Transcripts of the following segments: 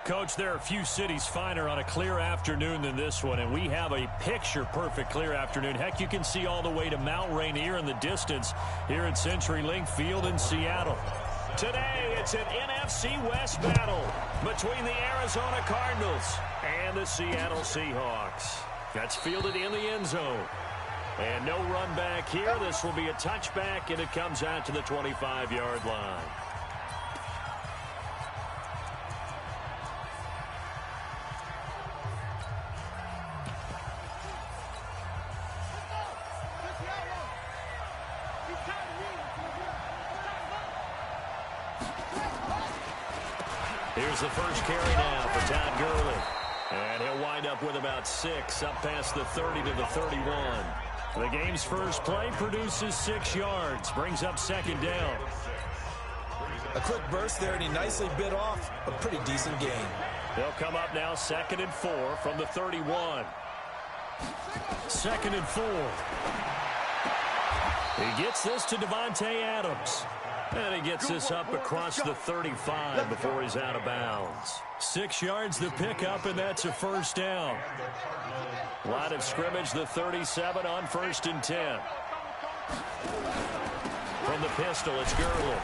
Coach, there are few cities finer on a clear afternoon than this one, and we have a picture-perfect clear afternoon. Heck, you can see all the way to Mount Rainier in the distance here at CenturyLink Field in Seattle. Today, it's an NFC West battle between the Arizona Cardinals and the Seattle Seahawks. That's fielded in the end zone. And no run back here. This will be a touchback, and it comes out to the 25-yard line. Here's the first carry now for Todd Gurley. And he'll wind up with about 6 up past the 30 to the 31. The game's first play produces 6 yards, brings up second down. A quick burst there, and he nicely bit off a pretty decent gain. They'll come up now 2nd and 4 from the 31. 2nd and 4. He gets this to Devontae Adams. And he gets this up across the 35 before he's out of bounds. 6 yards the pickup, and that's a first down. Line of scrimmage, the 37 on 1st and 10. From the pistol, it's Gurley.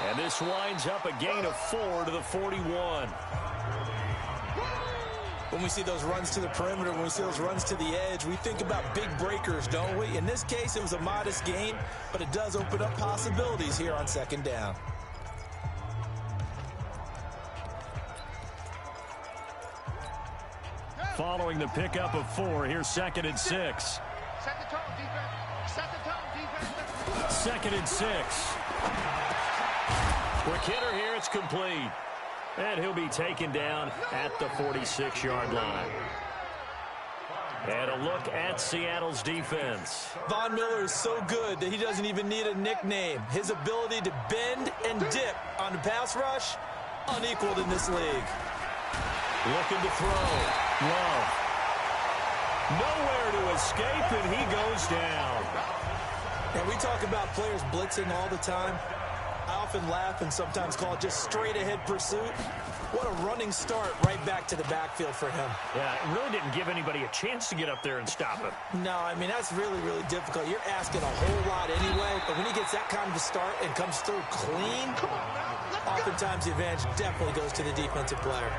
And this winds up a gain of 4 to the 41. When we see those runs to the perimeter, when we see those runs to the edge, we think about big breakers, don't we? In this case, it was a modest gain, but it does open up possibilities here on 2nd down. Following the pickup of 4, here's 2nd and 6. Set the tone, defense. Set the tone, defense. 2nd and 6. Quick hitter here, it's complete. And he'll be taken down at the 46-yard line. And a look at Seattle's defense. Von Miller is so good that he doesn't even need a nickname. His ability to bend and dip on the pass rush, unequaled in this league. Looking to throw. Love. Nowhere to escape, and he goes down. And we talk about players blitzing all the time. I often laugh and sometimes call it just straight-ahead pursuit. What a running start right back to the backfield for him. Yeah, it really didn't give anybody a chance to get up there and stop him. No, I mean, that's really, really difficult. You're asking a whole lot anyway, but when he gets that kind of a start and comes through clean, oftentimes the advantage definitely goes to the defensive player.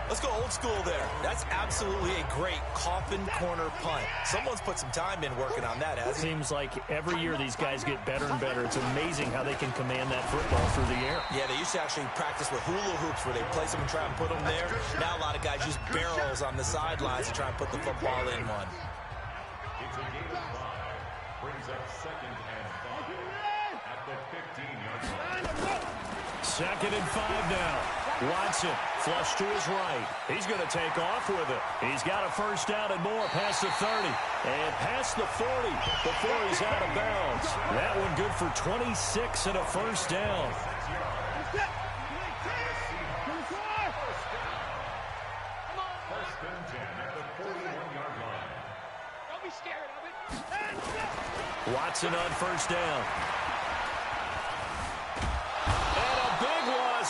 Let's go old school there. That's absolutely a great coffin corner punt. Someone's put some time in working on that, hasn't he? Seems like every year these guys get better and better. It's amazing how they can command that football through the air. Yeah, they used to actually practice with hula hoops where they place them and try and put them there. Now a lot of guys use barrels on the sidelines to try and put the football in one. Brings up 2nd and 5 at the 15-yard line. 2nd and 5 now. Watson, flush to his right. He's going to take off with it. He's got a first down and more past the 30. And past the 40 before he's out of bounds. That one good for 26 and a first down. First and 10 at the 41-yard line. Don't be scared of it. Watson on first down.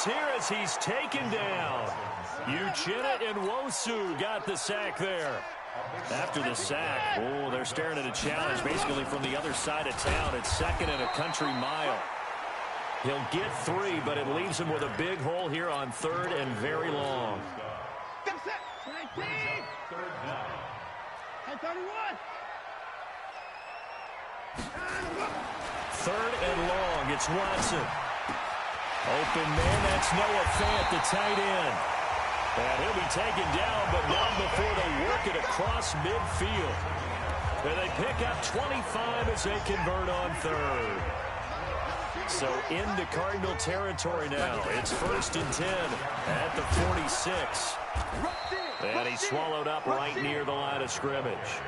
Here as he's taken down. Uchenna and Wosu got the sack there. After the sack, oh, they're staring at a challenge basically from the other side of town. It's 2nd and a country mile. He'll get 3, but it leaves him with a big hole here on 3rd and very long. 3rd and long, it's Watson. Open man, that's Noah Fant, the tight end. And he'll be taken down, but not before they work it across midfield. And they pick up 25 as they convert on 3rd. So into Cardinal territory now. It's 1st and 10 at the 46. And he's swallowed up right near the line of scrimmage.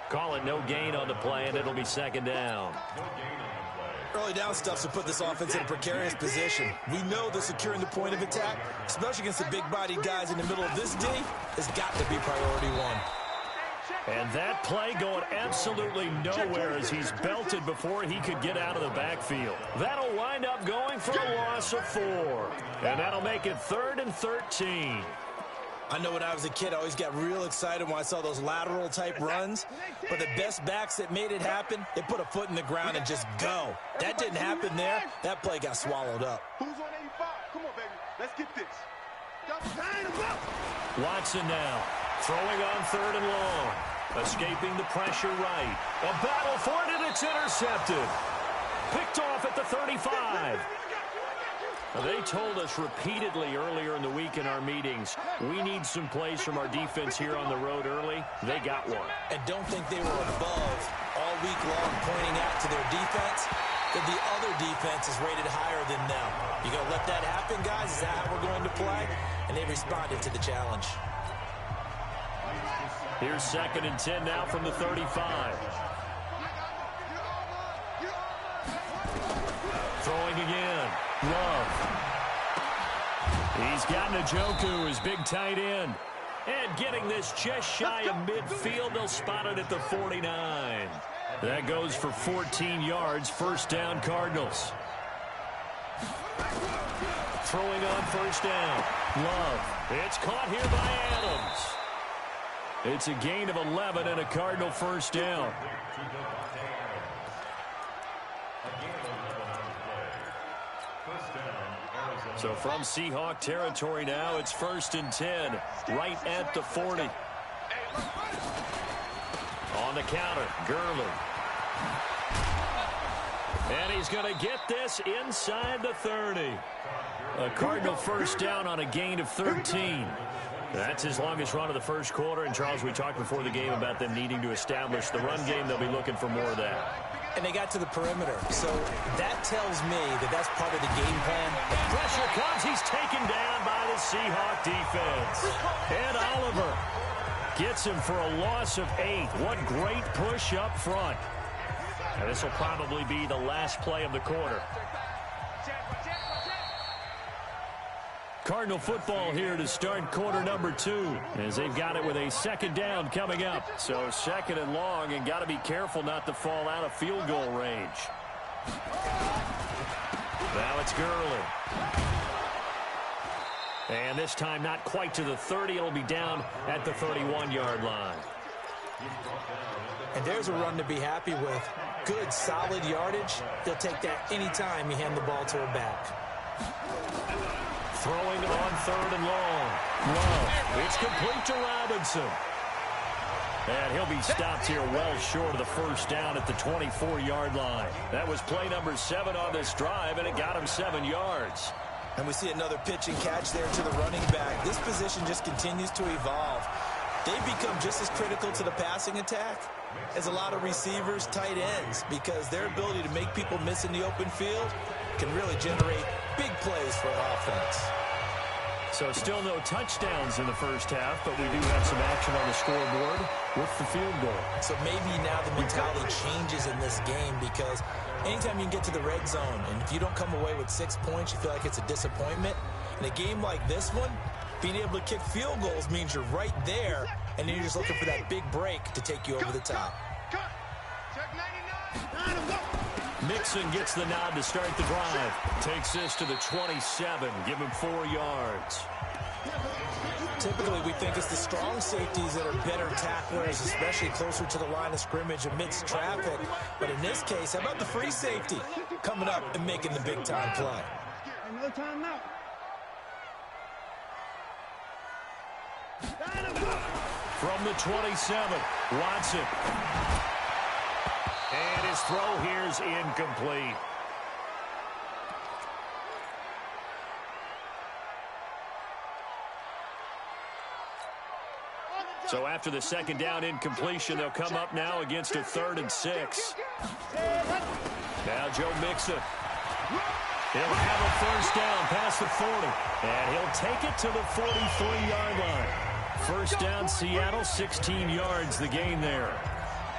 Call it no gain on the play, and it'll be 2nd down. Early down stuff to put this offense in a precarious position. We know that securing the point of attack, especially against the big-bodied guys in the middle of this D, has got to be priority 1. And that play going absolutely nowhere as he's belted before he could get out of the backfield. That'll wind up going for a loss of 4. And that'll make it 3rd and 13. I know when I was a kid, I always got real excited when I saw those lateral-type runs. But the best backs that made it happen, they put a foot in the ground and just go. That didn't happen there. That play got swallowed up. Who's on 85? Come on, baby. Let's get this. Watson now, throwing on 3rd and long. Escaping the pressure right. A battle for it, and it's intercepted. Picked off at the 35. They told us repeatedly earlier in the week in our meetings, we need some plays from our defense here on the road early. They got one. And don't think they were above all week long pointing out to their defense that the other defense is rated higher than them. You going to let that happen, guys? Is that how we're going to play? And they responded to the challenge. Here's 2nd and 10 now from the 35. Throwing again. Love. He's got Njoku, his big tight end. And getting this just shy of midfield, they'll spot it at the 49. That goes for 14 yards, 1st down Cardinals. Throwing on 1st down. Love. It's caught here by Adams. It's a gain of 11 and a Cardinal 1st down. So from Seahawk territory now, it's 1st and 10, right at the 40. On the counter, Gurley. And he's going to get this inside the 30. A Cardinal 1st down on a gain of 13. That's his longest run of the 1st quarter. And, Charles, we talked before the game about them needing to establish the run game. They'll be looking for more of that. And they got to the perimeter. So that tells me that that's part of the game plan. Pressure comes. He's taken down by the Seahawk defense. And Oliver gets him for a loss of 8. What great push up front. And this will probably be the last play of the quarter. Cardinal football here to start quarter number 2 as they've got it with a 2nd down coming up. So 2nd and long, and got to be careful not to fall out of field goal range. Now it's Gurley. And this time not quite to the 30. It'll be down at the 31-yard line. And there's a run to be happy with. Good, solid yardage. They'll take that anytime you hand the ball to a back. Throwing on 3rd and long. Love. It's complete to Robinson. And he'll be stopped here well short of the 1st down at the 24-yard line. That was play number 7 on this drive, and it got him 7 yards. And we see another pitch and catch there to the running back. This position just continues to evolve. They've become just as critical to the passing attack as a lot of receivers, tight ends, because their ability to make people miss in the open field can really generate big plays for an offense. So still no touchdowns in the 1st half, but we do have some action on the scoreboard with the field goal. So maybe now the mentality changes in this game, because anytime you can get to the red zone, and if you don't come away with 6 points, you feel like it's a disappointment. In a game like this one, being able to kick field goals means you're right there, and then you're just looking for that big break to take you over the top. Mixon gets the nod to start the drive. Takes this to the 27. Give him 4 yards. Typically, we think it's the strong safeties that are better tacklers, especially closer to the line of scrimmage amidst traffic. But in this case, how about the free safety coming up and making the big-time play? Another timeout. From the 27, Watson. And his throw here is incomplete. So after the 2nd down incompletion, they'll come up now against a 3rd and 6. Now Joe Mixon. He'll have a 1st down past the 40. And he'll take it to the 43-yard line. 1st down, Seattle, 16 yards the gain there.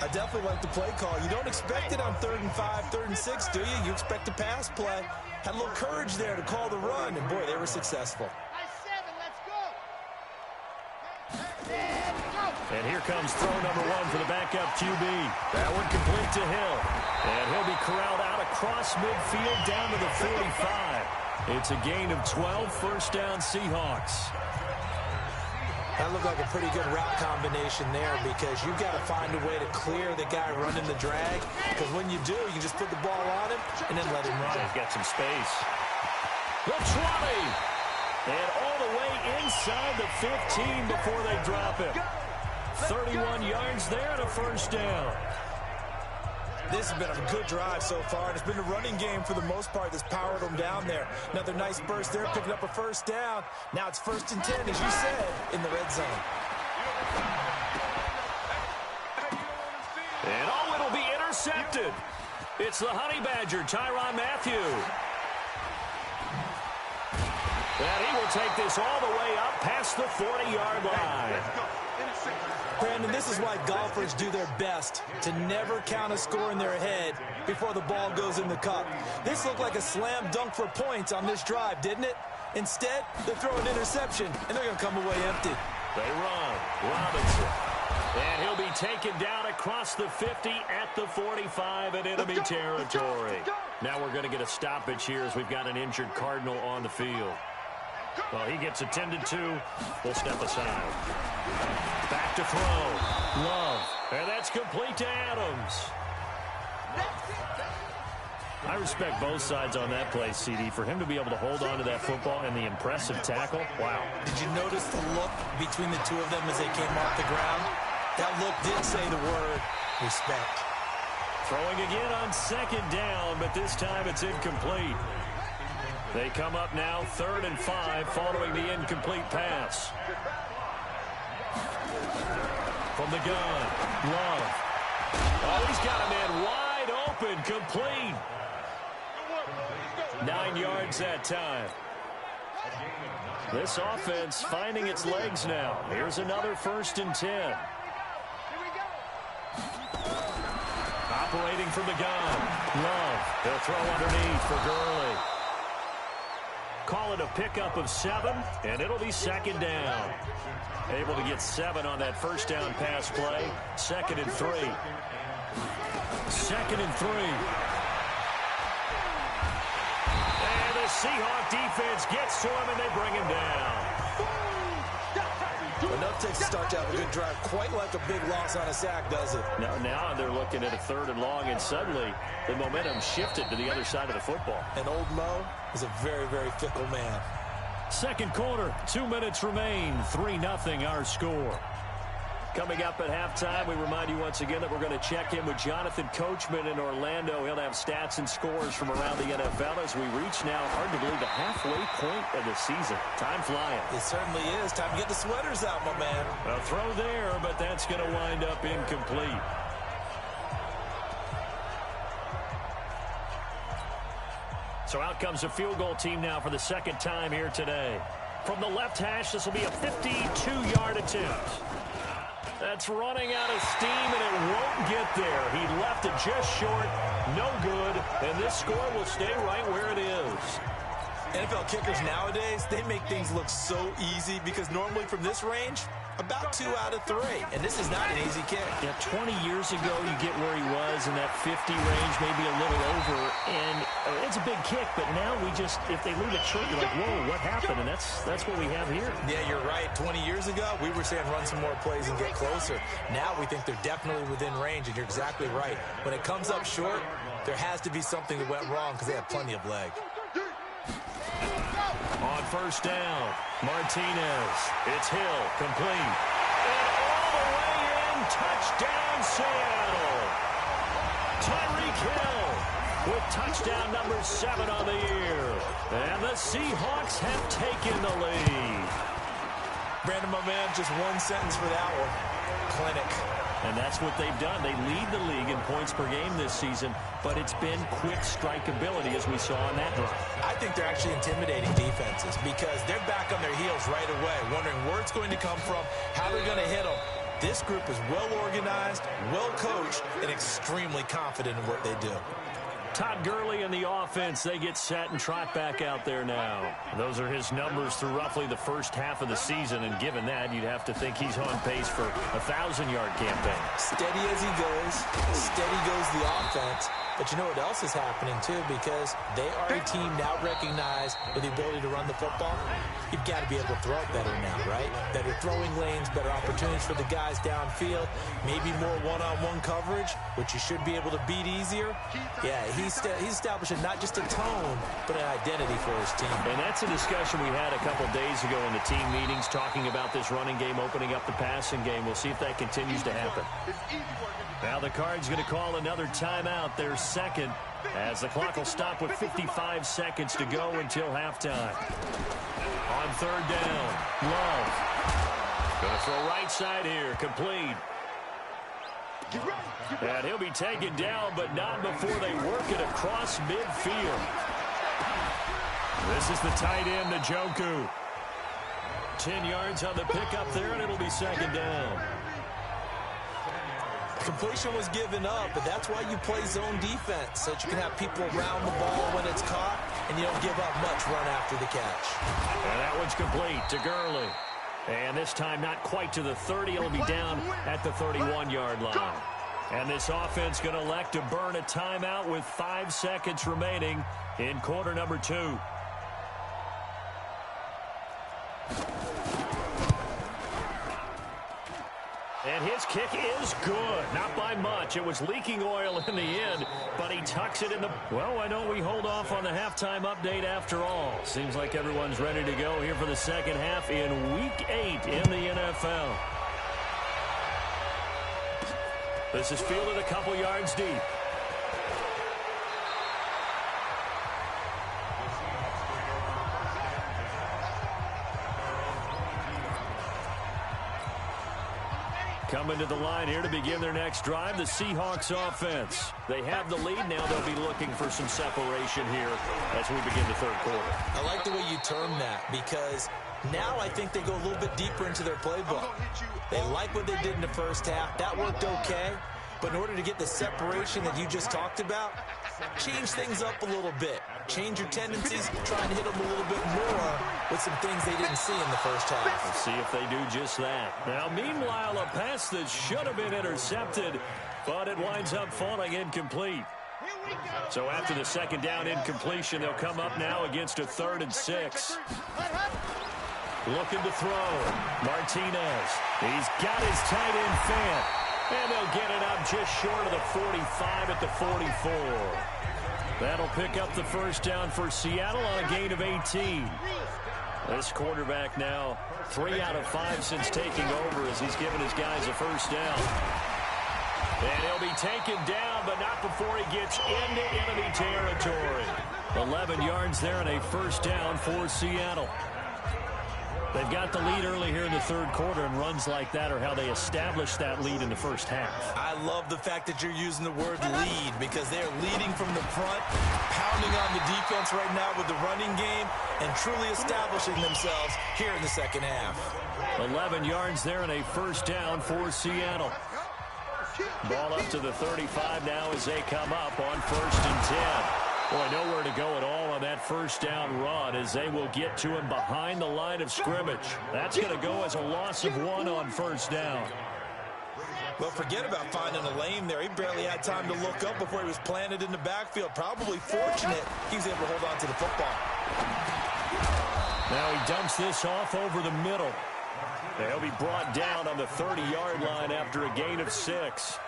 I definitely like the play call. You don't expect it on 3rd and 5, 3rd and 6, do you? You expect a pass play. Had a little courage there to call the run, and boy, they were successful. Let's go. And here comes throw number 1 for the backup QB. That one complete to Hill. And he'll be corralled out across midfield down to the 45. It's a gain of 12, first down Seahawks. That looked like a pretty good route combination there because you've got to find a way to clear the guy running the drag. Because when you do, you can just put the ball on him and then let him run. He's got some space. The 20. And all the way inside the 15 before they drop it. 31 yards there and a first down. This has been a good drive so far, and it's been a running game for the most part that's powered them down there. Another nice burst there, picking up a first down. Now it's 1st and 10, as you said, in the red zone. And oh, it'll be intercepted. It's the Honey Badger, Tyrann Mathieu. And he will take this all the way up past the 40-yard line. Brandon, this is why golfers do their best to never count a score in their head before the ball goes in the cup. This looked like a slam dunk for points on this drive, didn't it? Instead, they throw an interception, and they're going to come away empty. They run. Robinson. And he'll be taken down across the 50 at the 45 in enemy territory. Now we're going to get a stoppage here as we've got an injured Cardinal on the field. Well, he gets attended to. We'll step aside. Back to throw. Love. And that's complete to Adams. I respect both sides on that play, CD. For him to be able to hold on to that football and the impressive tackle, wow. Did you notice the look between the two of them as they came off the ground? That look did say the word respect. Throwing again on 2nd down, but this time it's incomplete. They come up now 3rd and 5 following the incomplete pass. From the gun, Love. Oh, he's got a man wide open, complete. 9 yards that time. This offense finding its legs now. Here's another 1st and 10. Operating from the gun, Love. He'll throw underneath for Gurley. Call it a pickup of 7, and it'll be 2nd down. Able to get 7 on that first down pass play. 2nd and 3. 2nd and 3. And the Seahawk defense gets to him, and they bring him down. Enough takes to start to have a good drive. Quite like a big loss on a sack, does it? Now they're looking at a 3rd and long, and suddenly the momentum shifted to the other side of the football. And Old Mo is a very, very fickle man. 2nd quarter, 2 minutes remain, 3-0 our score. Coming up at halftime, we remind you once again that we're going to check in with Jonathan Coachman in Orlando. He'll have stats and scores from around the NFL as we reach now, hard to believe, the halfway point of the season. Time flying. It certainly is. Time to get the sweaters out, my man. A throw there, but that's going to wind up incomplete. So out comes a field goal team now for the 2nd time here today. From the left hash, this will be a 52-yard attempt. That's running out of steam, and it won't get there. He left it just short, no good, and this score will stay right where it is. NFL kickers nowadays, they make things look so easy because normally from this range, about 2 out of 3. And this is not an easy kick. Yeah, 20 years ago, you get where he was in that 50 range, maybe a little over. And it's a big kick, but now we just, if they leave it short, you're like, whoa, what happened? And that's what we have here. Yeah, you're right. 20 years ago, we were saying run some more plays and get closer. Now we think they're definitely within range, and you're exactly right. When it comes up short, there has to be something that went wrong because they have plenty of leg. On 1st down, Martinez. It's Hill, complete. And all the way in, touchdown Seattle. Tyreek Hill with touchdown number 7 on the year. And the Seahawks have taken the lead. Brandon, my man, just one sentence for that one. Clinic. And that's what they've done. They lead the league in points per game this season, but it's been quick strike ability as we saw on that drive. I think they're actually intimidating defenses because they're back on their heels right away, wondering where it's going to come from, how they're going to hit them. This group is well organized, well coached, and extremely confident in what they do. Todd Gurley and the offense, they get set and trot back out there now. Those are his numbers through roughly the first half of the season, and given that, you'd have to think he's on pace for a 1,000-yard campaign. Steady as he goes, steady goes the offense. But you know what else is happening, too, because they are a team now recognized with the ability to run the football. You've got to be able to throw it better now, right? Better throwing lanes, better opportunities for the guys downfield, maybe more one-on-one coverage, which you should be able to beat easier. Yeah, he's establishing not just a tone, but an identity for his team. And that's a discussion we had a couple days ago in the team meetings, talking about this running game opening up the passing game. We'll see if that continues to happen. Now the Cards going to call another timeout, their second, as the clock will stop with 55 seconds to go until halftime. On third down, Love. Going to throw right side here, complete. And he'll be taken down, but not before they work it across midfield. This is the tight end, Njoku. 10 yards on the pickup there, and it'll be second down. Completion was given up, but that's why you play zone defense, so that you can have people around the ball when it's caught, and you don't give up much run after the catch. And that one's complete to Gurley. And this time not quite to the 30. It'll be down at the 31-yard line. And this offense going to elect to burn a timeout with 5 seconds remaining in quarter number 2. And his kick is good. Not by much. It was leaking oil in the end, but he tucks it in the... Well, why don't we hold off on the halftime update after all? Seems like everyone's ready to go here for the second half in Week 8 in the NFL. This is fielded a couple yards deep. Coming to the line here to begin their next drive, the Seahawks offense. They have the lead. Now they'll be looking for some separation here as we begin the third quarter. I like the way you term that, because now I think they go a little bit deeper into their playbook. They like what they did in the first half. That worked okay. But in order to get the separation that you just talked about, change things up a little bit. Change your tendencies, try and hit them a little bit more with some things they didn't see in the first half. Let's see if they do just that. Now, meanwhile, a pass that should have been intercepted, but it winds up falling incomplete. So after the second down incompletion, they'll come up now against a 3rd and 6. Looking to throw. Martinez. He's got his tight end fan. And they'll get it up just short of the 45 at the 44. That'll pick up the first down for Seattle on a gain of 18. This quarterback now 3 out of 5 since taking over as he's given his guys a first down. And he'll be taken down, but not before he gets into enemy territory. 11 yards there and a first down for Seattle. They've got the lead early here in the third quarter, and runs like that are how they establish that lead in the first half. I love the fact that you're using the word lead, because they're leading from the front, pounding on the defense right now with the running game, and truly establishing themselves here in the second half. 11 yards there and a first down for Seattle. Ball up to the 35 now as they come up on 1st and 10. Boy, nowhere to go at all on that first down run as they will get to him behind the line of scrimmage. That's going to go as a loss of 1 on first down. Well, forget about finding a lane there. He barely had time to look up before he was planted in the backfield. Probably fortunate he was able to hold on to the football. Now he dumps this off over the middle. They'll be brought down on the 30-yard line after a gain of 6.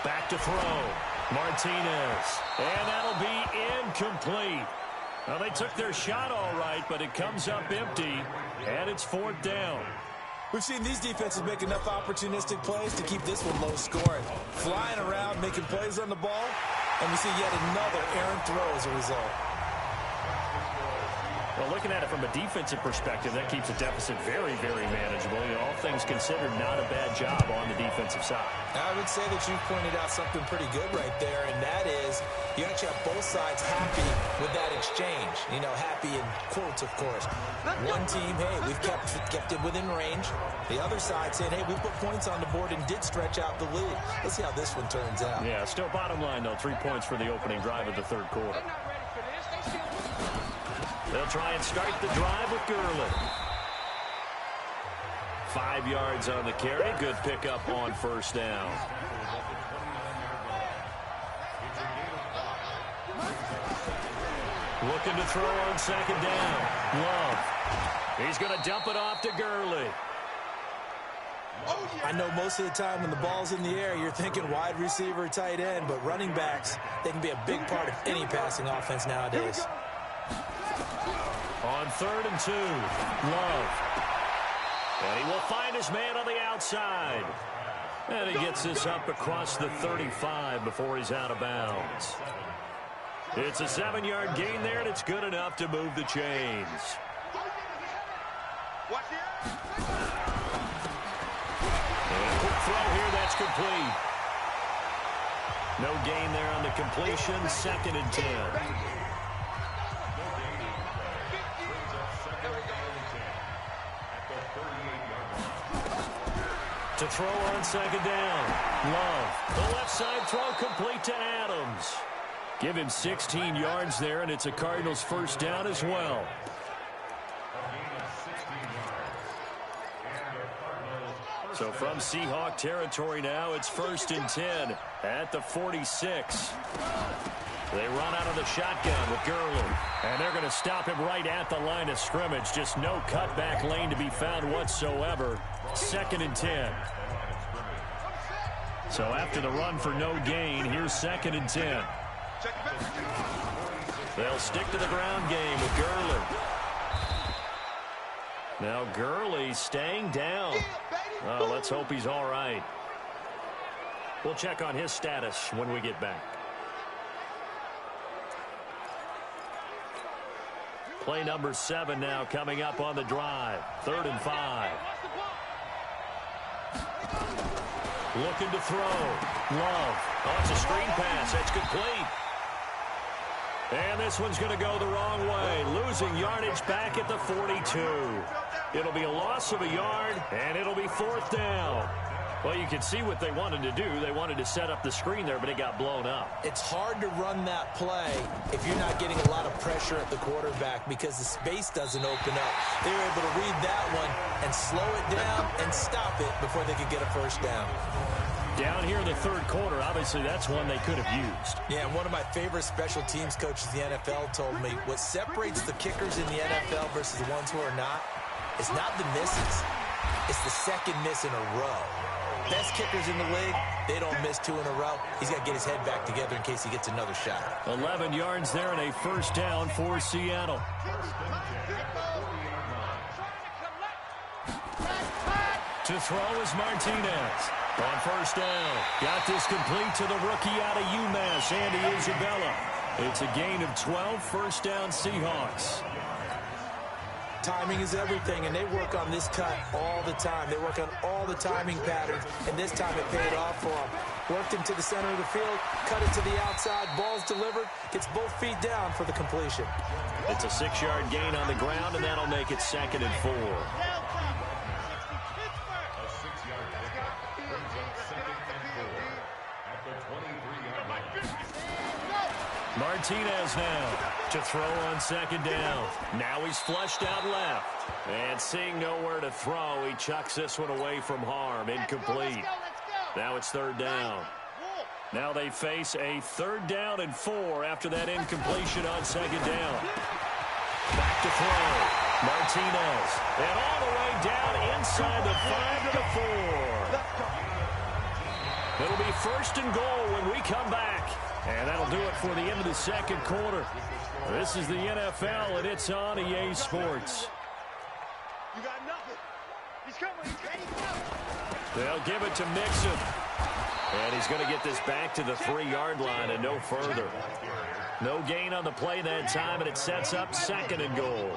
Back to throw. Martinez. And that'll be incomplete. Well, they took their shot all right, but it comes up empty, and it's 4th down. We've seen these defenses make enough opportunistic plays to keep this one low scoring. Flying around, making plays on the ball, and we see yet another errant throw as a result. Well, looking at it from a defensive perspective, that keeps the deficit very, very manageable. You know, all things considered, not a bad job on the defensive side. I would say that you pointed out something pretty good right there, and that is you actually have both sides happy with that exchange. You know, happy in quotes, of course. One team, hey, we've kept it within range. The other side saying, hey, we put points on the board and did stretch out the lead. Let's see how this one turns out. Yeah, still bottom line, though, 3 points for the opening drive of the third quarter. They'll try and start the drive with Gurley. 5 yards on the carry. Good pickup on first down. Looking to throw on second down. Love. He's going to dump it off to Gurley. I know most of the time when the ball's in the air, you're thinking wide receiver, tight end, but running backs, they can be a big part of any passing offense nowadays. On 3rd and 2, Love. And he will find his man on the outside. And he gets this up across the 35 before he's out of bounds. It's a 7-yard gain there, and it's good enough to move the chains. And a quick throw here, that's complete. No gain there on the completion, 2nd and 10. To throw on second down. Love. The left side throw complete to Adams. Give him 16 yards there, and it's a Cardinals first down as well. So from Seahawk territory now, it's 1st and 10 at the 46. They run out of the shotgun with Gurley. And they're going to stop him right at the line of scrimmage. Just no cutback lane to be found whatsoever. 2nd and 10. So after the run for no gain, here's 2nd and 10. They'll stick to the ground game with Gurley. Now Gurley staying down. Oh, let's hope he's all right. We'll check on his status when we get back. Play number 7 now coming up on the drive. 3rd and 5. Looking to throw. Love. Oh, it's a screen pass. That's complete. And this one's going to go the wrong way. Losing yardage back at the 42. It'll be a loss of a yard, and it'll be 4th down. Well, you can see what they wanted to do. They wanted to set up the screen there, but it got blown up. It's hard to run that play if you're not getting a lot of pressure at the quarterback because the space doesn't open up. They were able to read that one and slow it down and stop it before they could get a first down. Down here in the third quarter, obviously that's one they could have used. Yeah, and one of my favorite special teams coaches in the NFL told me what separates the kickers in the NFL versus the ones who are not is not the misses. It's the second miss in a row. Best kickers in the league, they don't miss 2 in a row. He's got to get his head back together in case he gets another shot. 11 yards there and a first down for Seattle. To throw is Martinez. On first down. Got this complete to the rookie out of UMass, Andy Isabella. It's a gain of 12, first down Seahawks. Timing is everything, and they work on this cut all the time. They work on all the timing patterns, and this time it paid off for them. Worked him to the center of the field, cut it to the outside, ball's delivered, gets both feet down for the completion. It's a 6-yard gain on the ground, and that'll make it 2nd and 4. Martinez now to throw on second down. Now he's flushed out left. And seeing nowhere to throw, he chucks this one away from harm. Incomplete. Now it's 3rd down. Now they face a 3rd down and 4 after that incompletion on second down. Back to throw. Martinez. And all the way down inside the 5 to the 4. It'll be 1st and goal when we come back. And that'll do it for the end of the second quarter. This is the NFL, and it's on EA Sports. You got nothing. He's coming. He's ready to go. They'll give it to Mixon. And he's going to get this back to the 3-yard line and no further. No gain on the play that time, and it sets up 2nd and goal.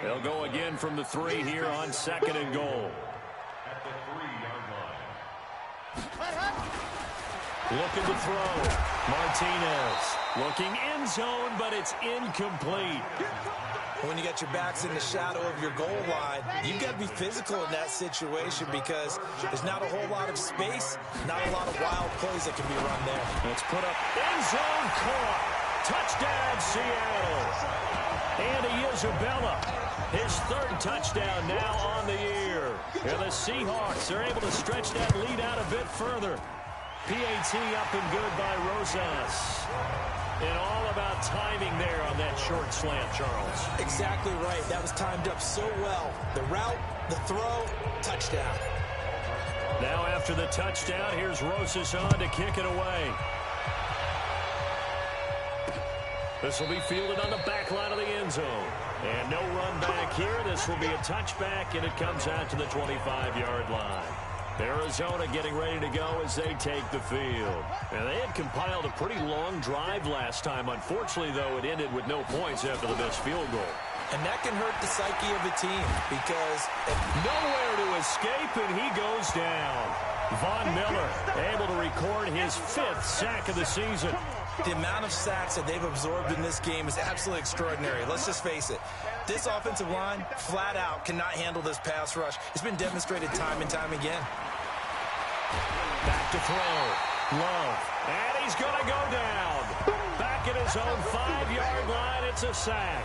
They'll go again from the 3 here on 2nd and goal. At the 3-yard line. Looking to throw. Martinez looking end zone, but it's incomplete. When you got your backs in the shadow of your goal line, you've got to be physical in that situation because there's not a whole lot of space, not a lot of wild plays that can be run there. Let's put up end zone caught. Touchdown, Seattle. Andy Isabella, his 3rd touchdown now on the year. And the Seahawks are able to stretch that lead out a bit further. PAT up and good by Rosas. And all about timing there on that short slant, Charles. Exactly right. That was timed up so well. The route, the throw, touchdown. Now after the touchdown, here's Rosas on to kick it away. This will be fielded on the back line of the end zone. And no run back here. This will be a touchback, and it comes out to the 25-yard line. Arizona getting ready to go as they take the field. And they had compiled a pretty long drive last time. Unfortunately, though, it ended with no points after the missed field goal. And that can hurt the psyche of a team because nowhere to escape, and he goes down. Von Miller able to record his 5th sack of the season. The amount of sacks that they've absorbed in this game is absolutely extraordinary. Let's just face it. This offensive line, flat out, cannot handle this pass rush. It's been demonstrated time and time again. Back to throw. Love. And he's going to go down. Back at his own 5-yard line. It's a sack.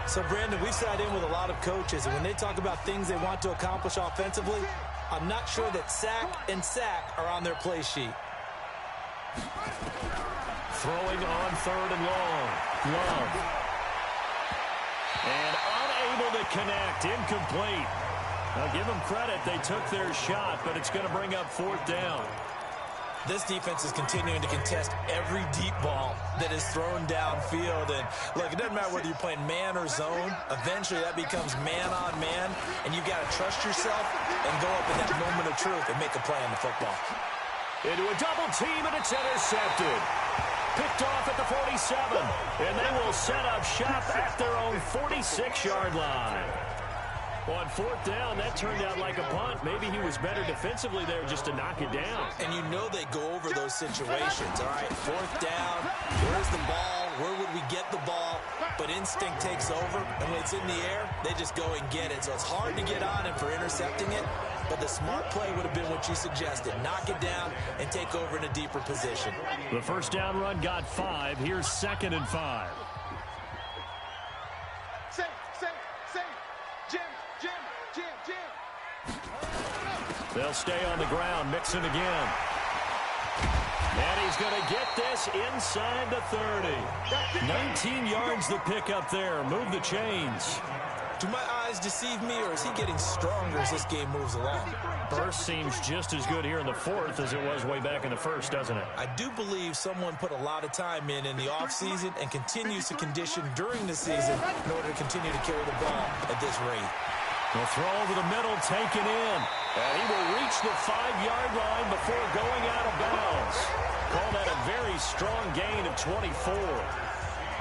So, Brandon, we've sat in with a lot of coaches, and when they talk about things they want to accomplish offensively, I'm not sure that sack and sack are on their play sheet. Throwing on 3rd and long. Love. And unable to connect. Incomplete. Now, give them credit. They took their shot, but it's going to bring up 4th down. This defense is continuing to contest every deep ball that is thrown downfield. And, look, it doesn't matter whether you're playing man or zone. Eventually, that becomes man on man, and you've got to trust yourself and go up in that moment of truth and make a play on the football. Into a double team, and it's intercepted. Picked off at the 47, and they will set up shop at their own 46-yard line. On 4th down, that turned out like a punt. Maybe he was better defensively there just to knock it down. And you know they go over those situations. All right, 4th down, where's the ball? Where would we get the ball? But instinct takes over, and when it's in the air, they just go and get it. So it's hard to get on him for intercepting it, but the smart play would have been what you suggested. Knock it down and take over in a deeper position. The 1st down run got 5. Here's 2nd and 5. They'll stay on the ground, Mixon again. And he's going to get this inside the 30. 19 yards the pick up there. Move the chains. Do my eyes deceive me, or is he getting stronger as this game moves along? Burst seems just as good here in the 4th as it was way back in the 1st, doesn't it? I do believe someone put a lot of time in the offseason and continues to condition during the season in order to continue to carry the ball at this rate. The throw over the middle, taken in. And he will reach the 5-yard line before going out of bounds. Call that a very strong gain of 24.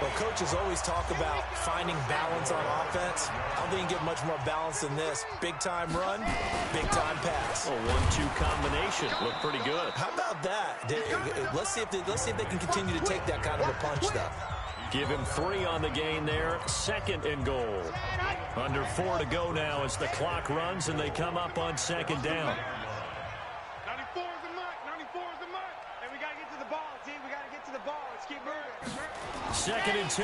Well, coaches always talk about finding balance on offense. I don't think you can get much more balance than this. Big-time run, big-time pass. A 1-2 combination. Looked pretty good. How about that? Let's see if they can continue to take that kind of a punch, though. Give him 3 on the gain there. 2nd and goal. Under 4 to go now as the clock runs and they come up on 2nd down. 94 is the mark. 94 is the mark. And we got to get to the ball, team. We got to get to the ball. Let's keep moving. 2nd and 2.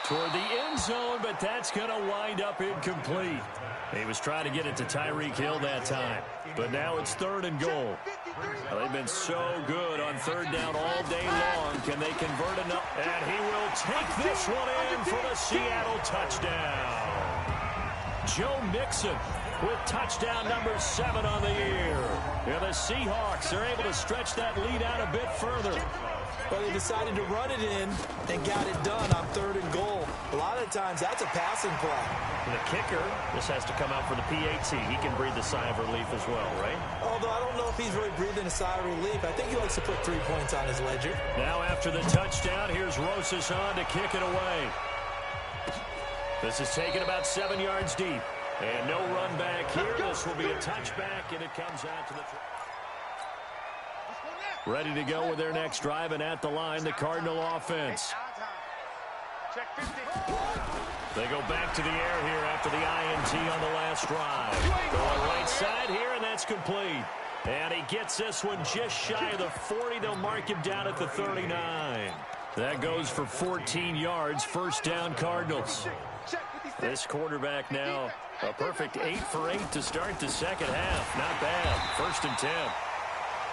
Toward the end zone, but that's going to wind up incomplete. He was trying to get it to Tyreek Hill that time. But now it's 3rd and goal. Well, they've been so good on 3rd down all day long. Can they convert enough? And he will take this one in for the Seattle touchdown. Joe Mixon with touchdown number 7 on the year. And the Seahawks are able to stretch that lead out a bit further. Well, they decided to run it in and got it done on 3rd and goal. A lot of times that's a passing play. And the kicker, this has to come out for the PAT. He can breathe a sigh of relief as well, right? Although I don't know if he's really breathing a sigh of relief. I think he likes to put 3 points on his ledger. Now after the touchdown, here's Rosas on to kick it away. This is taken about 7 yards deep. And no run back here. This will be a touchback, and it comes out to the... Ready to go with their next drive, and at the line, the Cardinal offense. They go back to the air here after the INT on the last drive. Going right side here, and that's complete. And he gets this one just shy of the 40. They'll mark him down at the 39. That goes for 14 yards. First down, Cardinals. This quarterback now a perfect 8 for 8 to start the second half. Not bad. 1st and 10.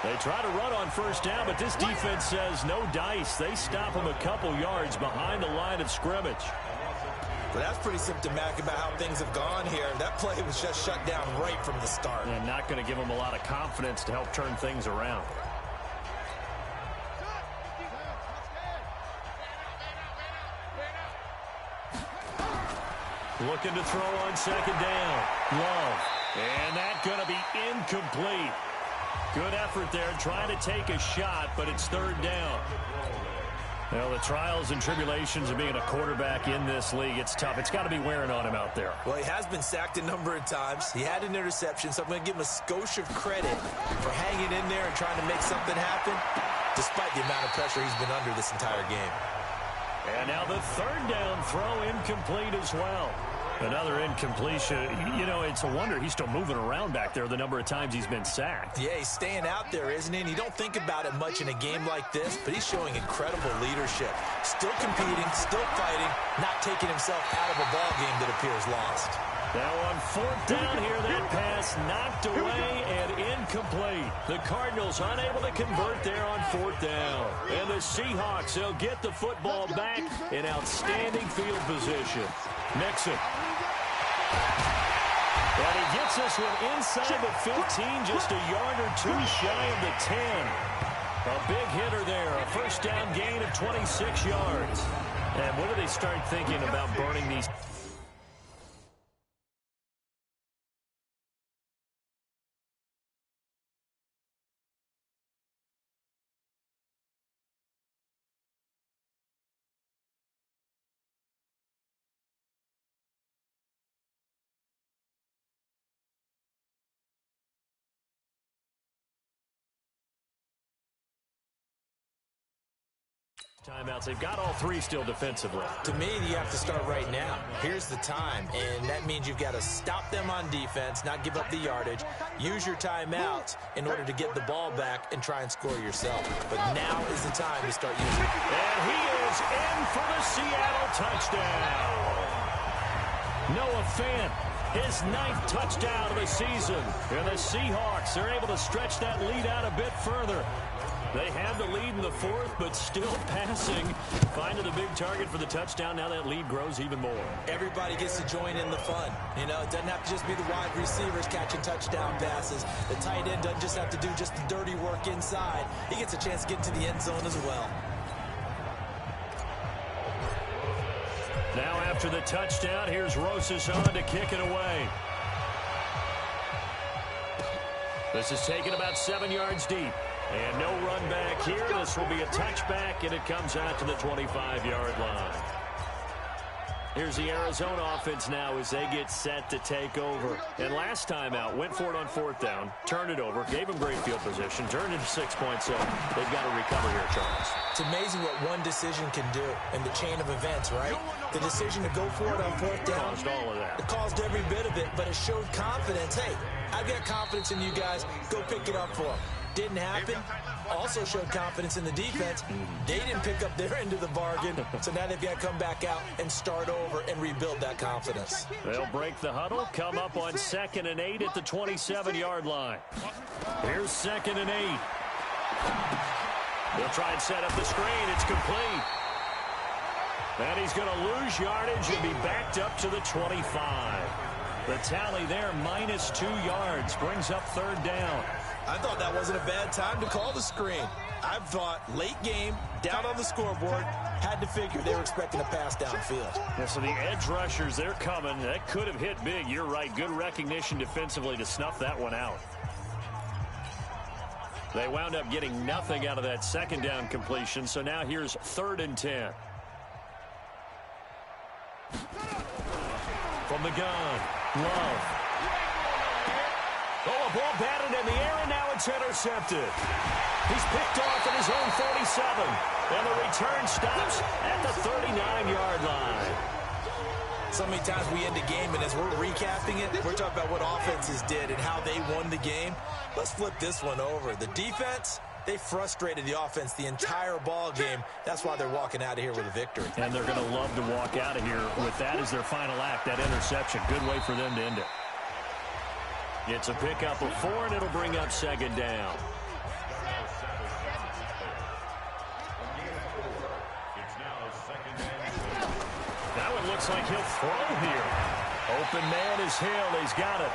They try to run on first down, but this defense says no dice. They stop him a couple yards behind the line of scrimmage. But that's pretty symptomatic about how things have gone here. That play was just shut down right from the start. And not going to give him a lot of confidence to help turn things around. Looking to throw on second down. Love. And that's going to be incomplete. Good effort there, trying to take a shot, but it's 3rd down. Well, the trials and tribulations of being a quarterback in this league, it's tough. It's got to be wearing on him out there. Well, he has been sacked a number of times. He had an interception, so I'm going to give him a skosh of credit for hanging in there and trying to make something happen, despite the amount of pressure he's been under this entire game. And now the 3rd down throw incomplete as well. Another incompletion. You know, it's a wonder he's still moving around back there the number of times he's been sacked. Yeah, he's staying out there, isn't he? And you don't think about it much in a game like this, but he's showing incredible leadership. Still competing, still fighting, not taking himself out of a ball game that appears lost. Now on 4th down here, that pass knocked away and incomplete. The Cardinals unable to convert there on 4th down. And the Seahawks, they'll get the football back in outstanding field position. Mixon. And he gets this one inside the 15, just a yard or 2 shy of the 10. A big hitter there, a first down gain of 26 yards. And what do they start thinking about burning these? Timeouts. They've got all 3 still defensively. To me, you have to start right now. Here's the time, and that means you've got to stop them on defense, not give up the yardage, use your timeouts in order to get the ball back and try and score yourself. But now is the time to start using it. And he is in for the Seattle touchdown. Noah Fant, his 9th touchdown of the season. And the Seahawks are able to stretch that lead out a bit further. They had the lead in the 4th, but still passing. Finding the big target for the touchdown. Now that lead grows even more. Everybody gets to join in the fun. You know, it doesn't have to just be the wide receivers catching touchdown passes. The tight end doesn't just have to do just the dirty work inside. He gets a chance to get into the end zone as well. Now after the touchdown, here's Rosas on to kick it away. This is taken about 7 yards deep. And no run back here. This will be a touchback, and it comes out to the 25-yard line. Here's the Arizona offense now as they get set to take over. And last time out, went for it on 4th down, turned it over, gave them great field position, turned into 6 points. So they've got to recover here, Charles. It's amazing what one decision can do in the chain of events, right? The decision to go for it on 4th down. Caused all of that. It caused every bit of it, but it showed confidence. Hey, I've got confidence in you guys. Go pick it up for them. Didn't happen. Also showed confidence in the defense. They didn't pick up their end of the bargain, so now they've got to come back out and start over and rebuild that confidence. They'll break the huddle, come up on 2nd and 8 at the 27-yard line. Here's 2nd and 8. They'll try and set up the screen. It's complete. And he's going to lose yardage and be backed up to the 25. The tally there, -2 yards, brings up 3rd down. I thought that wasn't a bad time to call the screen. I've thought late game, down on the scoreboard, had to figure they were expecting a pass downfield. Yeah, so the edge rushers, they're coming. That could have hit big. You're right. Good recognition defensively to snuff that one out. They wound up getting nothing out of that second down completion, so now here's 3rd and 10. From the gun, Love. Oh, a ball batted in the air, and now it's intercepted. He's picked off at his own 47, and the return stops at the 39-yard line. So many times we end a game, and as we're recapping it, we're talking about what offenses did and how they won the game. Let's flip this one over. The defense, they frustrated the offense the entire ball game. That's why they're walking out of here with a victory. And they're going to love to walk out of here with that as their final act, that interception. Good way for them to end it. It's a pickup of 4, and it'll bring up 2nd down. That one looks like he'll throw here. Open man is Hill. He's got it.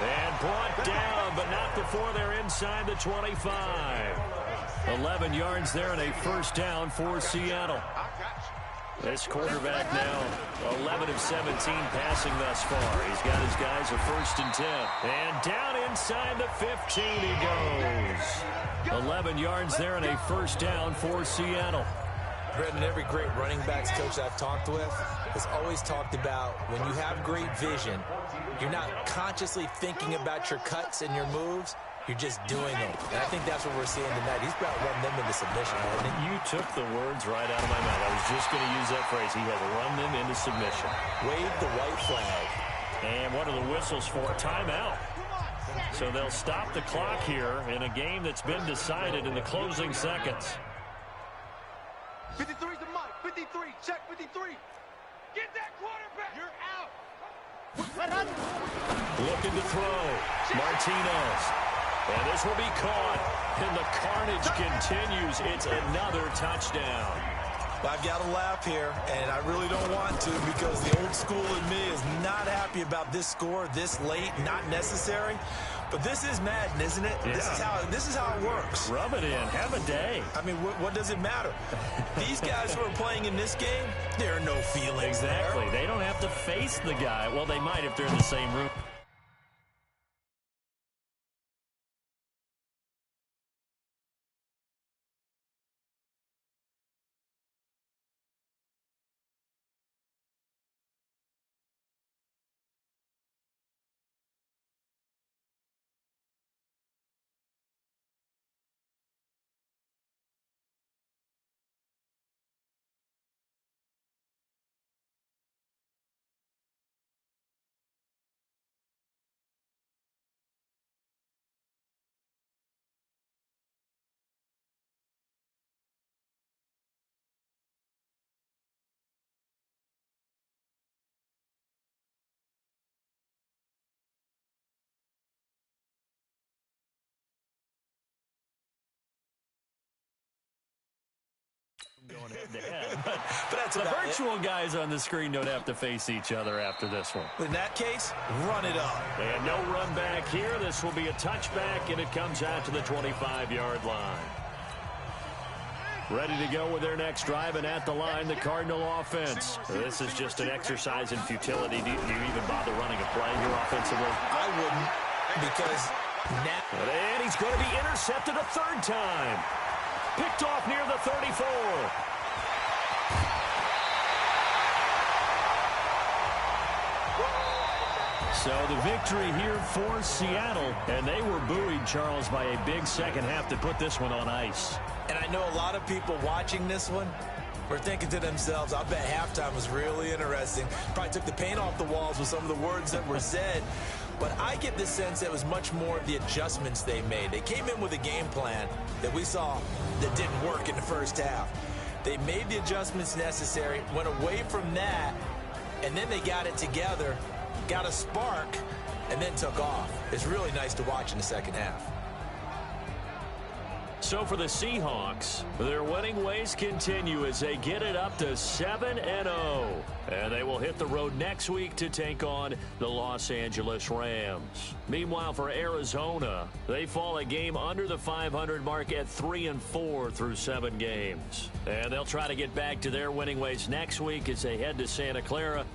And brought down, but not before they're inside the 25. 11 yards there and a 1st down for Seattle. This quarterback now 11 of 17 passing thus far. He's got his guys a 1st and 10. And down inside the 15 he goes. 11 yards there and a 1st down for Seattle. Brendan, every great running backs coach I've talked with has always talked about when you have great vision, you're not consciously thinking about your cuts and your moves. You're just doing them. And I think that's what we're seeing tonight. He's about to run them into submission, hasn't he? You took the words right out of my mouth. I was just going to use that phrase. He has run them into submission. Wave the white flag. And what are the whistles for? Timeout. So they'll stop the clock here in a game that's been decided in the closing seconds. 53's the mic. 53. Check 53. Get that quarterback. You're out. Looking to throw. Martinez. And this will be caught. And the carnage continues. It's another touchdown. I've got to laugh here, and I really don't want to because the old school in me is not happy about this score this late, not necessary. But this is Madden, isn't it? Yeah. This is how it works. Rub it in. Have a day. I mean, what does it matter? These guys who are playing in this game, there are no feelings Exactly. there. They don't have to face the guy. Well, they might if they're in the same room. Going head to head. But that's the about virtual guys on the screen don't have to face each other after this one. In that case, run it up. And no run back here. This will be a touchback, and it comes out to the 25-yard line. Ready to go with their next drive, and at the line, the Cardinal offense. This is just an exercise in futility. Do you even bother running a play here offensively? I wouldn't because now... And he's going to be intercepted a 3rd time. Picked off near the 34. So the victory here for Seattle. And they were buoyed, Charles, by a big second half to put this one on ice. And I know a lot of people watching this one were thinking to themselves, I bet halftime was really interesting. Probably took the paint off the walls with some of the words that were said. But I get the sense that it was much more of the adjustments they made. They came in with a game plan that we saw that didn't work in the first half. They made the adjustments necessary, went away from that, and then they got it together, got a spark, and then took off. It's really nice to watch in the second half. So for the Seahawks, their winning ways continue as they get it up to 7-0. And they will hit the road next week to take on the Los Angeles Rams. Meanwhile, for Arizona, they fall a game under the 500 mark at 3-4 through 7 games. And they'll try to get back to their winning ways next week as they head to Santa Clara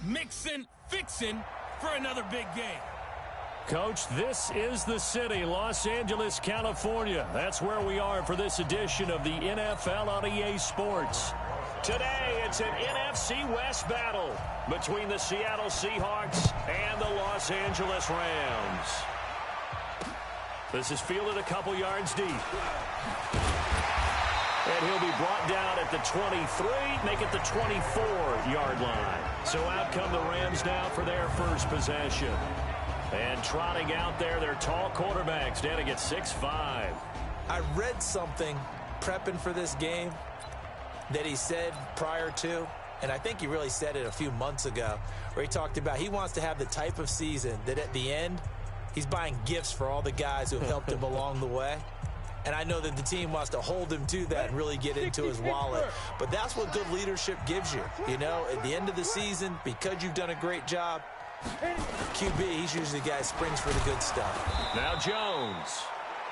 mixing, fixing for another big game. Coach, this is the city, Los Angeles, California. That's where we are for this edition of the NFL on EA Sports. Today, it's an NFC West battle between the Seattle Seahawks and the Los Angeles Rams. This is fielded a couple yards deep. And he'll be brought down at the 23, make it the 24-yard line. So out come the Rams now for their first possession. And trotting out there, their tall quarterbacks standing at 6'5". I read something prepping for this game that he said prior to, and I think he really said it a few months ago, where he talked about he wants to have the type of season that at the end, he's buying gifts for all the guys who have helped him along the way. And I know that the team wants to hold him to that and really get into his wallet. But that's what good leadership gives you. You know, at the end of the season, because you've done a great job, QB, he's usually the guy who springs for the good stuff. Now Jones.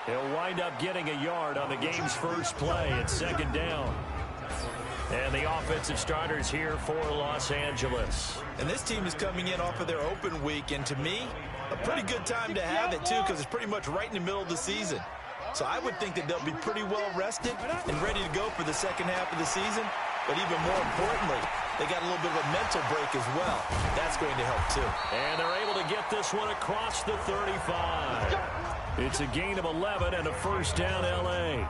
He'll wind up getting a yard on the game's first play at second down. And the offensive starters here for Los Angeles. And this team is coming in off of their open week, and to me, a pretty good time to have it, too, because it's pretty much right in the middle of the season. So I would think that they'll be pretty well rested and ready to go for the second half of the season. But even more importantly, they got a little bit of a mental break as well. That's going to help, too. And they're able to get this one across the 35. It's a gain of 11 and a first down, L.A.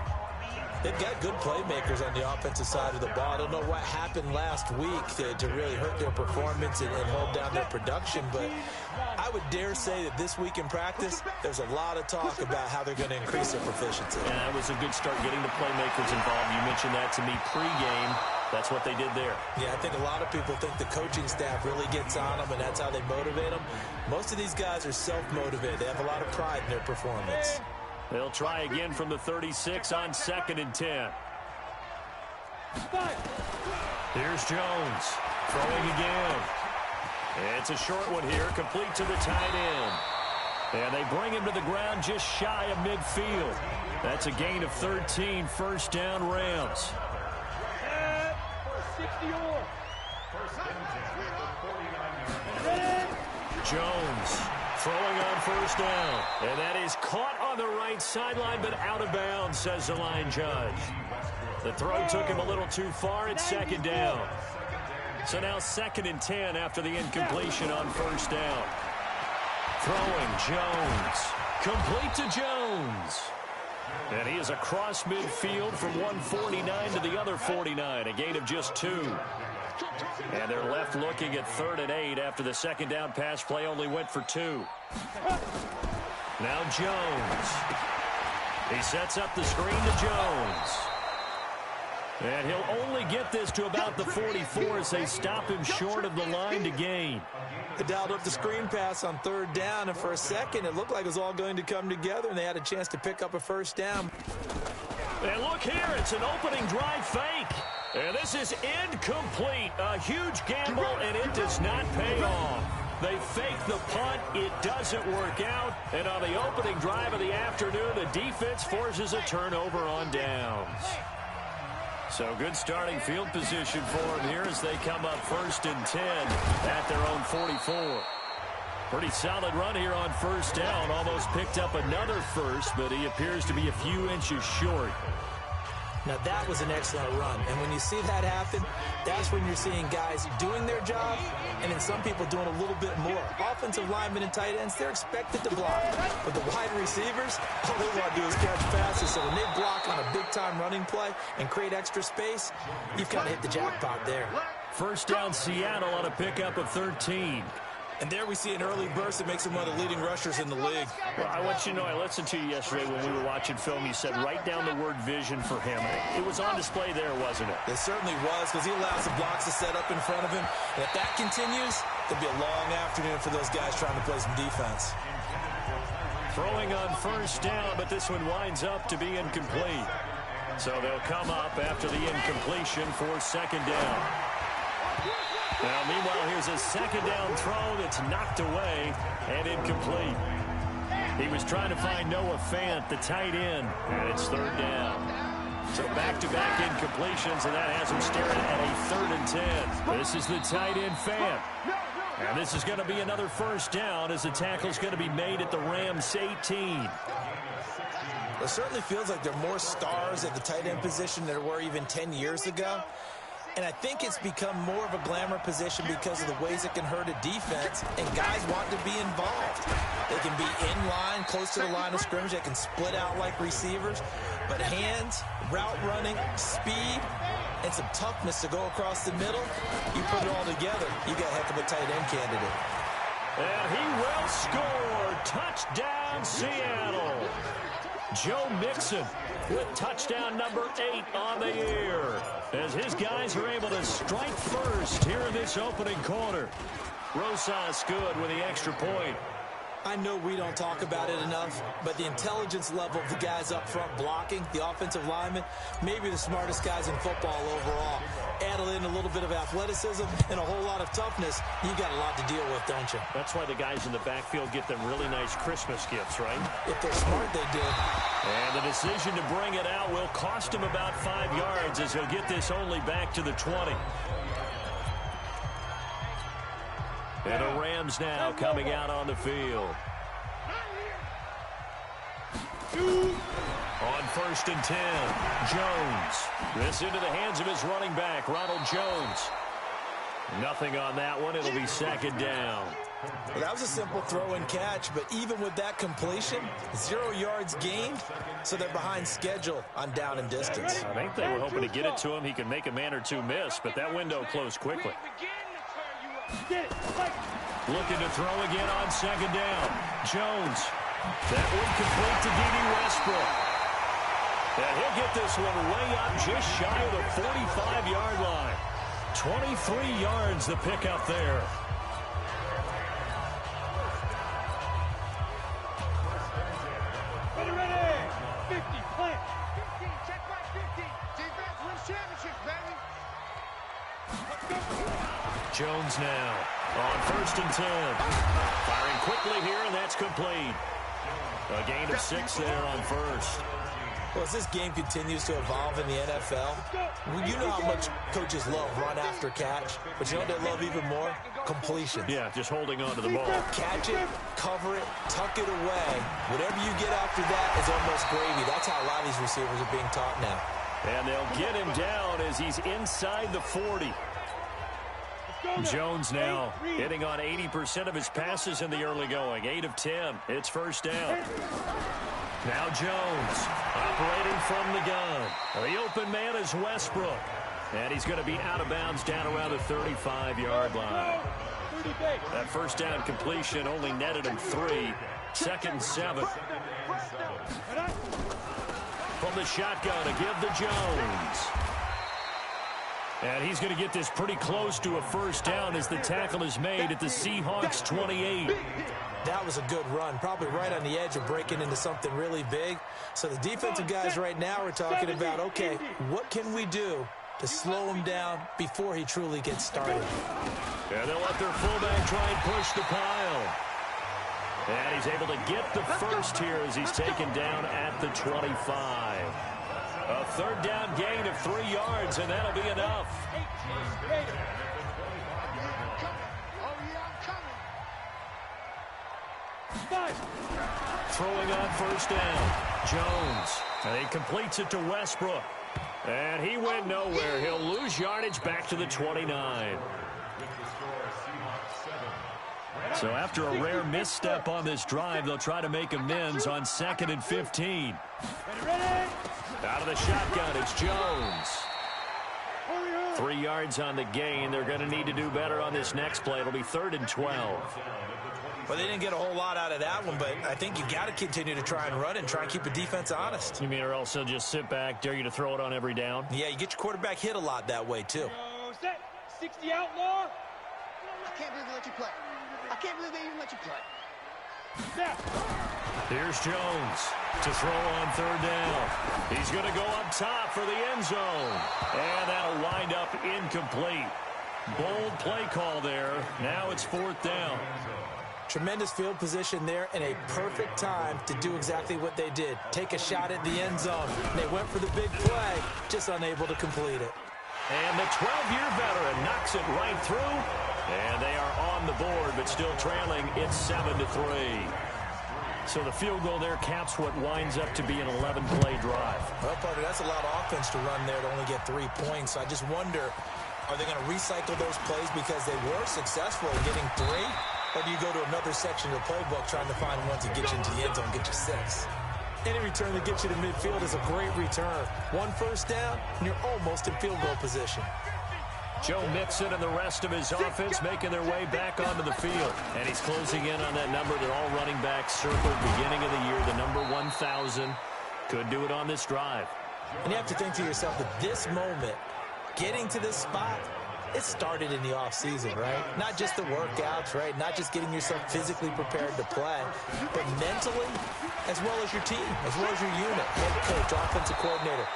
They've got good playmakers on the offensive side of the ball. I don't know what happened last week to really hurt their performance and hold down their production, but I would dare say that this week in practice, there's a lot of talk about how they're going to increase their proficiency. And that was a good start getting the playmakers involved. You mentioned that to me pregame. That's what they did there. Yeah, I think a lot of people think the coaching staff really gets on them, and that's how they motivate them. Most of these guys are self-motivated. They have a lot of pride in their performance. They'll try again from the 36 on 2nd and 10. Here's Jones. Throwing again. It's a short one here, complete to the tight end. And they bring him to the ground just shy of midfield. That's a gain of 13, first down Rams. Jones throwing on first down. And that is caught on the right sideline, but out of bounds, says the line judge. The throw took him a little too far at second down. So now 2nd and 10 after the incompletion on first down. Throwing Jones. Complete to Jones. And he is across midfield from 149 to the other 49, a gain of just 2. And they're left looking at 3rd and 8 after the second down pass play only went for 2. Now Jones. He sets up the screen to Jones. And he'll only get this to about the 44 as they stop him short of the line to gain. They dialed up the screen pass on 3rd down, and for a second it looked like it was all going to come together, and they had a chance to pick up a first down. And look here, it's an opening drive fake. And this is incomplete. A huge gamble, and it does not pay off. They fake the punt. It doesn't work out. And on the opening drive of the afternoon, the defense forces a turnover on downs. So good starting field position for them here as they come up 1st and 10 at their own 44. Pretty solid run here on first down. Almost picked up another first, but he appears to be a few inches short. Now, that was an excellent run. And when you see that happen, that's when you're seeing guys doing their job and then some people doing a little bit more. Offensive linemen and tight ends, they're expected to block. But the wide receivers, all they want to do is catch passes. So when they block on a big-time running play and create extra space, you've kind of hit the jackpot there. First down Seattle on a pickup of 13. And there we see an early burst that makes him one of the leading rushers in the league. Well, I want you to know, I listened to you yesterday when we were watching film. You said write down the word vision for him. It was on display there, wasn't it? It certainly was, because he allows the blocks to set up in front of him. And if that continues, it'll be a long afternoon for those guys trying to play some defense. Throwing on first down, but this one winds up to be incomplete. So they'll come up after the incompletion for second down. Now, meanwhile, here's a second down throw that's knocked away and incomplete. He was trying to find Noah Fant, the tight end, and it's third down. So back-to-back incompletions, and that has him staring at a 3rd and 10. This is the tight end Fant. And this is going to be another first down as the tackle's going to be made at the Rams 18. It certainly feels like there are more stars at the tight end position than there were even 10 years ago. And I think it's become more of a glamour position because of the ways it can hurt a defense, and guys want to be involved. They can be in line, close to the line of scrimmage. They can split out like receivers. But hands, route running, speed, and some toughness to go across the middle, you put it all together, you got a heck of a tight end candidate. And he will score. Touchdown, Seattle. Joe Mixon with touchdown number 8 on the year, as his guys are able to strike first here in this opening quarter. Rosas good with the extra point. I know we don't talk about it enough, but the intelligence level of the guys up front blocking, the offensive linemen, maybe the smartest guys in football overall. Add in a little bit of athleticism and a whole lot of toughness, you got a lot to deal with, don't you? That's why the guys in the backfield get them really nice Christmas gifts, right? If they're smart, they do. And the decision to bring it out will cost him about 5 yards, as he'll get this only back to the 20. And the Rams now coming out on the field. On 1st and 10, Jones. This into the hands of his running back, Ronald Jones. Nothing on that one. It'll be 2nd down. Well, that was a simple throw and catch, but even with that completion, 0 yards gained, so they're behind schedule on down and distance. I think they were hoping to get it to him. He could make a man or two miss, but that window closed quickly. Looking to throw again on 2nd down. Jones. That one complete to D.D. Westbrook. And he'll get this one way up just shy of the 45-yard line. 23 yards the pickup there. Ready. 50, plant. 15, check my 50. Defense wins championships, baby. Jones now on 1st and 10. Firing quickly here, and that's complete. A gain of 6 there on 1st. Well, as this game continues to evolve in the NFL, you know how much coaches love run after catch, but you know what they love even more? Completion. Yeah, just holding on to the ball. Catch it, cover it, tuck it away. Whatever you get after that is almost gravy. That's how a lot of these receivers are being taught now. And they'll get him down as he's inside the 40. Jones now hitting on 80% of his passes in the early going. 8 of 10. It's 1st down. Now Jones operating from the gun. The open man is Westbrook. And he's going to be out of bounds down around the 35-yard line. That 1st down completion only netted him 3. 2nd and 7. From the shotgun to give to Jones. And he's going to get this pretty close to a 1st down as the tackle is made at the Seahawks 28. That was a good run, probably right on the edge of breaking into something really big. So the defensive guys right now are talking about, okay, what can we do to slow him down before he truly gets started? And they'll let their fullback try and push the pile. And he's able to get the 1st here as he's taken down at the 25. A 3rd down gain of 3 yards, and that'll be enough. Throwing on 1st down, Jones. And he completes it to Westbrook. And he went nowhere. He'll lose yardage back to the 29. So after a rare misstep on this drive, they'll try to make amends on 2nd and 15. Out of the shotgun, it's Jones. 3 yards on the gain. They're going to need to do better on this next play. It'll be 3rd and 12. Well, they didn't get a whole lot out of that one, but I think you got to continue to try and run and try and keep the defense honest. You mean, or else they'll just sit back, dare you to throw it on every down? Yeah, you get your quarterback hit a lot that way, too. Set. 60 outlaw. I can't believe they let you play. I can't believe they even let you play. Here's Jones to throw on 3rd down. He's going to go up top for the end zone. And that'll wind up incomplete. Bold play call there. Now it's 4th down. Tremendous field position there and a perfect time to do exactly what they did. Take a shot at the end zone. They went for the big play, just unable to complete it. And the 12-year veteran knocks it right through. And they are on the board, but still trailing. It's 7-3. So the field goal there caps what winds up to be an 11-play drive. Well, partner, that's a lot of offense to run there to only get 3 points. So I just wonder, are they going to recycle those plays because they were successful in getting 3? Or do you go to another section of the playbook trying to find one to get you into the end zone and get you 6? Any return that gets you to midfield is a great return. 1 first down, and you're almost in field goal position. Joe Mixon and the rest of his offense making their way back onto the field. And he's closing in on that number that all running backs circled beginning of the year, the number 1,000. Could do it on this drive. And you have to think to yourself that this moment, getting to this spot, it started in the offseason, right? Not just the workouts, right? Not just getting yourself physically prepared to play, but mentally, as well as your team, as well as your unit, head coach, offensive coordinator.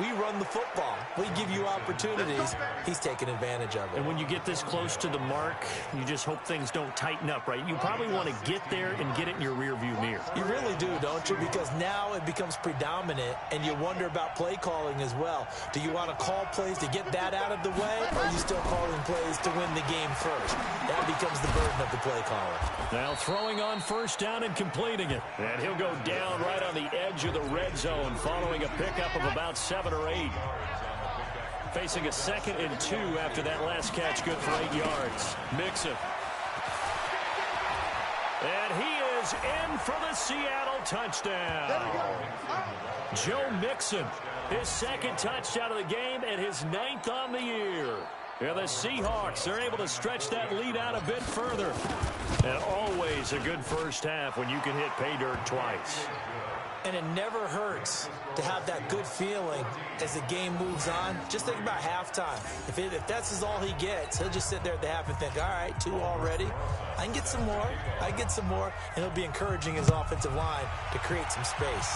We run the football. We give you opportunities. He's taking advantage of it. And when you get this close to the mark, you just hope things don't tighten up, right? You probably want to get there and get it in your rearview mirror. You really do, don't you? Because now it becomes predominant, and you wonder about play calling as well. Do you want to call plays to get that out of the way, or are you still calling plays to win the game first? That becomes the burden of the play caller. Now throwing on first down and completing it. And he'll go down right on the edge of the red zone following a pickup of about 7 or 8. Facing a 2nd and 2 after that last catch, good for 8 yards. Mixon. And he is in for the Seattle touchdown. Joe Mixon, his 2nd touchdown of the game and his 9th on the year. And the Seahawks are able to stretch that lead out a bit further. And always a good first half when you can hit pay dirt twice. And it never hurts to have that good feeling as the game moves on. Just think about halftime. If that's all he gets, he'll just sit there at the half and think, all right, 2 already. I can get some more. I can get some more. And he'll be encouraging his offensive line to create some space.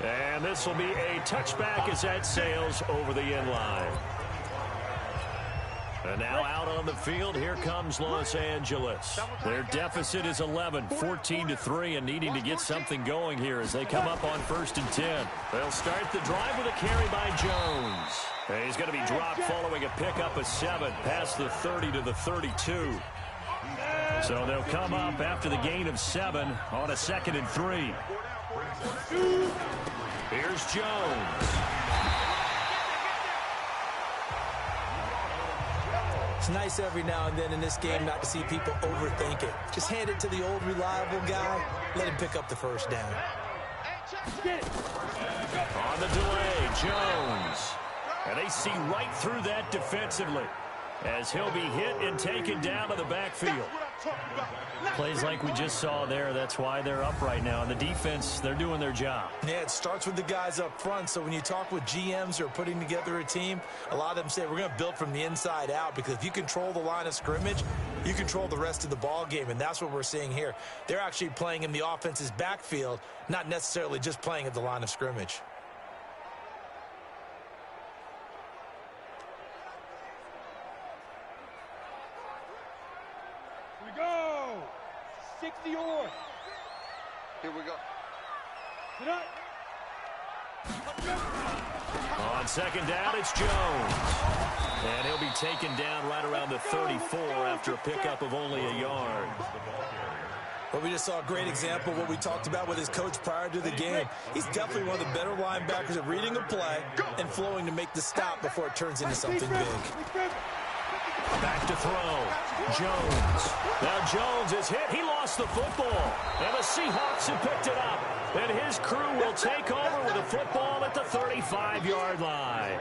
And this will be a touchback as that sails over the end line. And now out on the field, here comes Los Angeles. Their deficit is 11, 14-3, and needing to get something going here as they come up on 1st and 10. They'll start the drive with a carry by Jones. And he's going to be dropped following a pickup of 7, past the 30 to the 32. So they'll come up after the gain of 7 on a 2nd and 3. Here's Jones. It's nice every now and then in this game not to see people overthink it. Just hand it to the old reliable guy. Let him pick up the first down. On the delay, Jones. And they see right through that defensively as he'll be hit and taken down to the backfield. Plays like we just saw there, that's why they're up right now. And the defense, they're doing their job. Yeah, it starts with the guys up front. So when you talk with GMs who are putting together a team, a lot of them say we're going to build from the inside out, because if you control the line of scrimmage, you control the rest of the ball game. And that's what we're seeing here. They're actually playing in the offense's backfield, not necessarily just playing at the line of scrimmage. Go! 60 or. Here we go. Sit up. On 2nd down, it's Jones. And he'll be taken down right around the 34 after a pickup of only a yard. Well, we just saw a great example of what we talked about with his coach prior to the game. He's definitely one of the better linebackers at reading a play and flowing to make the stop before it turns into something big. Back to throw. Jones. Now Jones is hit. He lost the football. And the Seahawks have picked it up. And his crew will take over with the football at the 35-yard line.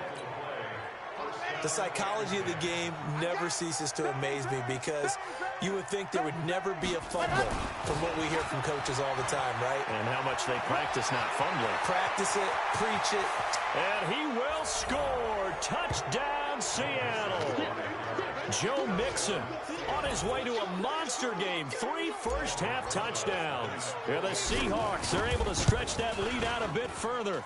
The psychology of the game never ceases to amaze me, because you would think there would never be a fumble from what we hear from coaches all the time, right? And how much they practice not fumbling. Practice it, preach it. And he will score. Touchdown, Seattle. Joe Mixon on his way to a monster game. 3 first-half touchdowns. And the Seahawks are able to stretch that lead out a bit further.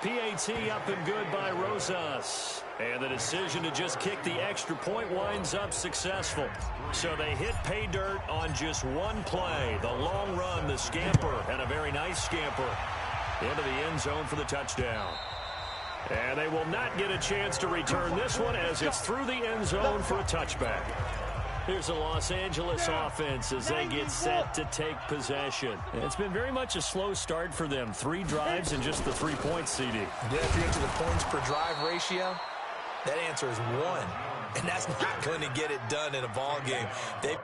PAT up and good by Rosas. And the decision to just kick the extra point winds up successful. So they hit pay dirt on just one play. The long run, the scamper, and a very nice scamper into the end zone for the touchdown. And they will not get a chance to return this one as it's through the end zone for a touchback. Here's the Los Angeles offense as they get set to take possession. It's been very much a slow start for them. 3 drives and just the 3 points, CD. Yeah, if you get to the points per drive ratio, that answer is 1. And that's not going to get it done in a ball game. They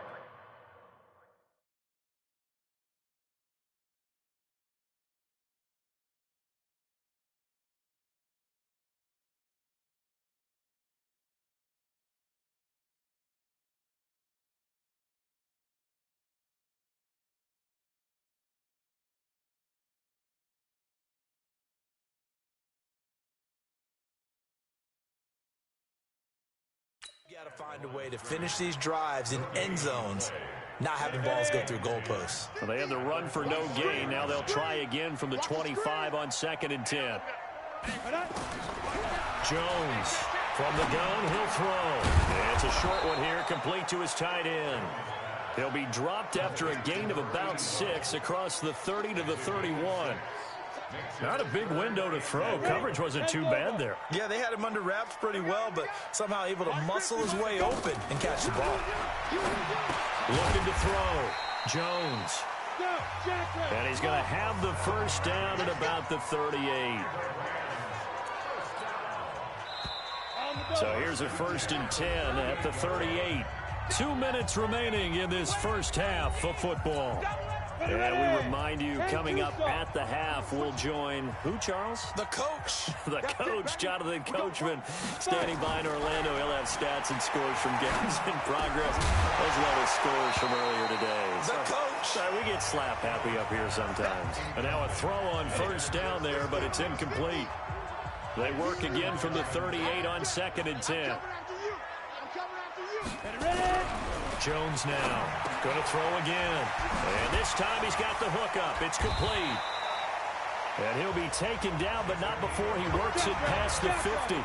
got to find a way to finish these drives in end zones, not having balls go through goalposts. Well, they had the run for no gain. Now they'll try again from the 25 on 2nd and 10. Jones from the gun, he'll throw. It's a short one here, complete to his tight end. He'll be dropped after a gain of about 6 across the 30 to the 31. Not a big window to throw. Coverage wasn't too bad there. Yeah, they had him under wraps pretty well, but somehow able to muscle his way open and catch the ball. Looking to throw. Jones. And he's going to have the first down at about the 38. So here's a 1st and 10 at the 38. 2 minutes remaining in this first half of football. And we remind you, coming up at the half, we'll join who, Charles? The coach. The coach, Jonathan Coachman, standing by in Orlando. He'll have stats and scores from games in progress, as well as scores from earlier today. The coach. Sorry, we get slap happy up here sometimes. And now a throw on first down there, but it's incomplete. They work again from the 38 on 2nd and 10. Jones now going to throw again. And this time he's got the hook up. It's complete. And he'll be taken down, but not before he works it past the 50.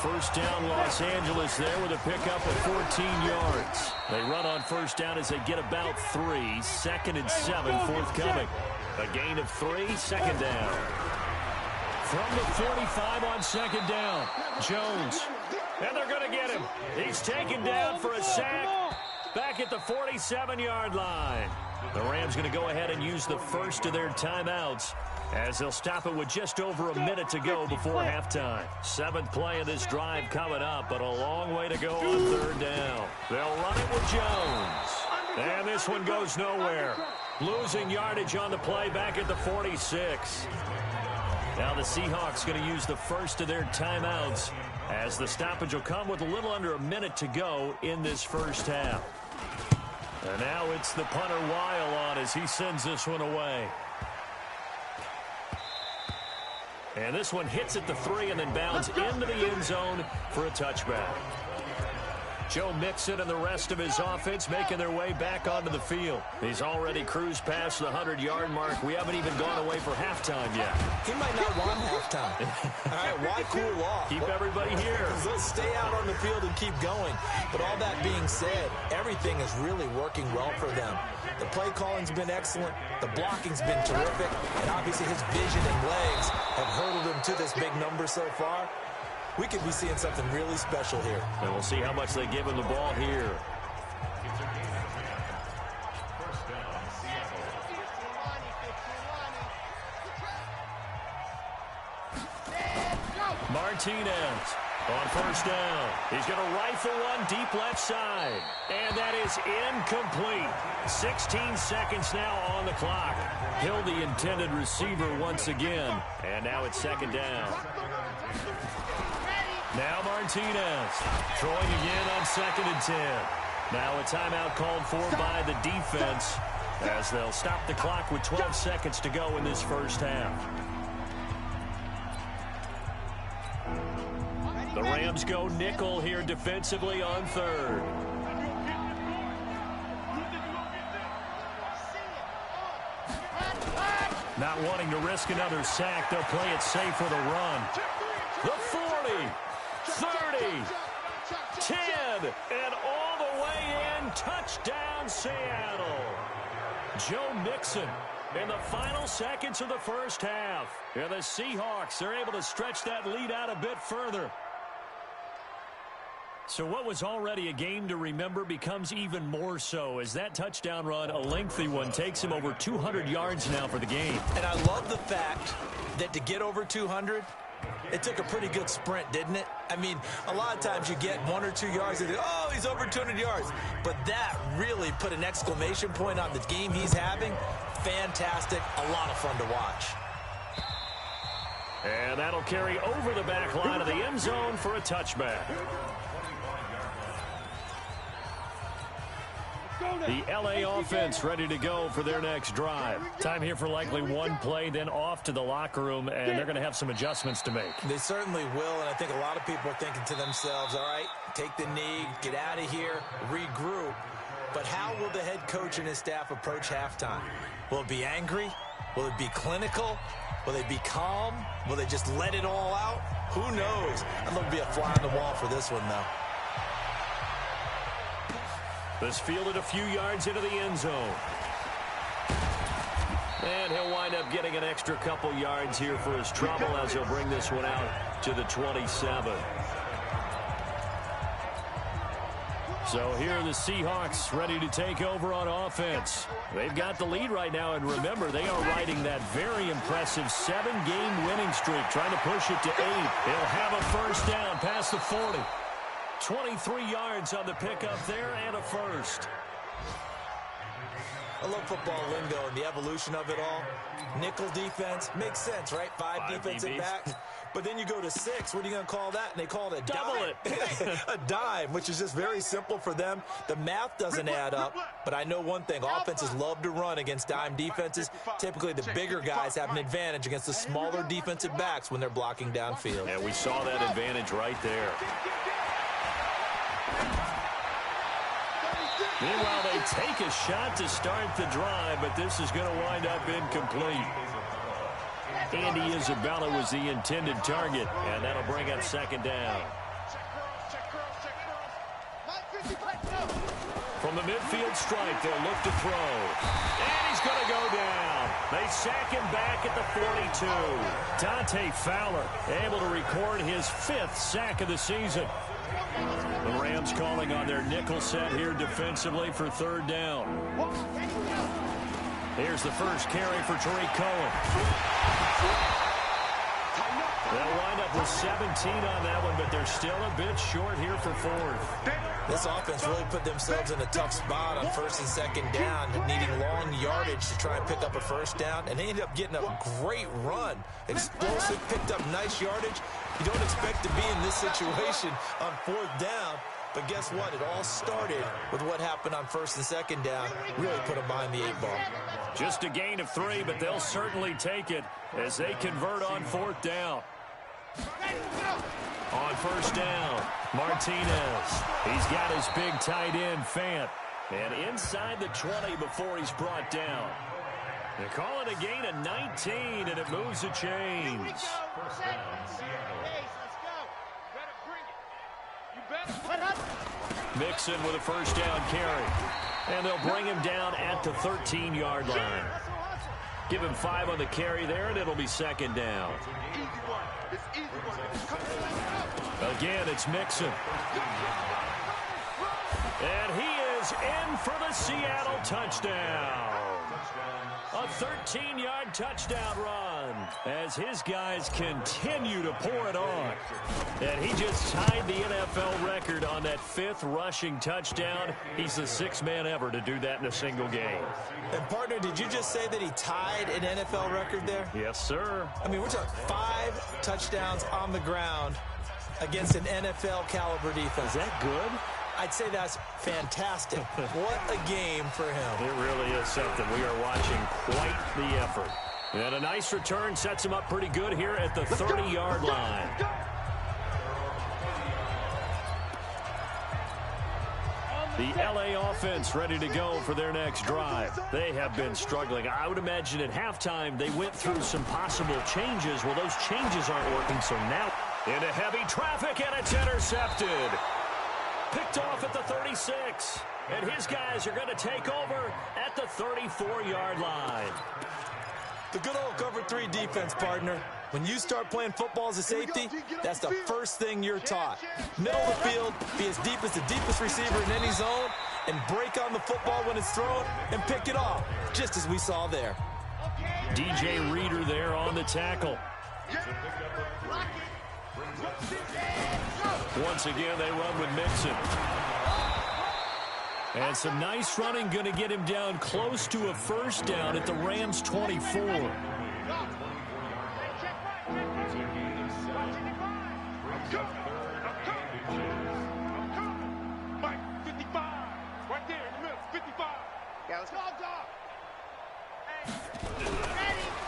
First down, Los Angeles there with a pickup of 14 yards. They run on first down as they get about 3. 2nd and 7 forthcoming. A gain of 3, 2nd down. From the 45 on 2nd down, Jones. And they're going to get him. He's taken down for a sack. Back at the 47-yard line. The Rams going to go ahead and use the first of their timeouts as they'll stop it with just over a minute to go before halftime. 7th play of this drive coming up, but a long way to go on 3rd down. They'll run it with Jones. And this one goes nowhere. Losing yardage on the play back at the 46. Now the Seahawks going to use the first of their timeouts as the stoppage will come with a little under a minute to go in this first half. And now it's the punter Weil on as he sends this one away. And this one hits at the 3 and then bounds into the end zone for a touchback. Joe Mixon and the rest of his offense making their way back onto the field. He's already cruised past the 100-yard mark. We haven't even gone away for halftime yet. He might not want halftime. All right, why cool off? Keep everybody here. Let's stay out on the field and keep going. But all that being said, everything is really working well for them. The play calling's been excellent. The blocking's been terrific. And obviously his vision and legs have hurdled him to this big number so far. We could be seeing something really special here. And we'll see how much they give him the ball here. Martinez on first down. He's going to rifle one deep left side. And that is incomplete. 16 seconds now on the clock. Hill, the intended receiver once again. And now it's 2nd down. Now Martinez throwing again on 2nd and 10. Now a timeout called for by the defense as they'll stop the clock with 12 seconds to go in this first half. The Rams go nickel here defensively on 3rd. Not wanting to risk another sack, they'll play it safe with a run. The 40, 30, 10, and all the way in. Touchdown, Seattle. Joe Mixon in the final seconds of the first half. And the Seahawks are able to stretch that lead out a bit further. So what was already a game to remember becomes even more so as that touchdown run, a lengthy one, takes him over 200 yards now for the game. And I love the fact that to get over 200, it took a pretty good sprint, didn't it? I mean, a lot of times you get 1 or 2 yards and oh, he's over 200 yards. But that really put an exclamation point on the game he's having. Fantastic. A lot of fun to watch. And that'll carry over the back line of the end zone for a touchback. The LA offense ready to go for their next drive. Time here for likely one play, then off to the locker room, and they're going to have some adjustments to make. They certainly will, and I think a lot of people are thinking to themselves, all right, take the knee, get out of here, regroup. But how will the head coach and his staff approach halftime? Will it be angry? Will it be clinical? Will they be calm? Will they just let it all out? Who knows? I'd love to be a fly on the wall for this one, though. This fielded a few yards into the end zone. And he'll wind up getting an extra couple yards here for his trouble as he'll bring this one out to the 27. So here are the Seahawks ready to take over on offense. They've got the lead right now, and remember, they are riding that very impressive 7-game winning streak, trying to push it to 8. They'll have a first down past the 40. 23 yards on the pickup there and a first. I love football lingo and the evolution of it all. Nickel defense makes sense, right? Five defensive backs. But then you go to 6. What are you going to call that? And they call it a dime. A dime, which is just very simple for them. The math doesn't add up. But I know one thing. Offenses love to run against dime defenses. Typically, the bigger guys have an advantage against the smaller defensive backs when they're blocking downfield. And we saw that advantage right there. Meanwhile, they take a shot to start the drive, but this is going to wind up incomplete. Andy Isabella was the intended target, and that'll bring up second down. From the midfield stripe, they'll look to throw. And he's going to go down. They sack him back at the 42. Dante Fowler able to record his 5th sack of the season. The Rams calling on their nickel set here defensively for third down. Here's the first carry for Tariq Cohen. They'll wind up with 17 on that one, but they're still a bit short here for 4th. This offense really put themselves in a tough spot on 1st and 2nd down, needing long yardage to try and pick up a first down, and they ended up getting a great run. Explosive, picked up nice yardage. You don't expect to be in this situation on 4th down, but guess what? It all started with what happened on 1st and 2nd down. Really put them behind the 8 ball. Just a gain of 3, but they'll certainly take it as they convert on 4th down. On 1st down, Martinez. He's got his big tight end, Fant. And inside the 20 before he's brought down. They call it a gain of 19, and it moves the chains. Mixon with a first down carry. And they'll bring him down at the 13-yard line. Give him 5 on the carry there, and it'll be second down. Again, it's Mixon. And he is in for the Seattle touchdown. A 13-yard touchdown run as his guys continue to pour it on. And he just tied the NFL record on that 5th rushing touchdown. He's the 6th man ever to do that in a single game. And, partner, did you just say that he tied an NFL record there? Yes, sir. I mean, we're talking 5 touchdowns on the ground against an NFL caliber defense. Is that good? I'd say that's fantastic. What a game for him. It really is something. We are watching quite the effort. And a nice return sets him up pretty good here at the 30-yard line. The L.A. offense ready to go for their next drive. They have been struggling. I would imagine at halftime they went through some possible changes. Well, those changes aren't working, so now into heavy traffic, and it's intercepted. Picked off at the 36. And his guys are going to take over at the 34-yard line. The good old cover 3 defense, partner. When you start playing football as a safety, that's the first thing you're taught. Middle of the field, be as deep as the deepest receiver in any zone, and break on the football when it's thrown and pick it off, just as we saw there. DJ Reader there on the tackle. Once again, they run with Mixon. And some nice running going to get him down close to a first down at the Rams' 24.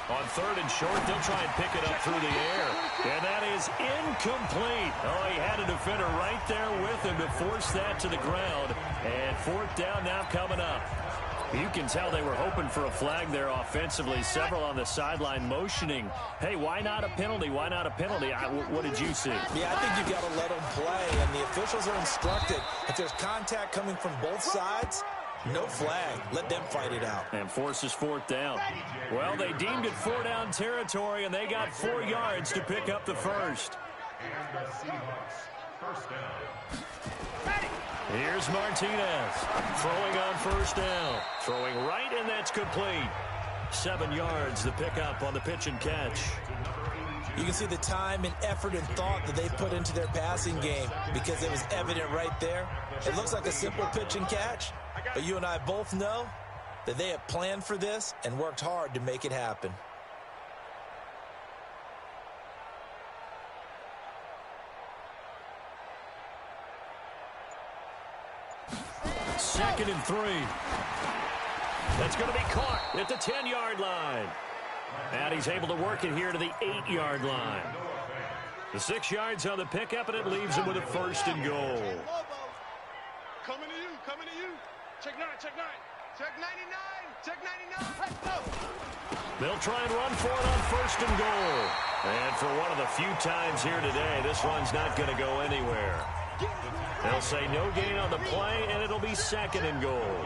On 3rd and short, they'll try and pick it up through the air. And that is incomplete. Oh, he had a defender right there with him to force that to the ground. And 4th down now coming up. You can tell they were hoping for a flag there offensively. Several on the sideline motioning. Hey, why not a penalty? Why not a penalty? What did you see? Yeah, I think you've got to let them play. And the officials are instructed, if there's contact coming from both sides, no flag. Let them fight it out. And forces 4th down. Well, they deemed it 4-down territory, and they got 4 yards to pick up the first. And the Seahawks, first down. Here's Martinez throwing on 1st down. Throwing right, and that's complete. 7 yards to pick up on the pitch and catch. You can see the time and effort and thought that they put into their passing game because it was evident right there. It looks like a simple pitch and catch, but you and I both know that they have planned for this and worked hard to make it happen. Second and 3. That's going to be caught at the 10-yard line. And he's able to work it here to the 8-yard line. The 6 yards on the pickup, and it leaves him with a 1st and goal. Coming to you, coming to you. Check 9, check 9. Check 99, check 99. Let's go. They'll try and run for it on 1st and goal. And for one of the few times here today, this run's not going to go anywhere. They'll say no gain on the play, and it'll be 2nd and goal.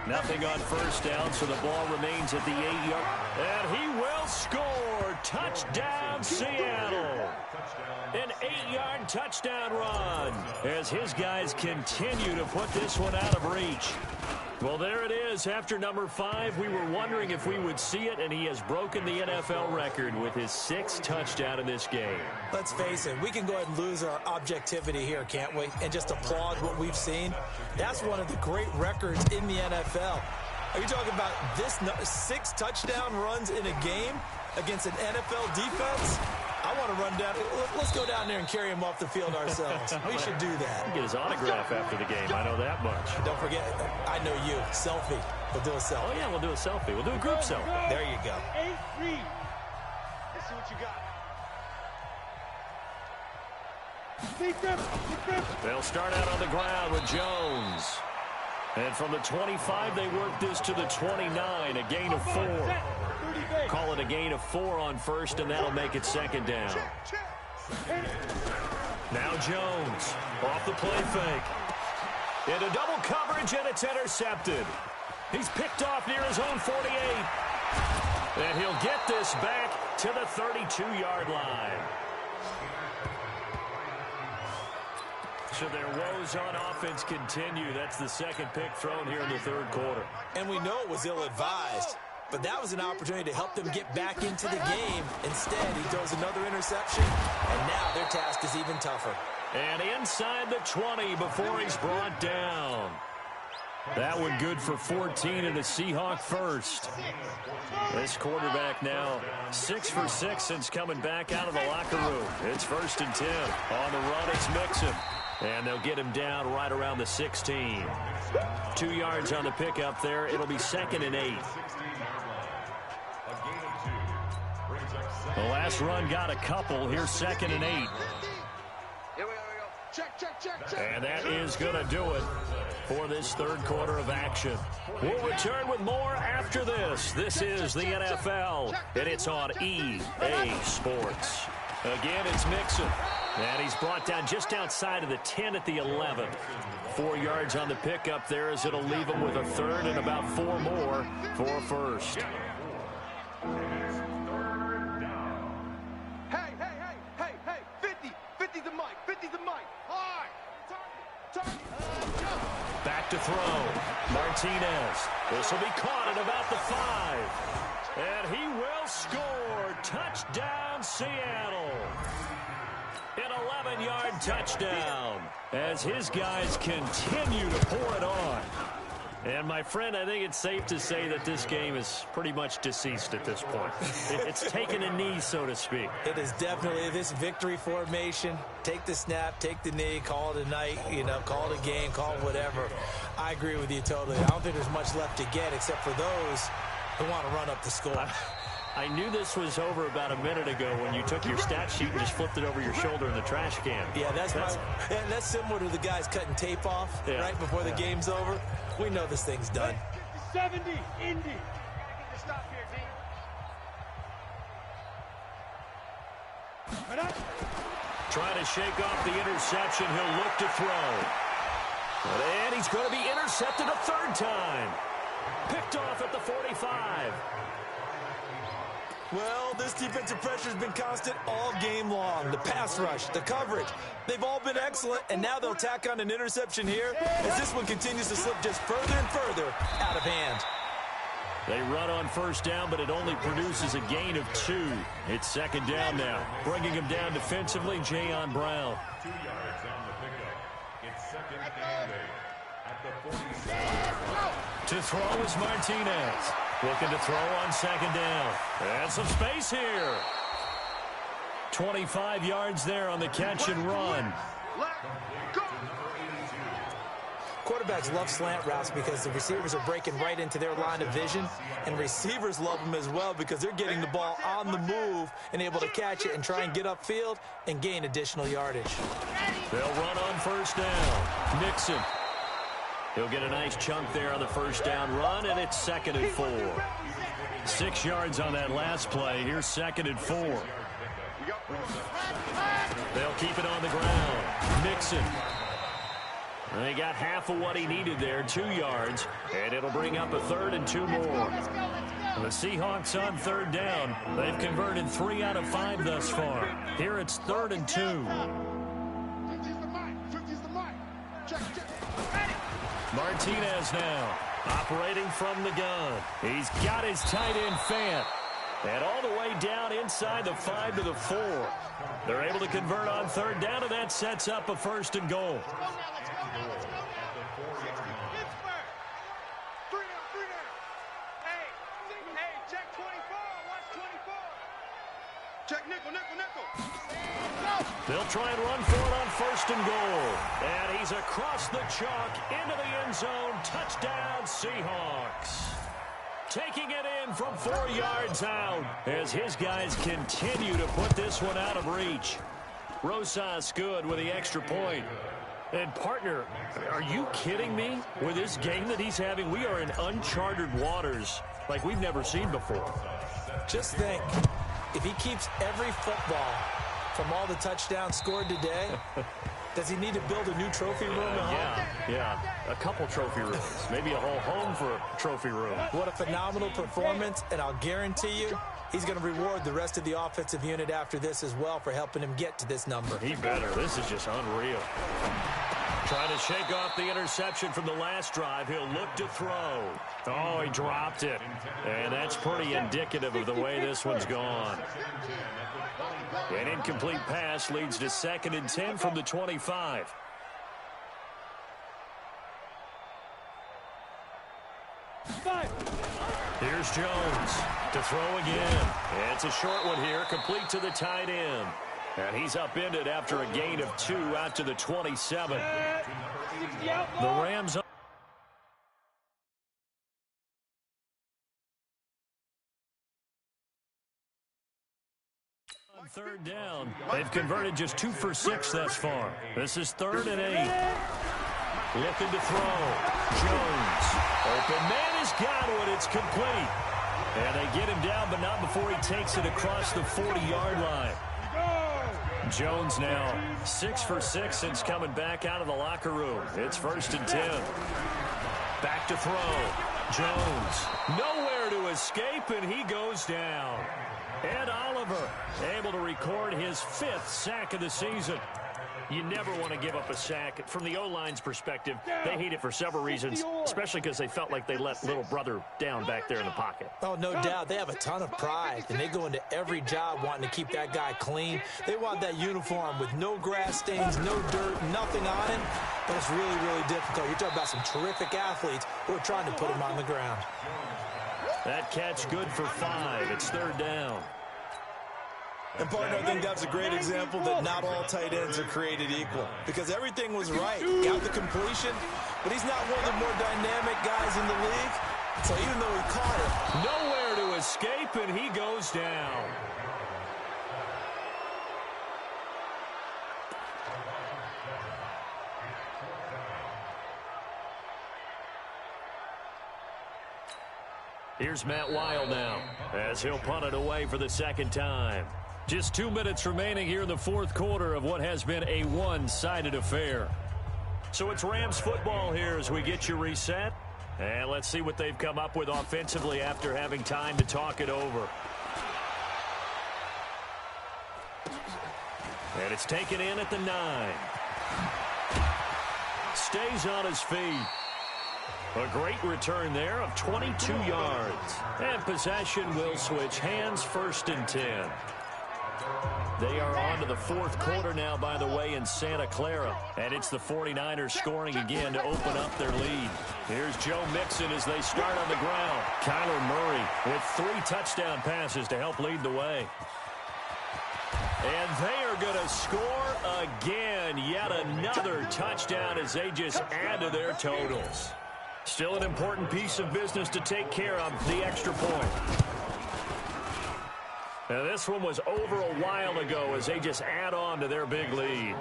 Nothing on 1st down, so the ball remains at the 8-yard. And he will score. Touchdown, Seattle. An 8-yard touchdown run as his guys continue to put this one out of reach. Well, there it is. After number 5, we were wondering if we would see it, and he has broken the NFL record with his 6th touchdown in this game. Let's face it, we can go ahead and lose our objectivity here, can't we? And just applaud what we've seen. That's one of the great records in the NFL. Are you talking about this 6 touchdown runs in a game against an NFL defense? I want to run down. Let's go down there and carry him off the field ourselves. We should do that. Get his autograph after the game. I know that much. Don't forget, I know you. Selfie. We'll do a selfie. Oh, yeah, we'll do a selfie. We'll do a group selfie. There you go. 8-3. Let's see what you got. They'll start out on the ground with Jones. And from the 25, they work this to the 29, a gain of 4. Call it a gain of 4 on 1st, and that'll make it 2nd down. Now Jones off the play fake. Into double coverage, and it's intercepted. He's picked off near his own 48. And he'll get this back to the 32-yard line. So their woes on offense continue. That's the 2nd pick thrown here in the 3rd quarter. And we know it was ill-advised, but that was an opportunity to help them get back into the game. Instead, he throws another interception, and now their task is even tougher. And inside the 20 before he's brought down. That one good for 14 and a Seahawk 1st. This quarterback now 6 for 6 since coming back out of the locker room. It's 1st and 10. On the run, it's Mixon. And they'll get him down right around the 16. 2 yards on the pickup there. It'll be 2nd and 8. The last run got a couple. Here's 2nd and 8. Here we go. And that is going to do it for this third quarter of action. We'll return with more after this. This is the NFL, and it's on EA Sports. Again, it's Mixon. And he's brought down just outside of the 10 at the 11. 4 yards on the pickup there as it'll leave him with a third and about 4 more for a first. Back to throw. Martinez. This will be caught at about the 5. And he will score. Touchdown, Seattle. An 11-yard touchdown as his guys continue to pour it on. And, my friend, I think it's safe to say that this game is pretty much deceased at this point. It's taken a knee, so to speak. It is definitely this victory formation. Take the snap, take the knee, call it a night, call it a game, call it whatever. I agree with you totally. I don't think there's much left to get except for those who want to run up the score. I knew this was over about a minute ago when you took your stat sheet and just flipped it over your shoulder in the trash can. Yeah, that's similar to the guys cutting tape off right before the game's over. We know this thing's done. 70, Indy. Stop here, D. Trying to shake off the interception. He'll look to throw. And he's going to be intercepted a third time. Picked off at the 45. Well, this defensive pressure has been constant all game long. The pass rush, the coverage, they've all been excellent, and now they'll tack on an interception here as this one continues to slip just further and further out of hand. They run on first down, but it only produces a gain of 2. It's second down now. Bringing him down defensively, Jayon Brown. 2 yards on the pickup. It's second and 8 at the 47. To throw is Martinez. Looking to throw on second down. And some space here. 25 yards there on the catch and run. Quarterbacks love slant routes because the receivers are breaking right into their line of vision, and receivers love them as well because they're getting the ball on the move and able to catch it and try and get upfield and gain additional yardage. They'll run on first down. Mixon. He'll get a nice chunk there on the first down run, and it's second and 4. 6 yards on that last play. Here's second and 4. They'll keep it on the ground. Mixon. And they got half of what he needed there, 2 yards, and it'll bring up a third and 2 more. The Seahawks on third down. They've converted 3 out of 5 thus far. Here it's third and 2. Martinez now operating from the gun. He's got his tight end Fant. And all the way down inside the 5 to the 4. They're able to convert on third down, and that sets up a first and goal. They'll try and run for it on first and goal. And he's across the chalk into the end zone. Touchdown, Seahawks. Taking it in from 4 yards out as his guys continue to put this one out of reach. Rosas good with the extra point. And, partner, are you kidding me? With this game that he's having, we are in uncharted waters like we've never seen before. Just think, if he keeps every football from all the touchdowns scored today, does he need to build a new trophy room at home? Yeah, a couple trophy rooms. Maybe a whole home for a trophy room. What a phenomenal performance, and I'll guarantee you he's going to reward the rest of the offensive unit after this as well for helping him get to this number. He better. This is just unreal. Trying to shake off the interception from the last drive. He'll look to throw. Oh, he dropped it. And that's pretty indicative of the way this one's gone. An incomplete pass leads to second and 10 from the 25. Here's Jones to throw again. It's a short one here, complete to the tight end. And he's upended after a gain of 2 out to the 27. The Rams on third down. They've converted just 2 for 6 thus far. This is 3rd and 8. Looking to throw. Jones. Open man has got one. It's complete. And they get him down, but not before he takes it across the 40-yard line. Jones now 6 for 6 since coming back out of the locker room. It's 1st and 10. Back to throw. Jones. Nowhere to escape, and he goes down. Ed Oliver able to record his 5th sack of the season. You never want to give up a sack. From the O-line's perspective, they hate it for several reasons, especially because they felt like they let little brother down back there in the pocket. Oh, no doubt. They have a ton of pride, and they go into every job wanting to keep that guy clean. They want that uniform with no grass stains, no dirt, nothing on it. But it's really, really difficult. You're talking about some terrific athletes who are trying to put him on the ground. That catch good for 5. It's 3rd down. And, partner, I think that's a great example that not all tight ends are created equal, because everything was right. Got the completion, but he's not one of the more dynamic guys in the league. So even though he caught it, nowhere to escape, and he goes down. Here's Matt Weil now as he'll punt it away for the 2nd time. Just 2 minutes remaining here in the 4th quarter of what has been a one-sided affair. So it's Rams football here as we get you reset. And let's see what they've come up with offensively after having time to talk it over. And it's taken in at the 9. Stays on his feet. A great return there of 22 yards. And possession will switch hands, 1st and 10. They are on to the 4th quarter now, by the way, in Santa Clara. And it's the 49ers scoring again to open up their lead. Here's Joe Mixon as they start on the ground. Kyler Murray with 3 touchdown passes to help lead the way. And they are going to score again. Yet another touchdown as they just add to their totals. Still an important piece of business to take care of, the extra point. Now, this one was over a while ago as they just add on to their big lead.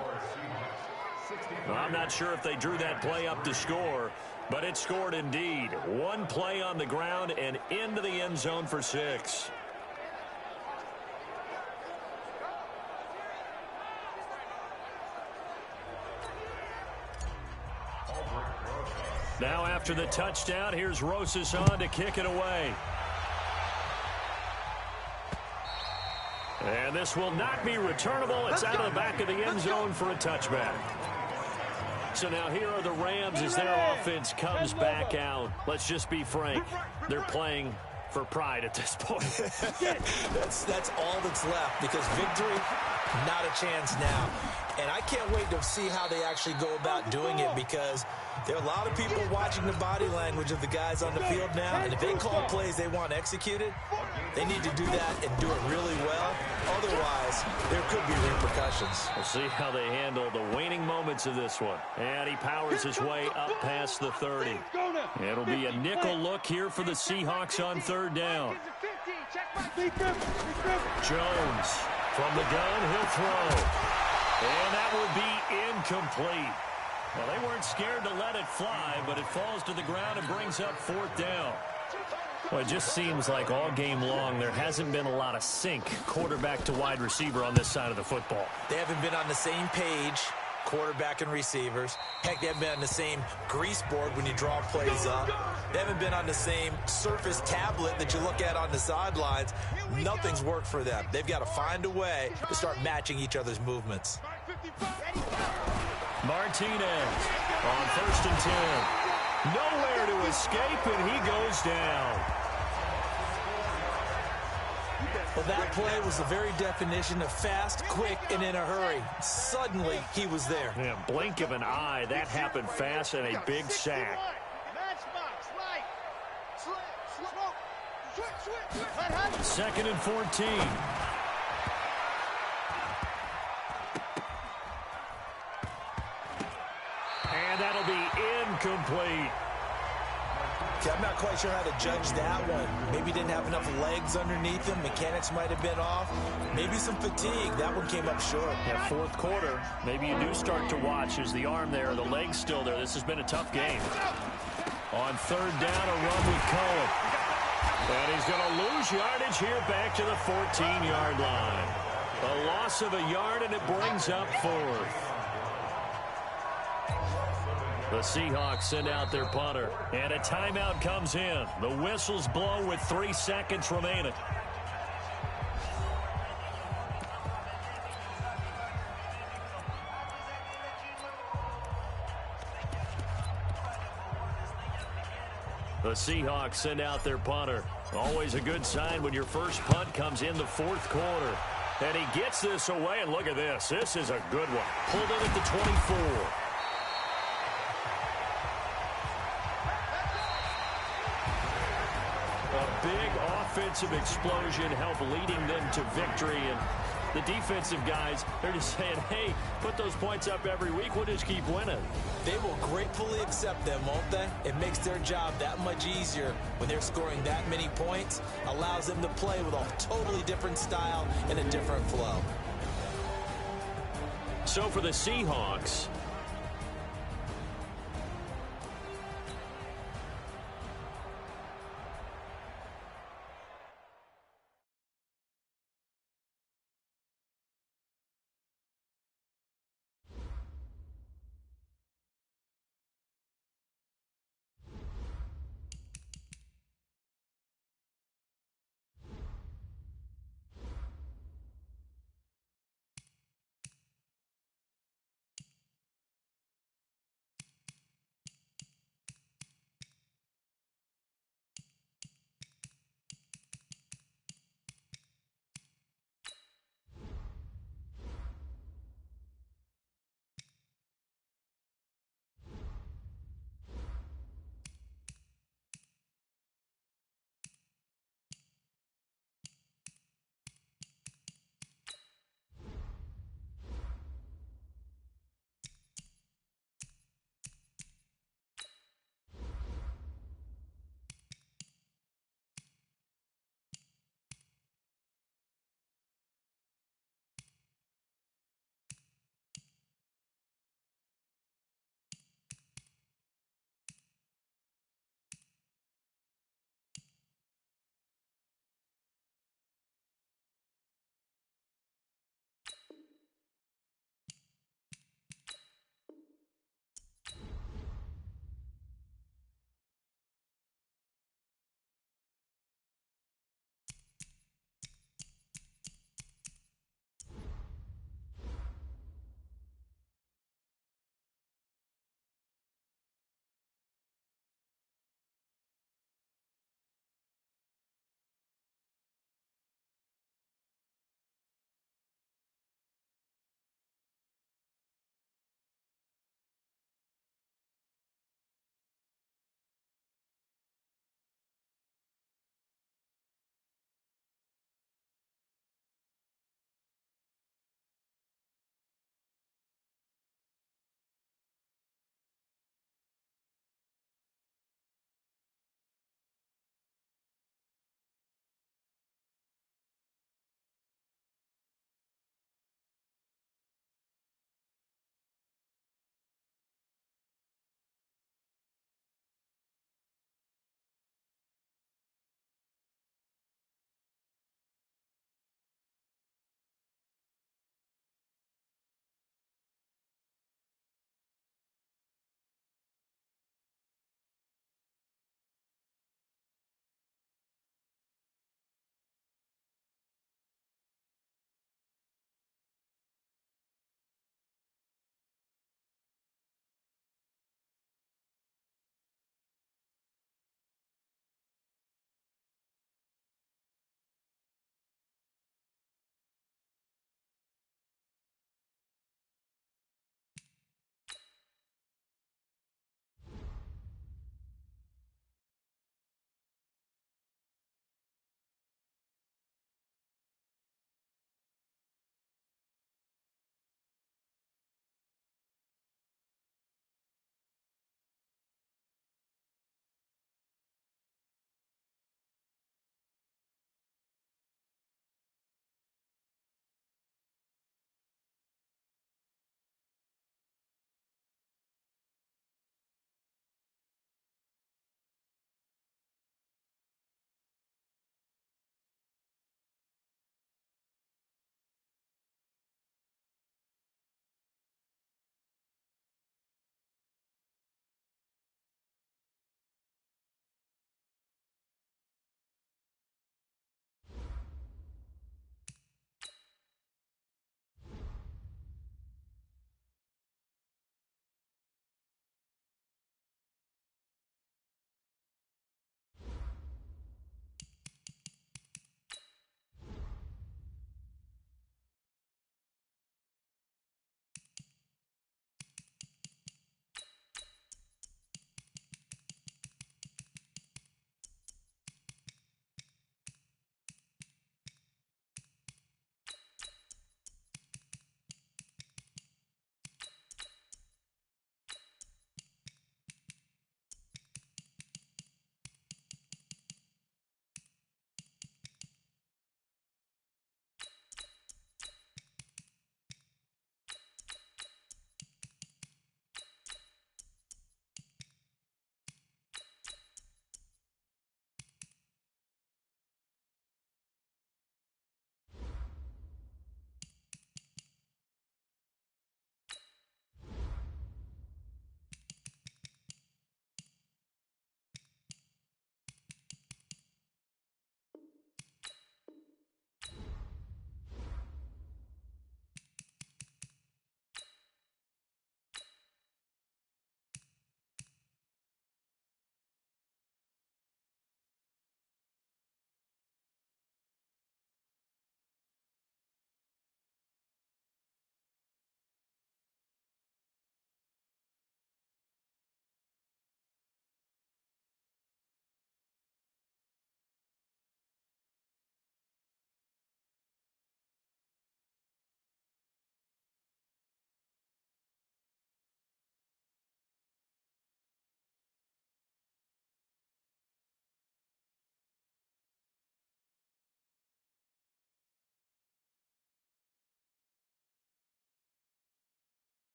Well, I'm not sure if they drew that play up to score, but it scored indeed. 1 play on the ground and into the end zone for 6. Now after the touchdown, here's Rosas on to kick it away. And this will not be returnable. It's out of the back of the end zone for a touchback. So now here are the Rams as their offense comes back out. Let's just be frank. They're playing for pride at this point. That's all that's left, because victory, not a chance now. And I can't wait to see how they actually go about doing it, because there are a lot of people watching the body language of the guys on the field now, and if they call plays they want executed, they need to do that and do it really well. Otherwise, there could be repercussions. We'll see how they handle the waning moments of this one. And he powers his way up past the 30. It'll be a nickel look here for the Seahawks on 3rd down. Jones from the gun, he'll throw. And that would be incomplete. Well, they weren't scared to let it fly, but it falls to the ground and brings up 4th down. Well, it just seems like all game long there hasn't been a lot of sync quarterback to wide receiver on this side of the football. They haven't been on the same page, quarterback and receivers. Heck, they haven't been on the same grease board when you draw plays up. They haven't been on the same Surface tablet that you look at on the sidelines. Nothing's worked for them. They've got to find a way to start matching each other's movements. Martinez on 1st and 10. Nowhere to escape, and he goes down. Well, that play was the very definition of fast, quick, and in a hurry. Suddenly, he was there. Yeah, blink of an eye, that happened fast, and a big sack. 2nd and 14. And that'll be incomplete. See, I'm not quite sure how to judge that one. Maybe he didn't have enough legs underneath him. Mechanics might have been off. Maybe some fatigue. That one came up short. Yeah, fourth quarter, maybe you do start to watch. Is the arm there, the leg's still there. This has been a tough game. On third down, a run with Cohen. And he's going to lose yardage here back to the 14-yard line. A loss of a yard, and it brings up fourth. The Seahawks send out their punter, and a timeout comes in. The whistles blow with 3 seconds remaining. The Seahawks send out their punter. Always a good sign when your first punt comes in the fourth quarter. And he gets this away, and look at this. This is a good one. Pulled in at the 24. A big offensive explosion helped leading them to victory. And the defensive guys, they're just saying, hey, put those points up every week. We'll just keep winning. They will gratefully accept them, won't they? It makes their job that much easier when they're scoring that many points. Allows them to play with a totally different style and a different flow. So for the Seahawks,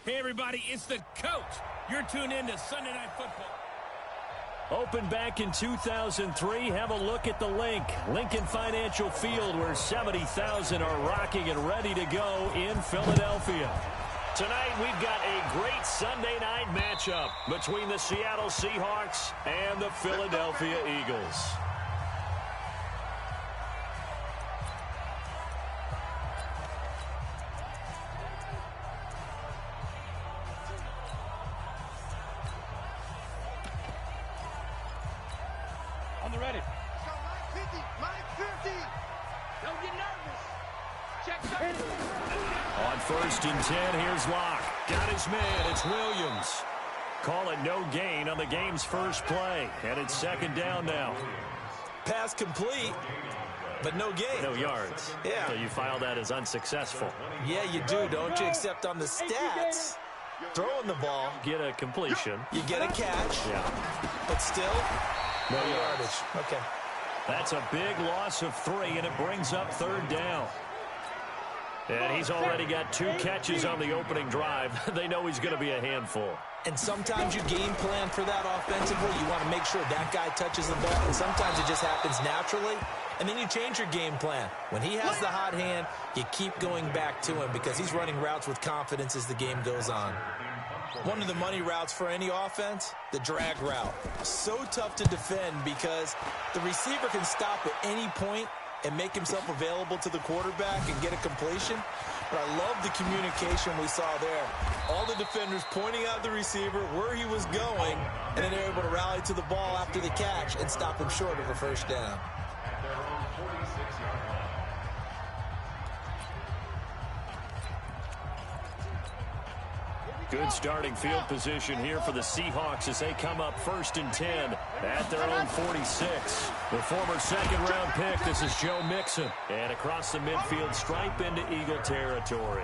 Hey, everybody, it's the coach. You're tuned in to Sunday Night Football. Opened back in 2003. Have a look at the link. Lincoln Financial Field, where 70,000 are rocking and ready to go in Philadelphia. Tonight, we've got a great Sunday night matchup between the Seattle Seahawks and the Philadelphia Eagles. On the ready. Mike 50. Don't get nervous. Check 30. On 1st and 10, here's Locke. Got his man. It's Williams. Call it no gain on the game's first play. And it's 2nd down now. Pass complete, but no gain. No yards. Yeah. So you file that as unsuccessful. Yeah, you do, don't you? Except on the stats. Throwing the ball, Get a completion. you get a catch, Yeah. but still, no yardage. Okay. That's a big loss of 3, and it brings up 3rd down. And he's already got 2 catches on the opening drive. They know he's going to be a handful. And sometimes you game plan for that offensively. You want to make sure that guy touches the ball. And sometimes it just happens naturally. And then you change your game plan. When he has the hot hand, you keep going back to him because he's running routes with confidence as the game goes on. One of the money routes for any offense, the drag route. So tough to defend because the receiver can stop at any point and make himself available to the quarterback and get a completion. But I love the communication we saw there. All the defenders pointing out the receiver, where he was going, and then they're able to rally to the ball after the catch and stop him short of a 1st down. Good starting field position here for the Seahawks as they come up 1st and 10 at their own 46. The former 2nd-round pick, this is Joe Mixon. And across the midfield stripe into Eagle territory.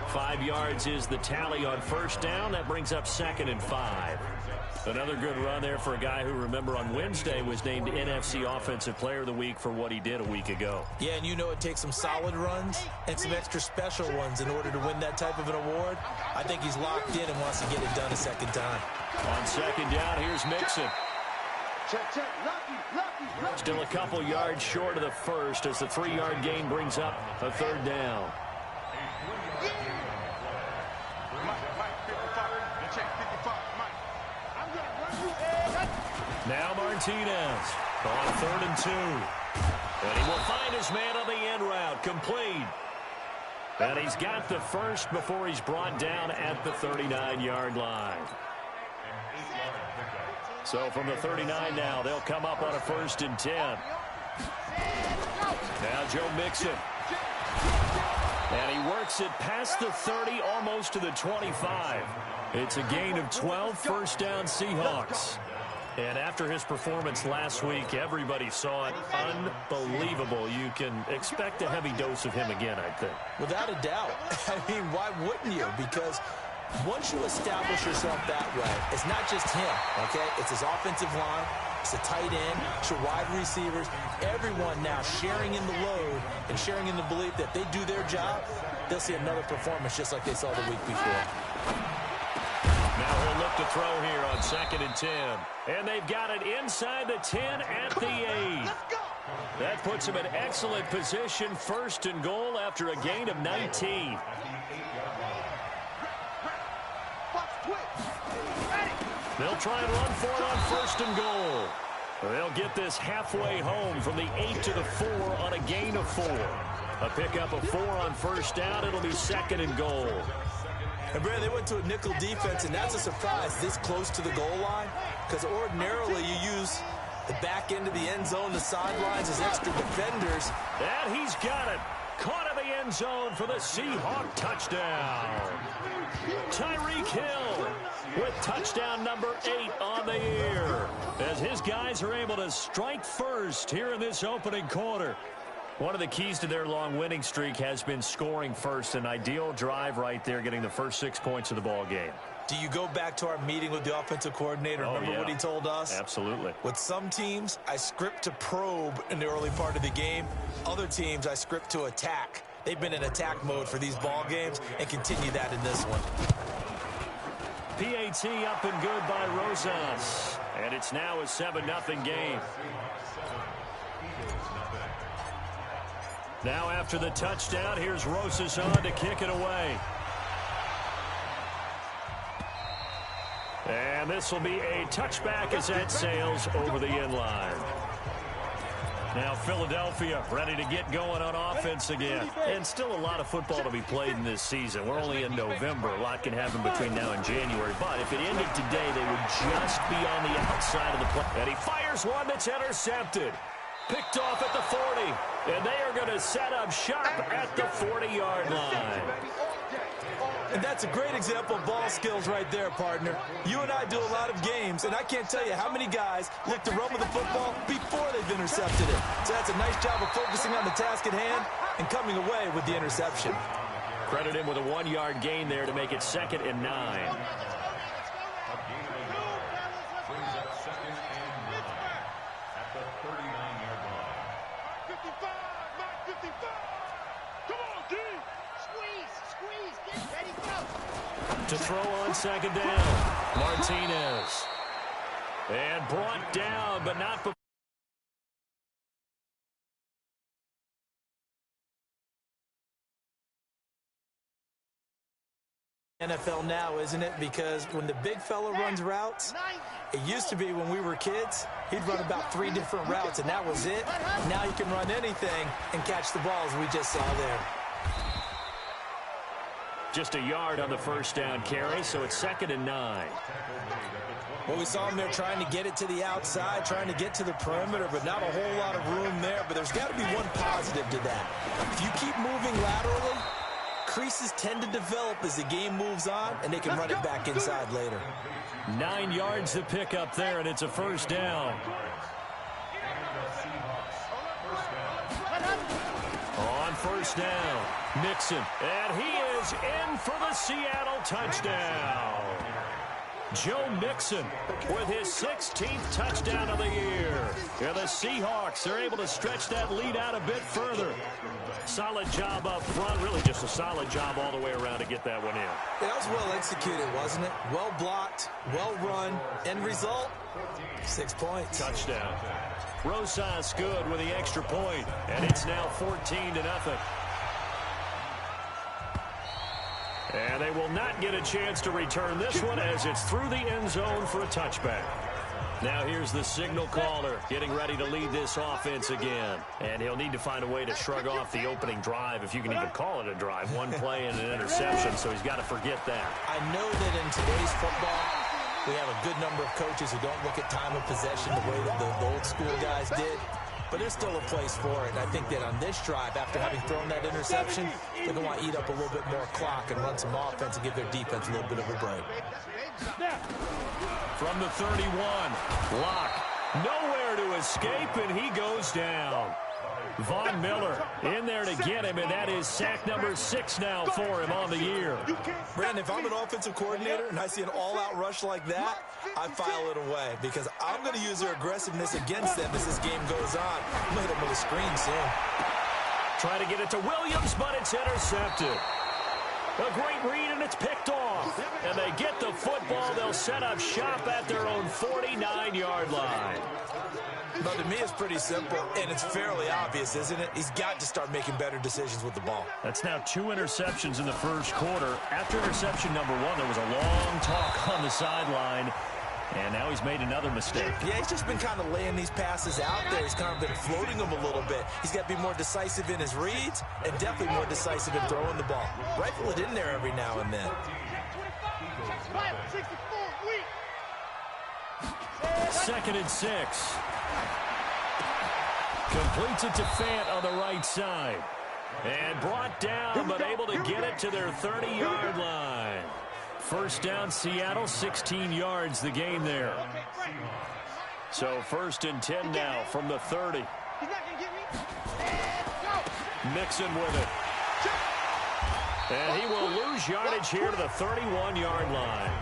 5 yards is the tally on 1st down. That brings up 2nd and 5. Another good run there for a guy who, remember, on Wednesday was named NFC Offensive Player of the Week for what he did a week ago. Yeah, and you know it takes some solid runs and some extra special ones in order to win that type of an award. I think he's locked in and wants to get it done a 2nd time. On 2nd down, here's Mixon. Check. Lucky. Still a couple yards short of the 1st as the 3-yard gain brings up a 3rd down. Mike 55. Check 55. Mike. I'm going to run you. Now Martinez on 3rd and 2. And he will find his man on the end route. Complete. And he's got the 1st before he's brought down at the 39-yard line. So from the 39 now, they'll come up on a 1st and 10. Now Joe Mixon. And he works it past the 30, almost to the 25. It's a gain of 12, 1st down Seahawks. And after his performance last week, everybody saw it. Unbelievable. You can expect a heavy dose of him again, I think. Without a doubt. I mean, why wouldn't you? Because once you establish yourself that way, it's not just him, okay? It's his offensive line, it's the tight end, it's your wide receivers, everyone now sharing in the load and sharing in the belief that they do their job, they'll see another performance just like they saw the week before. Now he'll look to throw here on 2nd and 10. And they've got it inside the 10 at the 8. That puts him in excellent position, 1st and goal after a gain of 19. They'll try and run for it on 1st and goal. They'll get this halfway home from the 8 to the 4 on a gain of 4. A pickup of 4 on 1st down. It'll be 2nd and goal. And, Brad, they went to a nickel defense, and that's a surprise this close to the goal line because ordinarily you use the back end of the end zone, the sidelines as extra defenders. And he's got it. Caught in the end zone for the Seahawk touchdown. Tyreek Hill with touchdown number 8 on the year as his guys are able to strike first here in this opening quarter. One of the keys to their long winning streak has been scoring first. An ideal drive right there, getting the first 6 points of the ball game. Do you go back to our meeting with the offensive coordinator? Remember what he told us? Absolutely. With some teams, I script to probe in the early part of the game. Other teams, I script to attack they've been in attack mode for these ball games and continue that in this one. PAT up and good by Rosas. And it's now a 7-0 game. Now after the touchdown, here's Rosas on to kick it away. And this will be a touchback as that sails over the end line. Now Philadelphia ready to get going on offense again. And still a lot of football to be played in this season. We're only in November. A lot can happen between now and January. But if it ended today, they would just be on the outside of the play. And he fires one that's intercepted. Picked off at the 40. And they are going to set up shop at the 40-yard line. And that's a great example of ball skills right there, partner. You and I do a lot of games, and I can't tell you how many guys look to run with the football before they've intercepted it. So that's a nice job of focusing on the task at hand and coming away with the interception. Credit him with a 1-yard gain there to make it 2nd and 9. To throw on 2nd down, Martinez. And brought down, but not before. NFL now, isn't it? Because when the big fella runs routes, it used to be when we were kids, he'd run about 3 different routes, and that was it. Now you can run anything and catch the ball, as we just saw there. Just a yard on the 1st down carry, so it's 2nd and 9. Well, we saw him there trying to get it to the outside, trying to get to the perimeter, but not a whole lot of room there. But there's got to be one positive to that. If you keep moving laterally, creases tend to develop as the game moves on, and they can run it back inside later. 9 yards to pick up there, and it's a 1st down. On 1st down, Mixon, and he is in for the Seattle touchdown. Joe Mixon with his 16th touchdown of the year. And the Seahawks are able to stretch that lead out a bit further. Solid job up front, really just a solid job all the way around to get that one in. That was well executed, wasn't it? Well blocked, well run. End result, 6 points. Touchdown. Rosas good with the extra point, and it's now 14-0. And they will not get a chance to return this one as it's through the end zone for a touchback. Now here's the signal caller getting ready to lead this offense again. And he'll need to find a way to shrug off the opening drive, if you can even call it a drive. 1 play and an interception, so he's got to forget that. I know that in today's football, we have a good number of coaches who don't look at time of possession the way that the old school guys did. But there's still a place for it. And I think that on this drive, after having thrown that interception, they're going to want to eat up a little bit more clock and run some offense and give their defense a little bit of a break. From the 31, Locke nowhere to escape, and he goes down. Von Miller in there to get him, and that is sack number 6 now for him on the year. Brandon, if I'm an offensive coordinator and I see an all-out rush like that, I file it away because I'm going to use their aggressiveness against them as this game goes on. I'm going to hit them with a screen soon. Try to get it to Williams, but it's intercepted. A great read, and it's picked off. And they get the football. They'll set up shop at their own 49-yard line. But to me, it's pretty simple, and it's fairly obvious, isn't it? He's got to start making better decisions with the ball. That's now 2 interceptions in the first quarter. After interception number 1, there was a long talk on the sideline, and now he's made another mistake. Yeah, he's just been kind of laying these passes out there. He's kind of been floating them a little bit. He's got to be more decisive in his reads and definitely more decisive in throwing the ball. Rifle it in there every now and then. 2nd and 6. Completes it to Fant on the right side. And brought down, but able to get it to their 30-yard line. 1st down, Seattle, 16 yards the gain there. So 1st and 10 now from the 30. Mixon with it. And he will lose yardage here to the 31-yard line.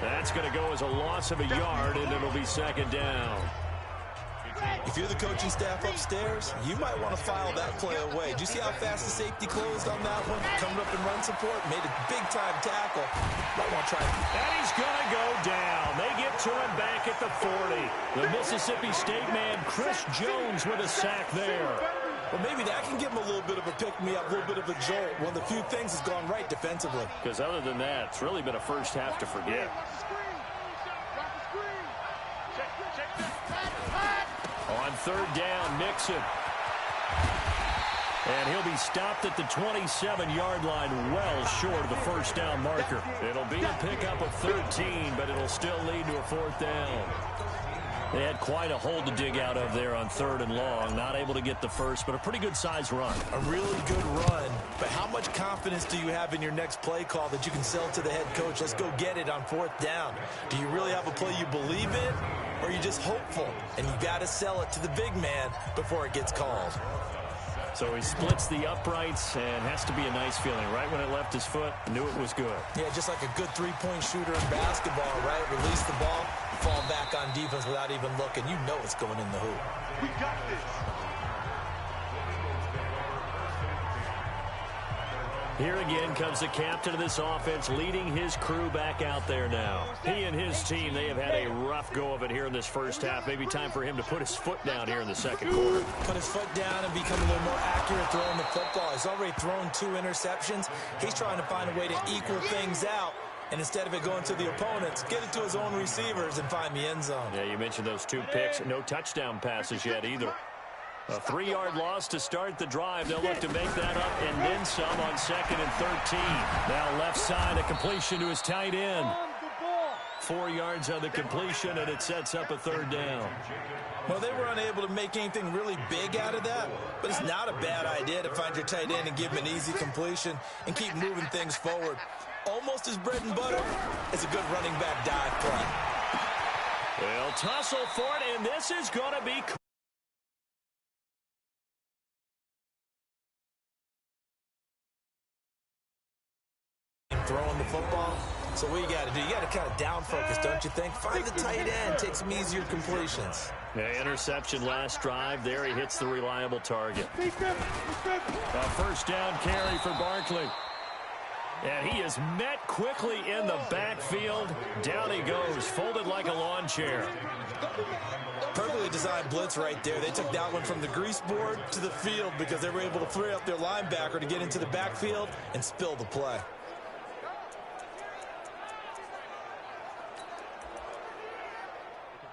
That's going to go as a loss of a yard, and it'll be 2nd down. If you're the coaching staff upstairs, you might want to file that play away. Do you see how fast the safety closed on that one? Coming up in run support, made a big-time tackle. Might want to try. And he's going to go down. They get to him back at the 40. The Mississippi State man, Chris Jones, with a sack there. Well, maybe that can give him a little bit of a pick-me-up, a little bit of a jolt. One of the few things has gone right defensively. Because other than that, it's really been a first half to forget. On third down, Nixon. And he'll be stopped at the 27-yard line, well short of the first down marker. It'll be a pickup of 13, but it'll still lead to a fourth down. They had quite a hole to dig out of there on third and long. Not able to get the first, but a pretty good-sized run. A really good run, but how much confidence do you have in your next play call that you can sell to the head coach? Let's go get it on fourth down. Do you really have a play you believe in, or are you just hopeful? And you got to sell it to the big man before it gets called. So he splits the uprights and has to be a nice feeling. Right when it left his foot, knew it was good. Yeah, just like a good three-point shooter in basketball, right? Release the ball, fall back on defense without even looking. You know it's going in the hoop. We got this. Here again comes the captain of this offense, leading his crew back out there now. He and his team, they have had a rough go of it here in this first half. Maybe time for him to put his foot down here in the second quarter. Put his foot down and become a little more accurate throwing the football. He's already thrown 2 interceptions. He's trying to find a way to equal things out. And instead of it going to the opponents, get it to his own receivers and find the end zone. Yeah, you mentioned those 2 picks. No touchdown passes yet either. A 3-yard loss to start the drive. They'll look to make that up and then some on second and 13. Now left side, a completion to his tight end. 4 yards on the completion, and it sets up a third down. Well, they were unable to make anything really big out of that, but it's not a bad idea to find your tight end and give him an easy completion and keep moving things forward. Almost as bread and butter as a good running back dive play. They'll tussle for it, and this is going to be... Throwing the football. So what you got to do? You got to kind of down focus, don't you think? Find the tight end, take some easier completions. Yeah, interception last drive. There he hits the reliable target. A first down carry for Barkley. And he is met quickly in the backfield. Down he goes, folded like a lawn chair. Perfectly designed blitz right there. They took that one from the grease board to the field because they were able to free up their linebacker to get into the backfield and spill the play.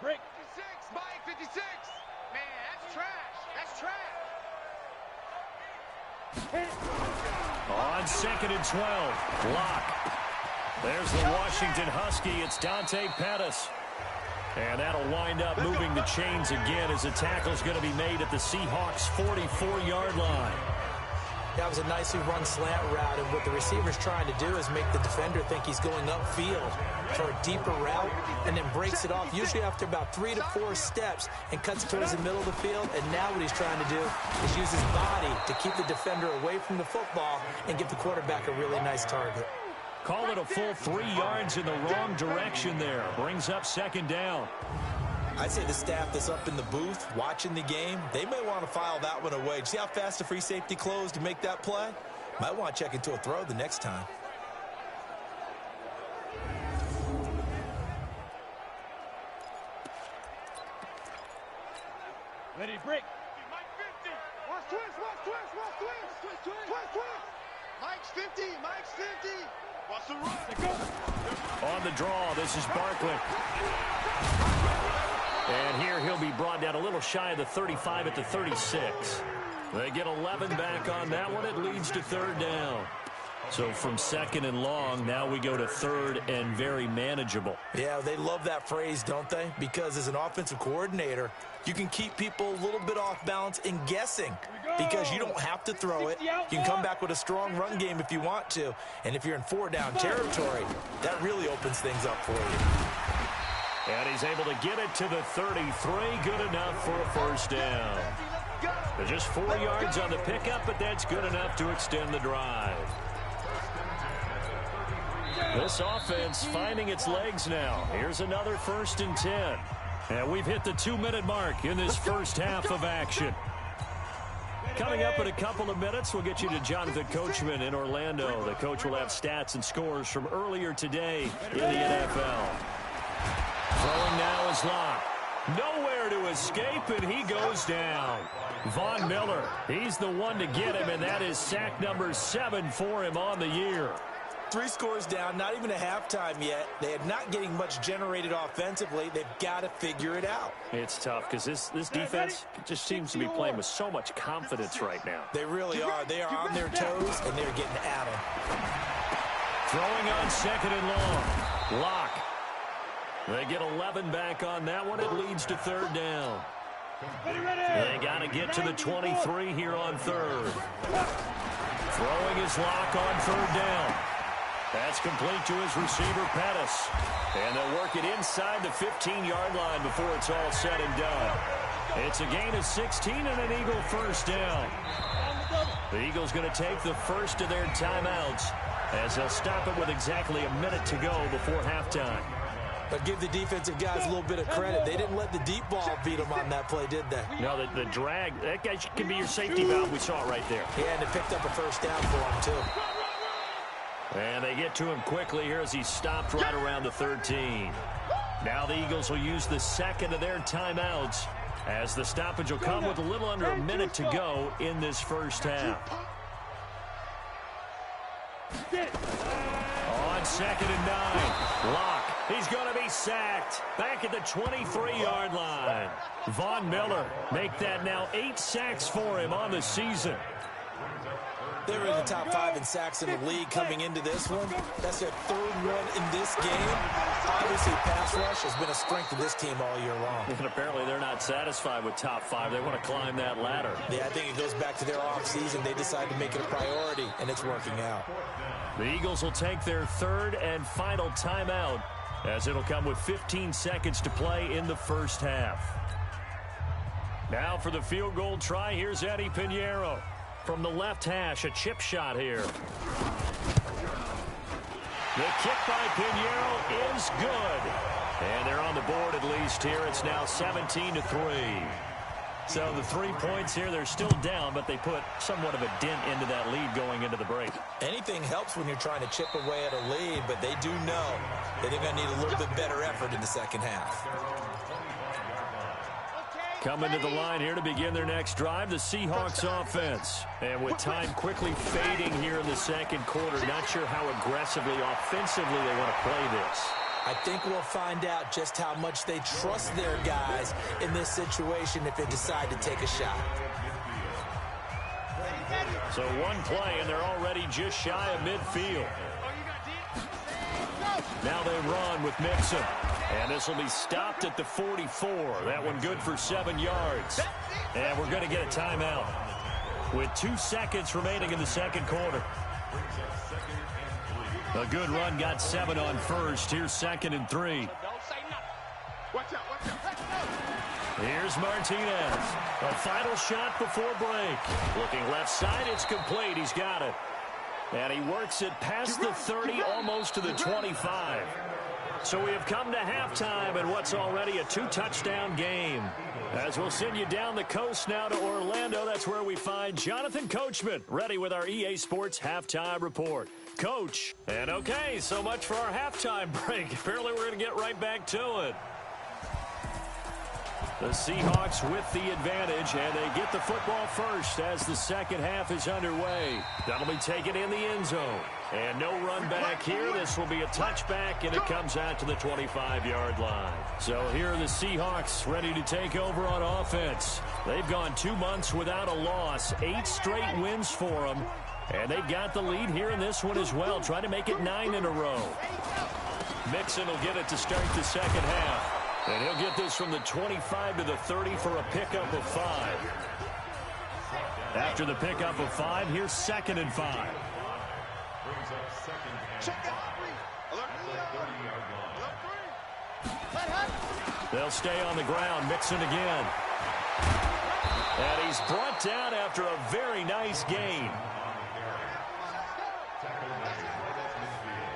Break. 56, Mike, 56. Man, that's trash. That's trash. On second and 12, block. There's the Washington Husky. It's Dante Pettis. And that'll wind up moving the chains again as the tackle's going to be made at the Seahawks' 44-yard line. That was a nicely run slant route, and what the receiver's trying to do is make the defender think he's going upfield for a deeper route, and then breaks it off, usually after about 3 to 4 steps, and cuts towards the middle of the field. And now what he's trying to do is use his body to keep the defender away from the football and give the quarterback a really nice target. Call it a full 3 yards in the wrong direction there. Brings up second down. I'd say the staff that's up in the booth watching the game, they may want to file that one away. See how fast the free safety closed to make that play? Might want to check into a throw the next time. Ready, break. Mike 50. Watch twist, watch twist, watch twist. Twist, twist, twist, twist. Mike's 50, Mike's 50. Watch the run. Go. On the draw, this is Barkley. And here he'll be brought down a little shy of the 35 at the 36. They get 11 back on that one. It leads to third down. So from second and long, now we go to third and very manageable. Yeah, they love that phrase, don't they? Because as an offensive coordinator, you can keep people a little bit off balance and guessing because you don't have to throw it. You can come back with a strong run game if you want to. And if you're in 4-down territory, that really opens things up for you. And he's able to get it to the 33. Good enough for a first down. Just 4 yards on the pickup, but that's good enough to extend the drive. This offense finding its legs now. Here's another 1st and 10. And we've hit the 2-minute mark in this first half of action. Coming up in a couple of minutes, we'll get you to Jonathan Coachman in Orlando. The coach will have stats and scores from earlier today in the NFL. Throwing now is Locke. Nowhere to escape, and he goes down. Von Miller, he's the one to get him, and that is sack number 7 for him on the year. 3 scores down, not even a halftime yet. They are not getting much generated offensively. They've got to figure it out. It's tough because this defense just seems to be playing with so much confidence right now. They really are. They are on their toes, and they're getting at them. Throwing on 2nd and long. Locke. They get 11 back on that one. It leads to 3rd down. They got to get to the 23 here on 3rd. Throwing his Locke on 3rd down. That's complete to his receiver, Pettis. And they'll work it inside the 15-yard line before it's all said and done. It's a gain of 16 and an Eagle first down. The Eagles going to take the first of their timeouts as they'll stop it with exactly a minute to go before halftime. But give the defensive guys a little bit of credit. They didn't let the deep ball beat them on that play, did they? No, the drag, that guy can be your safety valve. We saw it right there. Yeah, and they picked up a first down for him, too. And they get to him quickly here as he stopped right around the 13. Now the Eagles will use the second of their timeouts as the stoppage will come with a little under a minute to go in this first half. On 2nd and 9, Locke. He's going to be sacked back at the 23-yard line. Von Miller make that now 8 sacks for him on the season. They were in the top 5 in sacks in the league coming into this one. That's their 3rd one in this game. Obviously, pass rush has been a strength of this team all year long. And apparently they're not satisfied with top 5. They want to climb that ladder. Yeah, I think it goes back to their offseason. They decided to make it a priority, and it's working out. The Eagles will take their 3rd and final timeout as it'll come with 15 seconds to play in the first half. Now for the field goal try, here's Eddie Pinheiro. From the left hash, a chip shot here. The kick by Pinheiro is good. And they're on the board at least here. It's now 17-3. So the 3 points here, they're still down, but they put somewhat of a dent into that lead going into the break. Anything helps when you're trying to chip away at a lead, but they do know that they're going to need a little bit better effort in the second half. Coming to the line here to begin their next drive, the Seahawks offense. And with time quickly fading here in the second quarter, not sure how aggressively, offensively they want to play this. I think we'll find out just how much they trust their guys in this situation if they decide to take a shot. So one play, and they're already just shy of midfield. Now they run with Mixon. And this will be stopped at the 44. That one good for 7 yards. And we're going to get a timeout with 2 seconds remaining in the second quarter. A good run, got 7 on first. Here's 2nd and 3. Here's Martinez. A final shot before break. Looking left side, it's complete. He's got it. And he works it past the 30, almost to the 25. So we have come to halftime in what's already a 2-touchdown game. As we'll send you down the coast now to Orlando, that's where we find Jonathan Coachman, ready with our EA Sports Halftime Report. Coach, and okay, so much for our halftime break. Apparently we're going to get right back to it. The Seahawks with the advantage, and they get the football first as the second half is underway. That'll be taken in the end zone. And no run back here. This will be a touchback, and it comes out to the 25-yard line. So here are the Seahawks ready to take over on offense. They've gone 2 months without a loss, 8 straight wins for them. And they've got the lead here in this one as well, trying to make it 9 in a row. Mixon will get it to start the second half. And he'll get this from the 25 to the 30 for a pickup of 5. After the pickup of 5, here's 2nd and 5. They'll stay on the ground. Mixon again. And he's brought down after a very nice gain.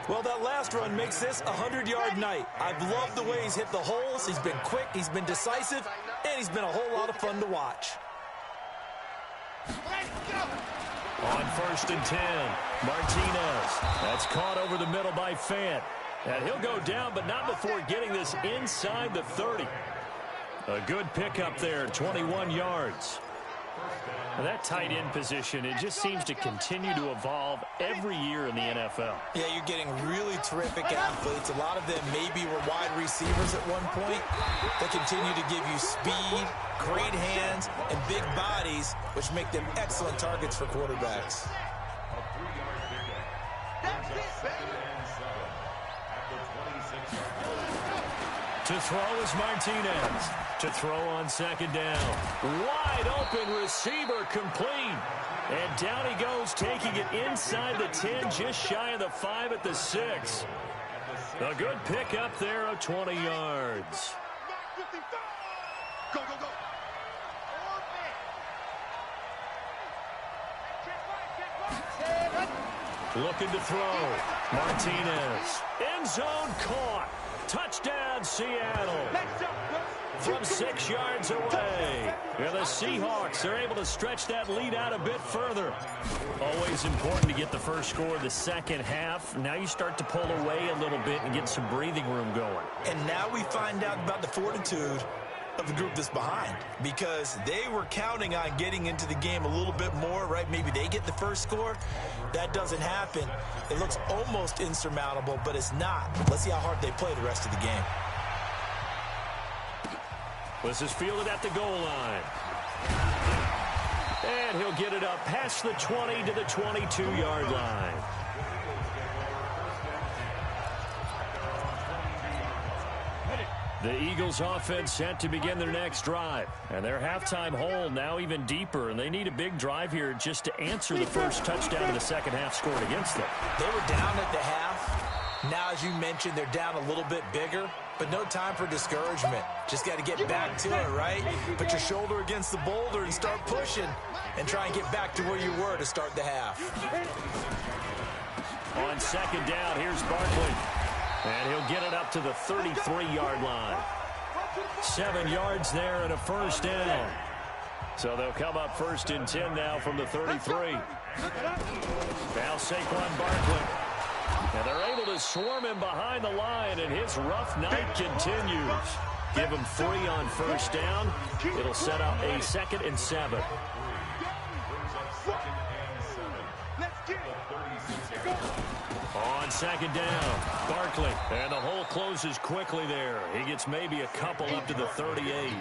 Well, that last run makes this a 100-yard night. I've loved the way he's hit the holes. He's been quick, he's been decisive, and he's been a whole lot of fun to watch. On 1st and 10, Martinez. That's caught over the middle by Fant. And he'll go down, but not before getting this inside the 30. A good pickup there, 21 yards. That tight end position, it just seems to continue to evolve every year in the NFL. Yeah, you're getting really terrific athletes. A lot of them maybe were wide receivers at one point. They continue to give you speed, great hands, and big bodies, which make them excellent targets for quarterbacks. To throw is Martinez. To throw on 2nd down. Wide open receiver complete. And down he goes, taking it inside the 10, just shy of the 5 at the 6. A good pickup there of 20 yards. Go, go, go. Looking to throw. Martinez. End zone caught. Touchdown, Seattle. From 6 yards away. And the Seahawks are able to stretch that lead out a bit further. Always important to get the first score of the second half. Now you start to pull away a little bit and get some breathing room going. And now we find out about the fortitude of the group that's behind, because they were counting on getting into the game a little bit more, right? Maybe they get the first score. That doesn't happen. It looks almost insurmountable, but it's not. Let's see how hard they play the rest of the game. This is fielded at the goal line. And he'll get it up past the 20 to the 22-yard line. The Eagles offense set to begin their next drive. And their halftime hole now even deeper. And they need a big drive here just to answer the first touchdown of the second half scored against them. They were down at the half. Now, as you mentioned, they're down a little bit bigger. But no time for discouragement. Just got to get back to it, right? Put your shoulder against the boulder and start pushing. And try and get back to where you were to start the half. On 2nd down, here's Barkley. And he'll get it up to the 33-yard line. 7 yards there and a first down. So they'll come up 1st and 10 now from the 33. Now Saquon Barkley. And they're able to swarm him behind the line, and his rough night continues. Give him 3 on first down. It'll set up a 2nd and 7. On 2nd down, Barkley. And the hole closes quickly there. He gets maybe a couple up to the 38.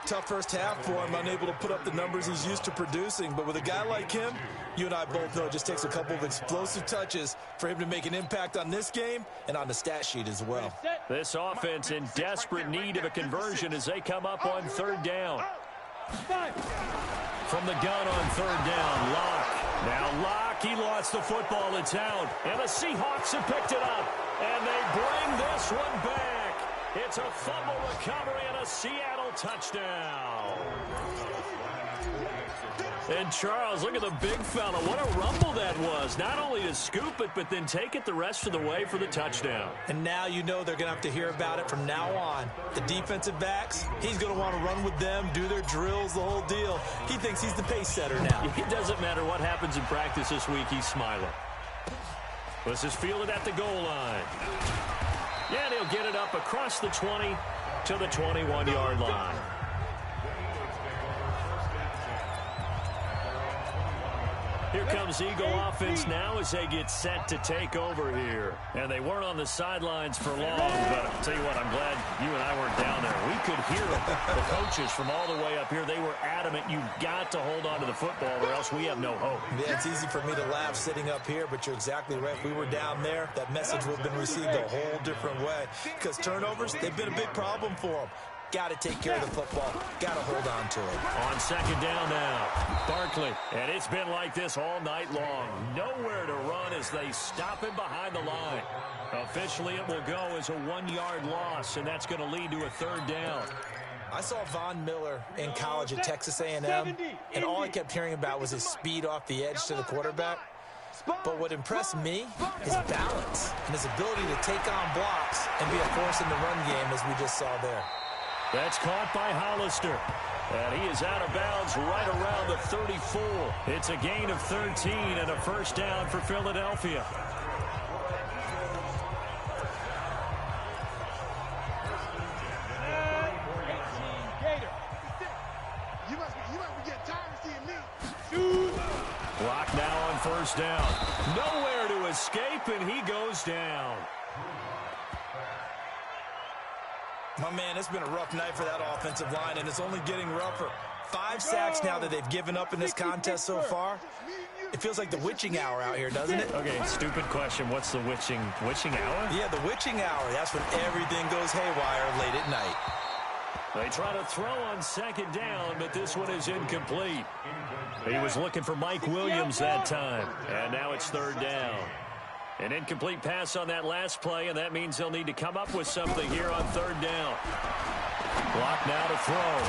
Tough first half for him, unable to put up the numbers he's used to producing. But with a guy like him, you and I both know it just takes a couple of explosive touches for him to make an impact on this game and on the stat sheet as well. This offense in desperate need of a conversion as they come up on 3rd down. From the gun on 3rd down, Locke. Now Locke, he lost the football. It's out. And the Seahawks have picked it up. And they bring this one back. It's a fumble recovery and a Seattle touchdown. And Charles, look at the big fella. What a rumble that was. Not only to scoop it, but then take it the rest of the way for the touchdown. And now you know they're going to have to hear about it from now on. The defensive backs, he's going to want to run with them, do their drills, the whole deal. He thinks he's the pace setter now. It doesn't matter what happens in practice this week. He's smiling. This is fielded at the goal line. Yeah, and he'll get it up across the 20 to the 21-yard line. Here comes Eagle offense now as they get set to take over here. And they weren't on the sidelines for long, but I'll tell you what, I'm glad you and I weren't down there. We could hear the coaches from all the way up here. They were adamant, you've got to hold on to the football or else we have no hope. Yeah, it's easy for me to laugh sitting up here, but you're exactly right. If we were down there, that message would have been received a whole different way. Because turnovers, they've been a big problem for them. Got to take care of the football. Got to hold on to it. On 2nd down now, Barkley. And it's been like this all night long. Nowhere to run as they stop him behind the line. Officially, it will go as a 1-yard loss, and that's going to lead to a 3rd down. I saw Von Miller in college at Texas A&M, and all I kept hearing about was his speed off the edge to the quarterback. But what impressed me is balance and his ability to take on blocks and be a force in the run game, as we just saw there. That's caught by Hollister. And he is out of bounds right around the 34. It's a gain of 13 and a first down for Philadelphia. You must be getting tired of seeing me. Block now on first down. Nowhere to escape, and he goes down. My man, it's been a rough night for that offensive line, and it's only getting rougher. 5 sacks now that they've given up in this contest so far. It feels like the witching hour out here, doesn't it? Okay, stupid question. What's the witching hour? Yeah, the witching hour. That's when everything goes haywire late at night. They try to throw on second down, but this one is incomplete. He was looking for Mike Williams that time, and now it's third down. An incomplete pass on that last play, and that means they'll need to come up with something here on third down. Block now to throw.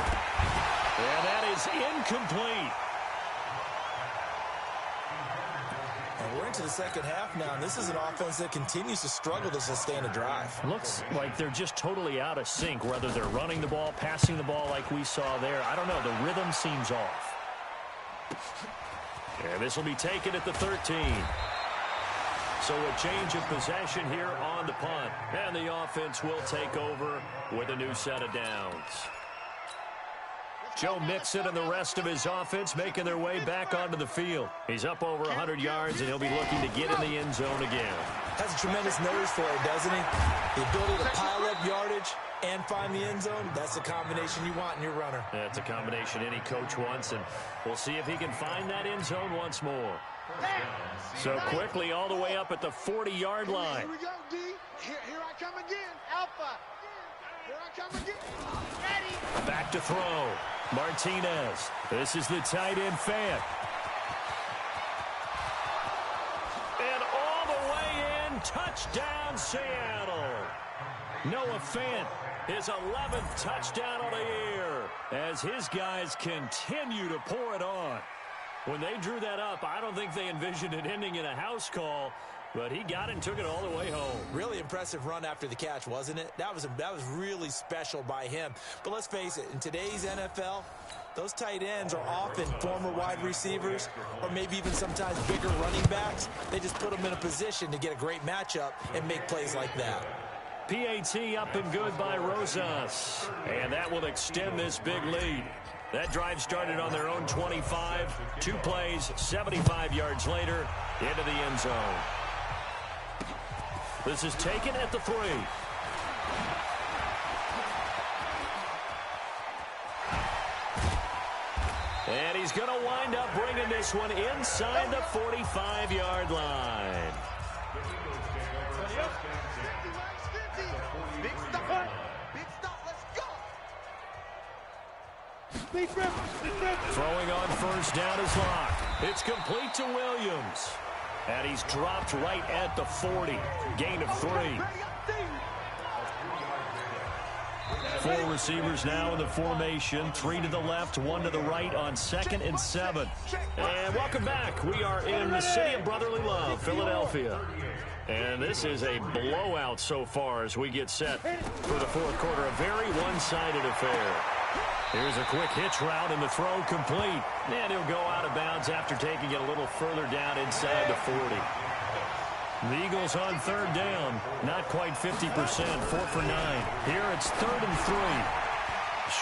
And that is incomplete. And we're into the second half now, and this is an offense that continues to struggle to sustain a drive. Looks like they're just totally out of sync, whether they're running the ball, passing the ball like we saw there. I don't know. The rhythm seems off. And this will be taken at the 13. So a change of possession here on the punt. And the offense will take over with a new set of downs. Joe Mixon and the rest of his offense making their way back onto the field. He's up over 100 yards, and he'll be looking to get in the end zone again. Has a tremendous nose for it, doesn't he? The ability to pile up yardage and find the end zone, that's the combination you want in your runner. That's a combination any coach wants, and we'll see if he can find that end zone once more. So quickly all the way up at the 40-yard line. Here we go, D. Here I come again. Alpha. Here I come again. Ready. Back to throw. Martinez. This is the tight end Fant. And all the way in. Touchdown, Seattle. Noah Fant, his 11th touchdown of the year, as his guys continue to pour it on. When they drew that up, I don't think they envisioned it ending in a house call, but he got it and took it all the way home. Really impressive run after the catch, wasn't it? That was really special by him. But let's face it, in today's NFL, those tight ends are often former wide receivers or maybe even sometimes bigger running backs. They just put them in a position to get a great matchup and make plays like that. PAT up and good by Rosas, and that will extend this big lead. That drive started on their own 25. 2 plays, 75 yards later, into the end zone. This is taken at the 3. And he's going to wind up bringing this one inside the 45-yard line. Big stop. Big stop. Let's go. Throwing on first down is Locke. It's complete to Williams. And he's dropped right at the 40. Gain of 3. 4 receivers now in the formation. 3 to the left, 1 to the right on 2nd and 7. And welcome back. We are in the city of brotherly love, Philadelphia. And this is a blowout so far as we get set for the 4th quarter. A very one-sided affair. Here's a quick hitch route and the throw complete. And he'll go out of bounds after taking it a little further down inside the 40. The Eagles on third down. Not quite 50%. 4 for 9. Here it's 3rd and 3.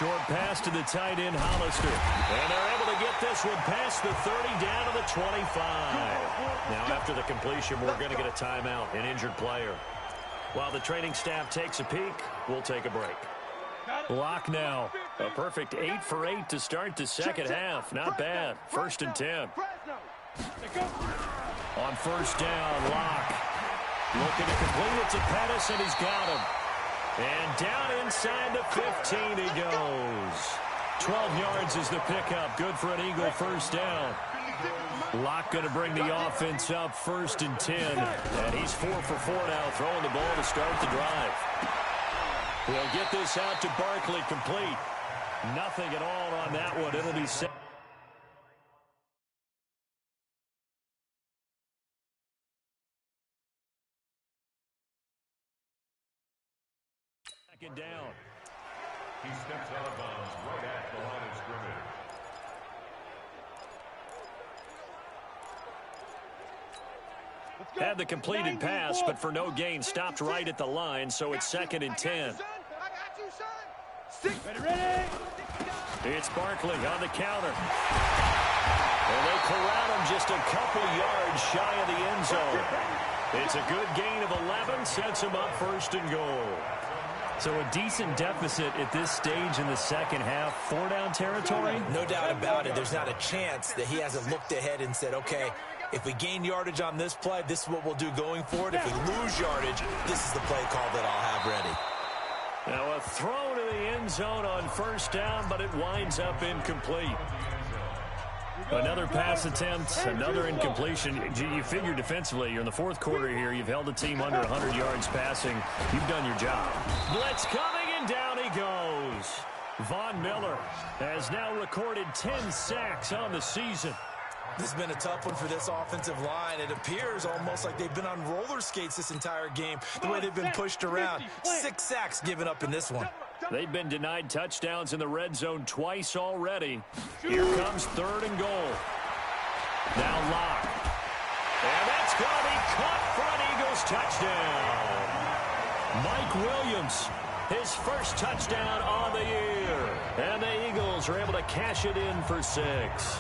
Short pass to the tight end, Hollister. And they're able to get this one past the 30 down to the 25. Now after the completion, we're going to get a timeout, an injured player. While the training staff takes a peek, we'll take a break. Lock now. A perfect 8 for 8 to start the second half. Not bad. 1st and 10. On first down, Lock. Looking to complete it to Pettis, and he's got him. And down inside the 15 he goes. 12 yards is the pickup. Good for an Eagle first down. Locke going to bring the offense up 1st and 10. And he's 4 for 4 now, throwing the ball to start the drive. We'll get this out to Barkley, complete. Nothing at all on that one. It'll be set. Second down. He steps out of bounds right at the line of scrimmage. Had the completed pass, but for no gain, stopped right at the line, so it's 2nd and 10. It's Barkley on the counter. And they corral him just a couple yards shy of the end zone. It's a good gain of 11, sets him up 1st and goal. So a decent deficit at this stage in the second half. 4-down territory? No doubt about it. There's not a chance that he hasn't looked ahead and said, okay, if we gain yardage on this play, this is what we'll do going forward. If we lose yardage, this is the play call that I'll have ready. Now a throw to the end zone on 1st down, but it winds up incomplete. Another pass attempt, another incompletion. You figure defensively, you're in the 4th quarter here. You've held the team under 100 yards passing. You've done your job. Blitz coming, and down he goes. Von Miller has now recorded 10 sacks on the season. This has been a tough one for this offensive line. It appears almost like they've been on roller skates this entire game, the way they've been pushed around. 6 sacks given up in this one. They've been denied touchdowns in the red zone twice already. Here comes 3rd and goal. Now Locke. And that's going to be caught for an Eagles touchdown. Mike Williams, his first touchdown on the year. And the Eagles are able to cash it in for 6.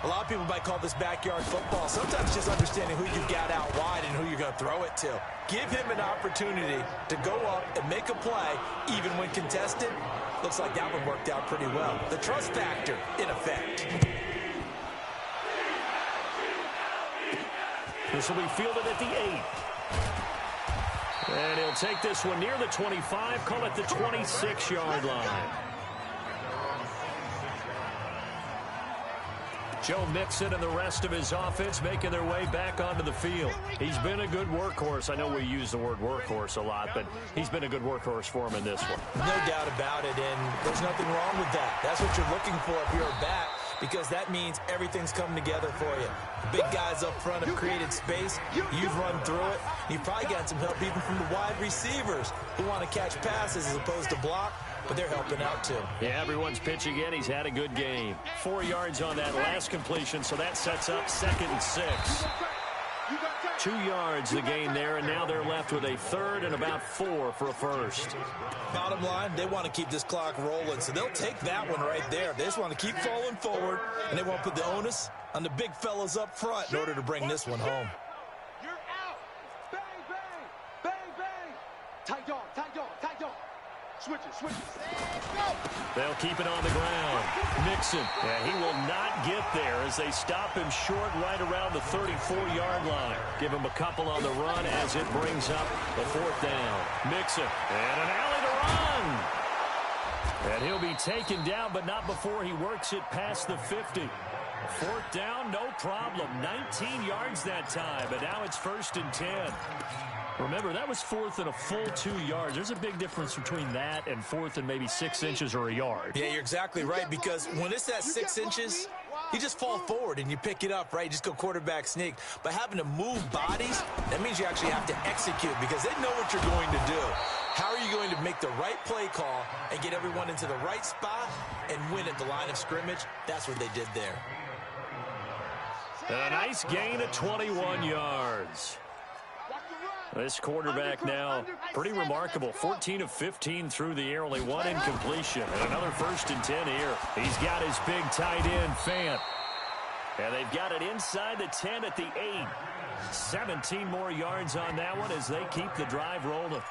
A lot of people might call this backyard football. Sometimes just understanding who you've got out wide and who you're going to throw it to. Give him an opportunity to go up and make a play, even when contested. Looks like that one worked out pretty well. The trust factor in effect. This will be fielded at the 8. And he'll take this one near the 25, call it the 26-yard line. Joe Mixon and the rest of his offense making their way back onto the field. He's been a good workhorse. I know we use the word workhorse a lot, but he's been a good workhorse for him in this one. No doubt about it, and there's nothing wrong with that. That's what you're looking for if you're a back, because that means everything's coming together for you. The big guys up front have created space. You've run through it. You've probably got some help even from the wide receivers who want to catch passes as opposed to block. But they're helping out, too. Yeah, everyone's pitching in. He's had a good game. 4 yards on that last completion, so that sets up 2nd and 6. 2 yards the gain there, and now they're left with a 3rd and about 4 for a first. Bottom line, they want to keep this clock rolling, so they'll take that one right there. They just want to keep falling forward, and they want to put the onus on the big fellas up front in order to bring this one home. You're out. Bang, bang. Bang, bang. Tight dog, tight dog, tight dog. Switch it, switch it. They'll keep it on the ground. Mixon, he will not get there as they stop him short right around the 34-yard line. Give him a couple on the run as it brings up the 4th down. Mixon, and an alley to run. And he'll be taken down, but not before he works it past the 50. 4th down, no problem. 19 yards that time, but now it's 1st and 10. Remember, that was 4th and a full 2 yards. There's a big difference between that and 4th and maybe 6 inches or a yard. Yeah, you're exactly right, because when it's at 6 inches, you just fall forward and you pick it up, right? You just go quarterback sneak. But having to move bodies, that means you actually have to execute because they know what you're going to do. How are you going to make the right play call and get everyone into the right spot and win at the line of scrimmage? That's what they did there. A nice gain of 21 yards. This quarterback now, pretty remarkable. 14 of 15 through the air, only 1 incompletion. And another 1st and 10 here. He's got his big tight end, Fant. And they've got it inside the 10 at the 8. 17 more yards on that one as they keep the drive rolling.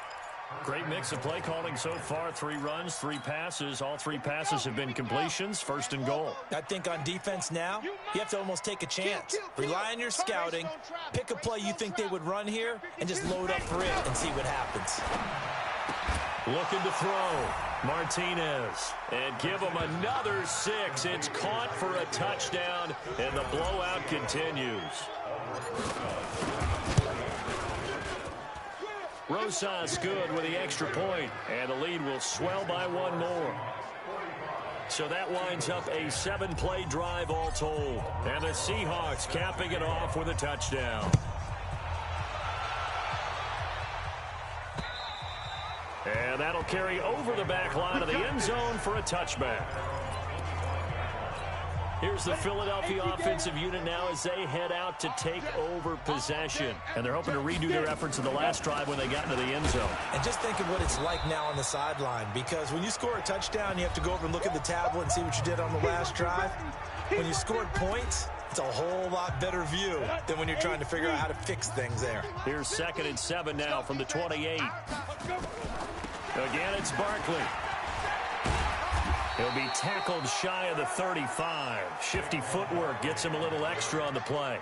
Great mix of play calling so far. 3 runs, 3 passes. All 3 passes have been completions. 1st and goal. I think on defense now, you have to almost take a chance. Rely on your scouting. Pick a play you think they would run here and just load up for it and see what happens. Looking to throw. Martinez. And give him another 6. It's caught for a touchdown, and the blowout continues. Rosas good with the extra point, and the lead will swell by 1 more. So that winds up a 7-play drive all told. And the Seahawks capping it off with a touchdown. And that'll carry over the back line of the end zone for a touchback. Here's the Philadelphia offensive unit now as they head out to take over possession. And they're hoping to redo their efforts in the last drive when they got into the end zone. And just think of what it's like now on the sideline, because when you score a touchdown, you have to go over and look at the tablet and see what you did on the last drive. When you scored points, it's a whole lot better view than when you're trying to figure out how to fix things there. Here's 2nd and 7 now from the 28. Again, it's Barkley. He'll be tackled shy of the 35. Shifty footwork gets him a little extra on the play.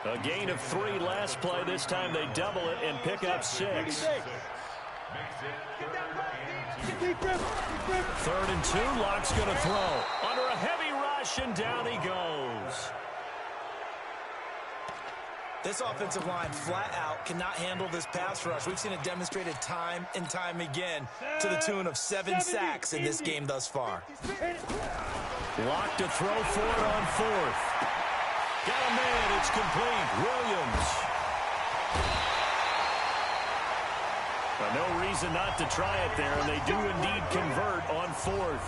A gain of 3 last play. This time they double it and pick up 6. 3rd and 2. Locke's going to throw. Under a heavy rush, and down he goes. This offensive line flat out cannot handle this pass rush. We've seen it demonstrated time and time again to the tune of 7 sacks in this game thus far. Locke to throw for it on 4th. Got a man. It's complete. Williams. No reason not to try it there, and they do indeed convert on 4th.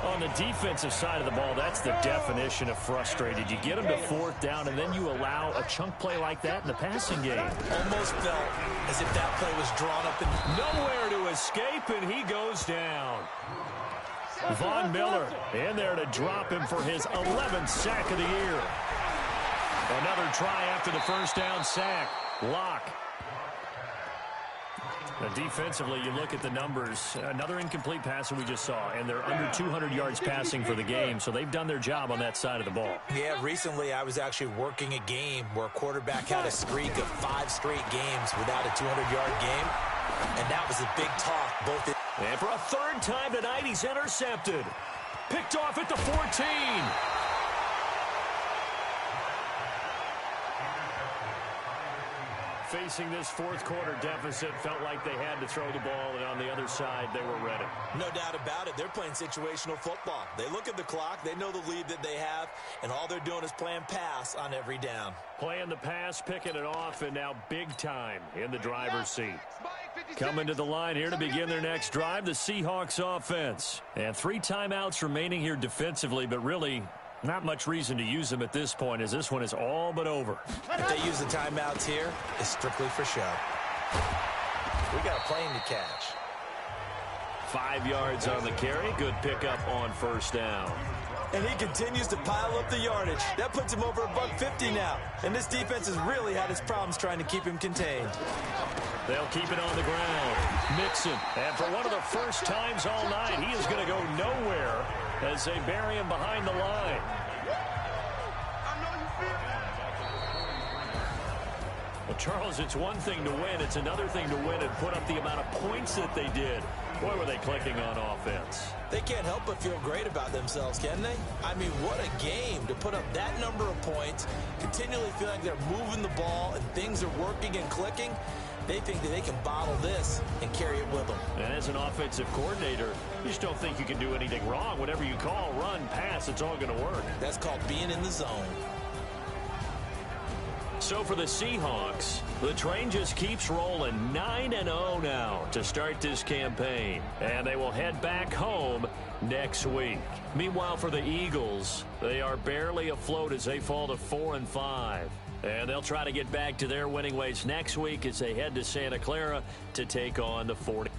On the defensive side of the ball, that's the definition of frustrated. You get them to 4th down, and then you allow a chunk play like that in the passing game. Almost felt as if that play was drawn up and nowhere to escape, and he goes down. Von Miller in there to drop him for his 11th sack of the year. Another try after the first down sack. Locke. Now, defensively, you look at the numbers. Another incomplete pass that we just saw, and they're under 200 yards passing for the game, so they've done their job on that side of the ball. Yeah, recently I was actually working a game where a quarterback had a streak of 5 straight games without a 200-yard game, and that was a big talk. And for a 3rd time tonight, he's intercepted. Picked off at the 14. Facing this 4th quarter deficit, felt like they had to throw the ball, and on the other side, they were ready. No doubt about it. They're playing situational football. They look at the clock, they know the lead that they have, and all they're doing is playing pass on every down. Playing the pass, picking it off, and now big time in the driver's seat. Coming to the line here to begin their next drive, the Seahawks offense. And 3 timeouts remaining here defensively, but really not much reason to use them at this point, as this one is all but over. If they use the timeouts here, it's strictly for show. We got a plane to catch. 5 yards on the carry. Good pickup on 1st down. And he continues to pile up the yardage. That puts him over $150 now. And this defense has really had its problems trying to keep him contained. They'll keep it on the ground. Mixon. And for one of the first times all night, he is going to go nowhere as they bury him behind the line. Well, Charles, it's one thing to win. It's another thing to win and put up the amount of points that they did. Boy, were they clicking on offense. They can't help but feel great about themselves, can they? I mean, what a game to put up that number of points, continually feel like they're moving the ball and things are working and clicking. They think that they can bottle this and carry it with them. And as an offensive coordinator, you just don't think you can do anything wrong. Whatever you call, run, pass, it's all going to work. That's called being in the zone. So for the Seahawks, the train just keeps rolling. 9-0 now to start this campaign. And they will head back home next week. Meanwhile, for the Eagles, they are barely afloat as they fall to 4-5. And they'll try to get back to their winning ways next week as they head to Santa Clara to take on the 40.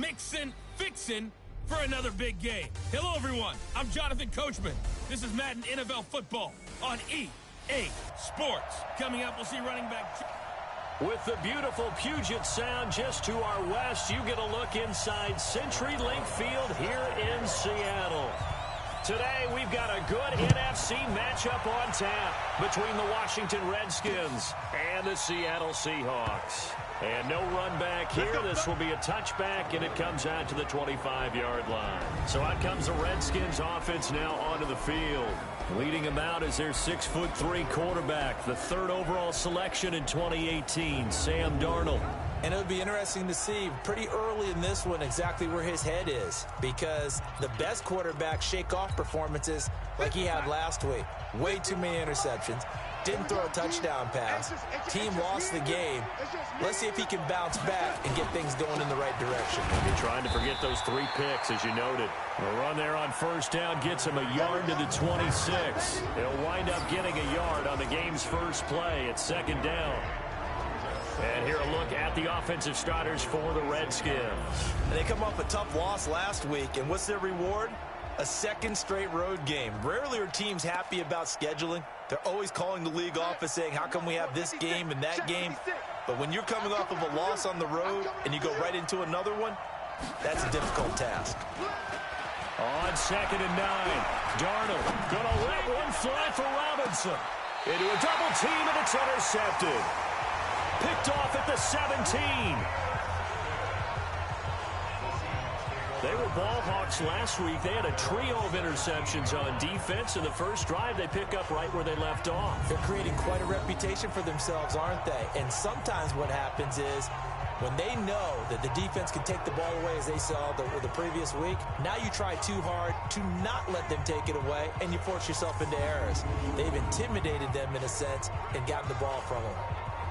mixin', fixin' for another big game. Hello, everyone. I'm Jonathan Coachman. This is Madden NFL Football on EA Sports. Coming up, we'll see running back... With the beautiful Puget Sound just to our west, you get a look inside CenturyLink Field here in Seattle. Today, we've got a good NFC matchup on tap between the Washington Redskins and the Seattle Seahawks. And no run back here. This will be a touchback, and it comes out to the 25-yard line. So out comes the Redskins offense now onto the field. Leading them out is their 6'3" quarterback, the third overall selection in 2018, Sam Darnold. And it would be interesting to see pretty early in this one exactly where his head is, because the best quarterbacks shake off performances like he had last week. Way too many interceptions. Didn't throw a touchdown pass. Team lost the game. Let's see if he can bounce back and get things going in the right direction. You're trying to forget those 3 picks, as you noted. The run there on first down gets him a yard to the 26. He'll wind up getting a yard on the game's first play at second down. And here a look at the offensive starters for the Redskins. And they come off a tough loss last week, and what's their reward? A second straight road game. Rarely are teams happy about scheduling. They're always calling the league office saying, how come we have this game and that game? But when you're coming off of a loss on the road and you go right into another one, that's a difficult task. On 2nd and 9, Darnold gonna let one fly for Robinson. Into a double team, and it's intercepted. Picked off at the 17. They were ball hawks last week. They had a trio of interceptions on defense. In the first drive, they pick up right where they left off. They're creating quite a reputation for themselves, aren't they? And sometimes what happens is when they know that the defense can take the ball away, as they saw the previous week, now you try too hard to not let them take it away, and you force yourself into errors. They've intimidated them in a sense and gotten the ball from them.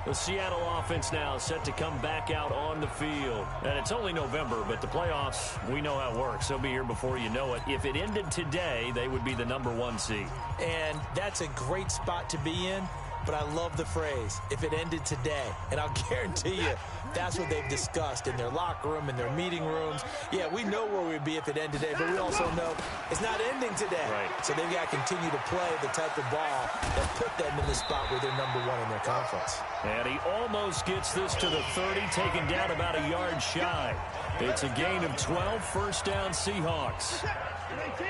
The Seattle offense now set to come back out on the field. And it's only November, but the playoffs, we know how it works. They'll be here before you know it. If it ended today, they would be the #1 seed. And that's a great spot to be in. But I love the phrase, if it ended today. And I'll guarantee you, that's what they've discussed in their locker room, in their meeting rooms. Yeah, we know where we'd be if it ended today, but we also know it's not ending today. Right. So they've got to continue to play the type of ball that put them in the spot where they're #1 in their conference. And he almost gets this to the 30, taken down about a yard shy. It's a gain of 12, first down Seahawks. Let's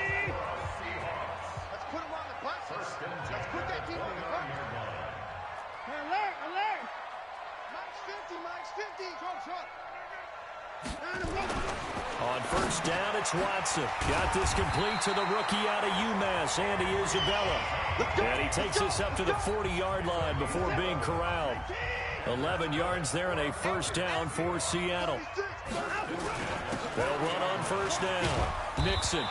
put him on the bus. Let's put that team on the bus. Alert! Mike's 50. On first down, it's Watson. Got this complete to the rookie out of UMass, Andy Isabella. And he takes this up to the 40-yard line before being corralled. 11 yards there and a first down for Seattle. They'll run on first down. Mixon.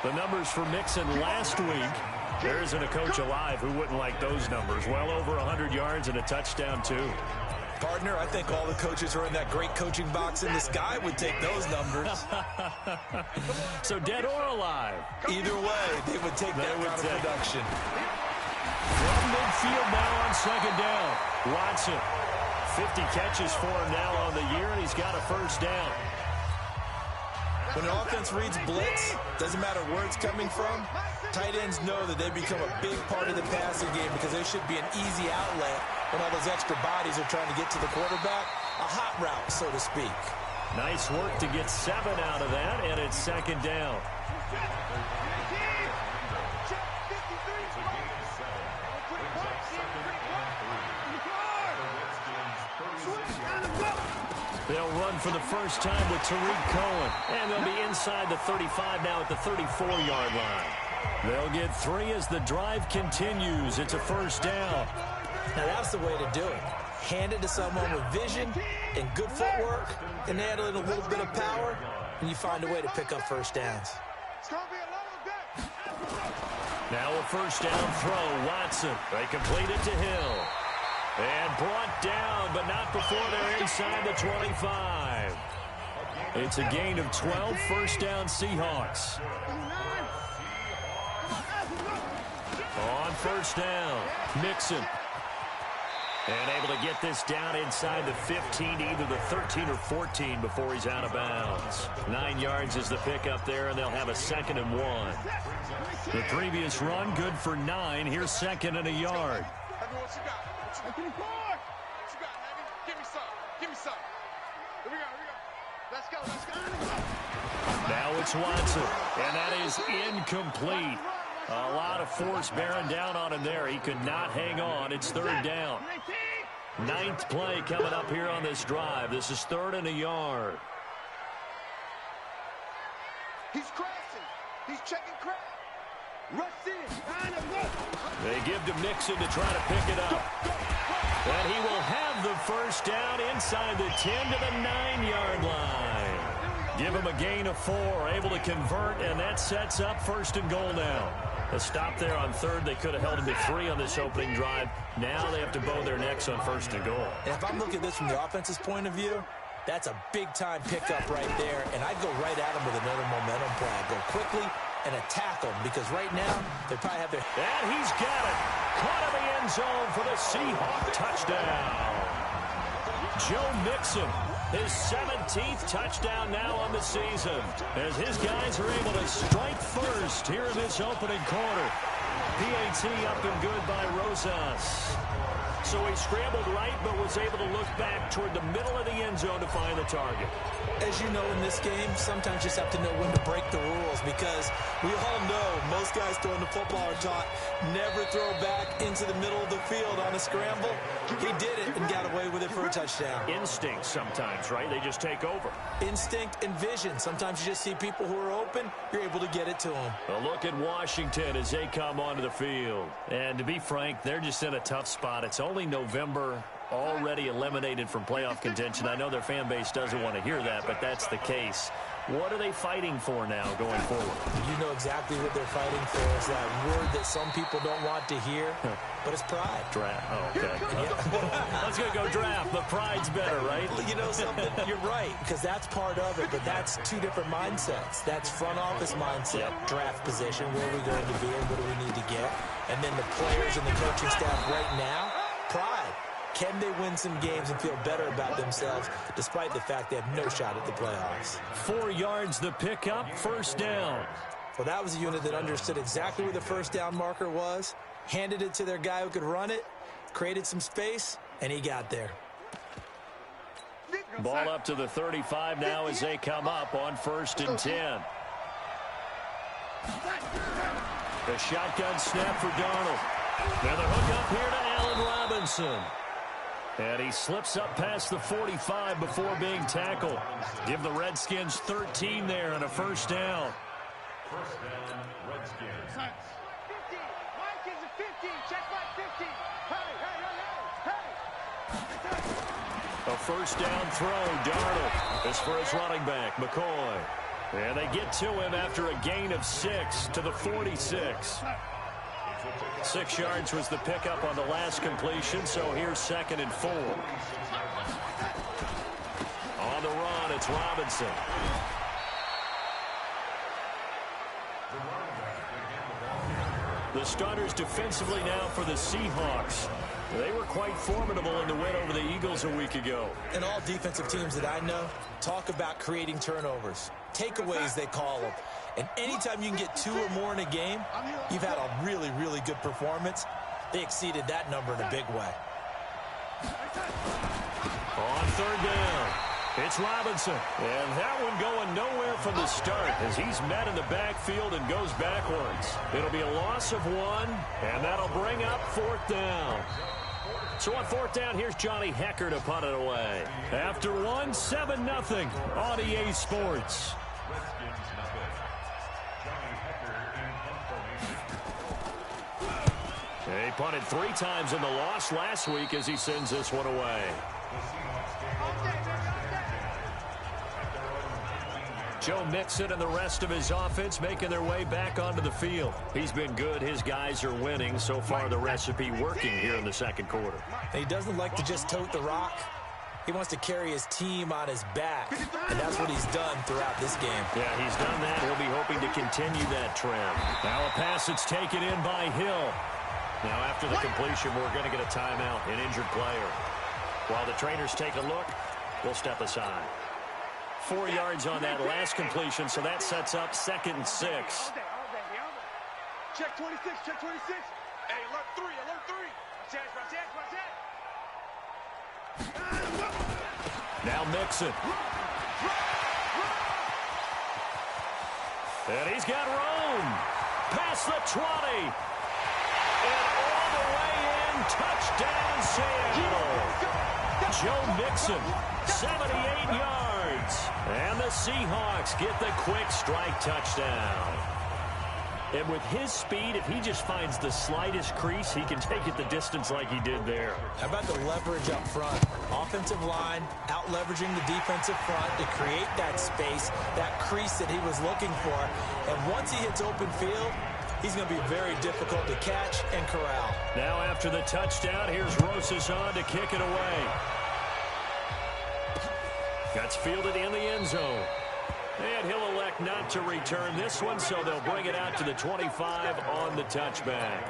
The numbers for Mixon last week. There isn't a coach alive who wouldn't like those numbers. Well over 100 yards and a touchdown, too. Partner, I think all the coaches who are in that great coaching box in the sky would take those numbers. So dead or alive? Either way, they would take that kind of production. From midfield now on second down. Watson, 50 catches for him now on the year, and he's got a first down. When an offense reads blitz, doesn't matter where it's coming from, tight ends know that they become a big part of the passing game because there should be an easy outlet when all those extra bodies are trying to get to the quarterback. A hot route, so to speak. Nice work to get 7 out of that, and it's second down. They'll run for the first time with Tariq Cohen. And they'll be inside the 35 now at the 34-yard line. They'll get 3 as the drive continues. It's a first down. Now that's the way to do it. Hand it to someone with vision and good footwork, and add in a little bit of power, and you find a way to pick up first downs. Now a first down throw, Watson. They complete it to Hill. And brought down, but not before they're inside the 25. It's a gain of 12, first down Seahawks. On first down, Mixon. And able to get this down inside the 15, either the 13 or 14 before he's out of bounds. 9 yards is the pickup there, and they'll have a 2nd and 1. The previous run, good for 9. Here's 2nd and a yard. What you got? What you got, nigga? Give me some. Give me some. Here we go. Let's go. Now it's Watson, and that is incomplete. A lot of force bearing down on him there. He could not hang on. It's 3rd down. 9th play coming up here on this drive. This is 3rd and a yard. He's crashing. He's checking crash. Rush in. They give to Mixon to try to pick it up. And he will have the first down inside the 10 to the 9-yard line. Give him a gain of 4, able to convert, and that sets up 1st and goal now. A stop there on 3rd. They could have held him to 3 on this opening drive. Now they have to bow their necks on 1st and goal. And if I'm looking at this from the offense's point of view, that's a big-time pickup right there, and I'd go right at him with another momentum play. I'd go quickly and attack them, because right now they probably have their... And he's got it. Caught in the end zone for the Seahawk touchdown. Joe Mixon, his 17th touchdown now on the season, as his guys are able to strike first here in this opening quarter. PAT up and good by Rosas. So he scrambled right, but was able to look back toward the middle of the end zone to find the target. As you know, in this game, sometimes you just have to know when to break the rules, because we all know most guys throwing the football are taught never throw back into the middle of the field on a scramble. He did it and got away with it for a touchdown. Instinct sometimes, right? They just take over. Instinct and vision. Sometimes you just see people who are open, you're able to get it to them. A look at Washington as they come onto the field. And to be frank, they're just in a tough spot. It's only November, already eliminated from playoff contention. I know their fan base doesn't want to hear that, but that's the case. What are they fighting for now going forward? You know exactly what they're fighting for. Is that word that some people don't want to hear, but it's pride. Draft. Oh, okay. Let's go draft, but pride's better, right? You know something? You're right, because that's part of it, but that's 2 different mindsets. That's front office mindset, draft position, where are we going to be and what do we need to get? And then the players and the coaching staff right now, pride. Can they win some games and feel better about themselves despite the fact they have no shot at the playoffs? 4 yards the pickup, 1st down. Well, that was a unit that understood exactly where the 1st down marker was, handed it to their guy who could run it, created some space, and he got there. Ball up to the 35 now as they come up on 1st and 10. The shotgun snap for Darnold. Now the hook up here to Allen Robinson. And he slips up past the 45 before being tackled. Give the Redskins 13 there and a 1st down. 1st down, Redskins. 50. Mike is a 50. Check Mike 50. Hey. A 1st down throw. Darnold is for his running back, McCoy. And they get to him after a gain of 6 to the 46. 6 yards was the pickup on the last completion, so here's 2nd and 4. On the run, it's Robinson. The starters defensively now for the Seahawks. They were quite formidable in the win over the Eagles a week ago. And all defensive teams that I know talk about creating turnovers. Takeaways, they call them. And anytime you can get 2 or more in a game, you've had a really, really good performance. They exceeded that number in a big way. On 3rd down, it's Robinson. And that one going nowhere from the start as he's met in the backfield and goes backwards. It'll be a loss of 1, and that'll bring up 4th down. So on 4th down, here's Johnny Hecker to punt it away. After 1, 7-0 on EA Sports. He punted 3 times in the loss last week as he sends this one away. Joe Mixon and the rest of his offense making their way back onto the field. He's been good. His guys are winning. So far, the recipe working here in the 2nd quarter. He doesn't like to just tote the rock. He wants to carry his team on his back, and that's what he's done throughout this game. Yeah, he's done that. He'll be hoping to continue that trend. Now a pass that's taken in by Hill. Now, after the completion, we're going to get a timeout, an injured player. While the trainers take a look, we'll step aside. 4 yards on that last completion, so that sets up 2nd and 6. Check 26, check 26. Hey, alert 3, alert 3. Watch that. Now Mixon. And he's got room. Past the 20. And all the way in. Touchdown, Seattle. Joe Mixon, 78 yards. And the Seahawks get the quick strike touchdown. And with his speed, if he just finds the slightest crease, he can take it the distance like he did there. How about the leverage up front? Offensive line out-leveraging the defensive front to create that space, that crease that he was looking for. And once he hits open field, he's going to be very difficult to catch and corral. Now after the touchdown, here's Rosas on to kick it away. That's fielded in the end zone. And he'll elect not to return this one, so they'll bring it out to the 25 on the touchback.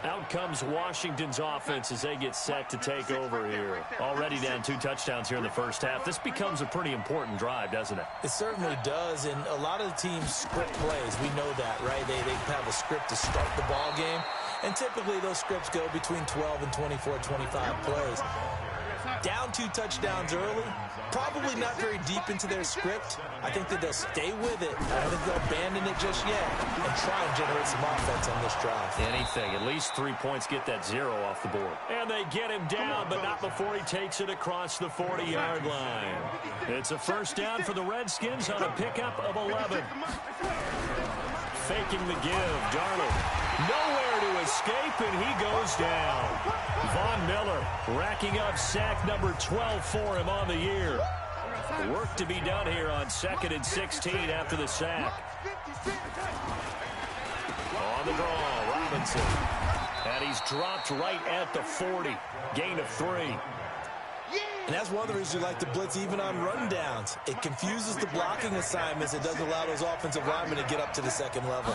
Out comes Washington's offense as they get set to take over here. Already down 2 touchdowns here in the first half. This becomes a pretty important drive, doesn't it? It certainly does, and a lot of the teams script plays. We know that, right? They have a script to start the ball game, and typically those scripts go between 12 and 24, 25 plays. Down 2 touchdowns early, probably not very deep into their script. I think that they'll stay with it. I don't think they'll abandon it just yet and try and generate some offense on this drive. Anything. At least 3 points, get that 0 off the board. And they get him down, but not before he takes it across the 40-yard line. It's a first down for the Redskins on a pickup of 11. Faking the give, Darnold. Nowhere to escape, and he goes down. Von Miller racking up sack number 12 for him on the year. Work to be done here on 2nd and 16 after the sack. On the draw, Robinson. And he's dropped right at the 40. Gain of 3. And that's one of the reasons you like to blitz even on rundowns. It confuses the blocking assignments. It doesn't allow those offensive linemen to get up to the second level.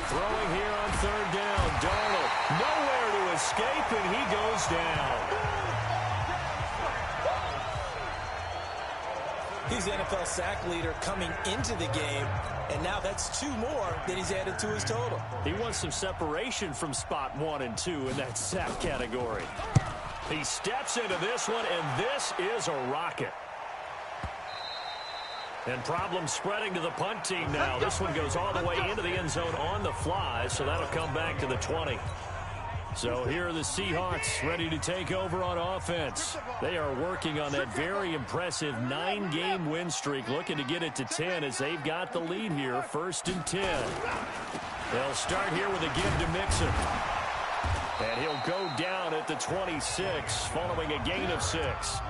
Throwing here on 3rd down, Darnold. Nowhere to escape, and he goes down. He's the NFL sack leader coming into the game, and now that's 2 more that he's added to his total. He wants some separation from spot 1 and 2 in that sack category. He steps into this one, and this is a rocket. And problems spreading to the punt team now. This one goes all the way into the end zone on the fly, so that'll come back to the 20. So here are the Seahawks ready to take over on offense. They are working on that very impressive 9-game win streak, looking to get it to 10 as they've got the lead here, 1st and 10. They'll start here with a give to Mixon. And he'll go down at the 26, following a gain of 6.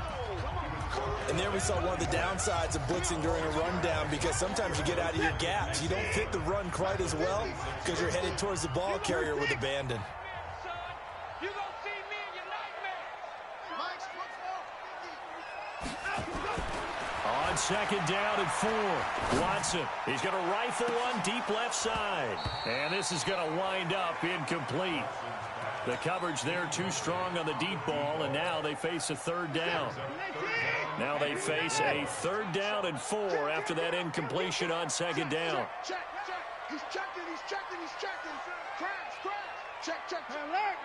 And there we saw one of the downsides of blitzing during a rundown, because sometimes you get out of your gaps. You don't fit the run quite as well because you're headed towards the ball carrier with abandon. You gonna see me in your nightmare. On 2nd down and 4, Watson. He's going to rifle one deep left side. And this is going to wind up incomplete. The coverage there too strong on the deep ball, and now they face a 3rd down. Now they face a 3rd down and 4 after that incompletion on 2nd down. Check. He's checking. Crash. Check. Alert.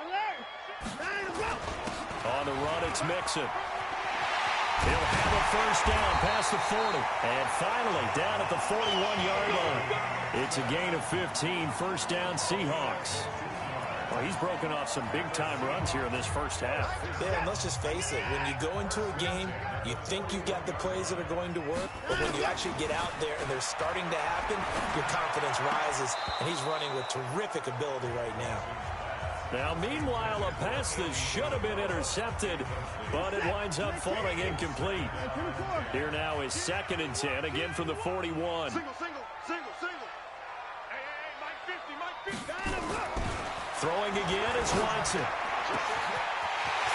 On the run, it's Mixon. He'll have a 1st down past the 40. And finally, down at the 41-yard line. It's a gain of 15, 1st down Seahawks. Well, he's broken off some big-time runs here in this first half. Yeah, and let's just face it. When you go into a game, you think you've got the plays that are going to work, but when you actually get out there and they're starting to happen, your confidence rises, and he's running with terrific ability right now. Now, meanwhile, a pass that should have been intercepted, but it winds up falling incomplete. Here now is 2nd and 10, again from the 41. Single. Hey, Mike 50. Throwing again is Watson.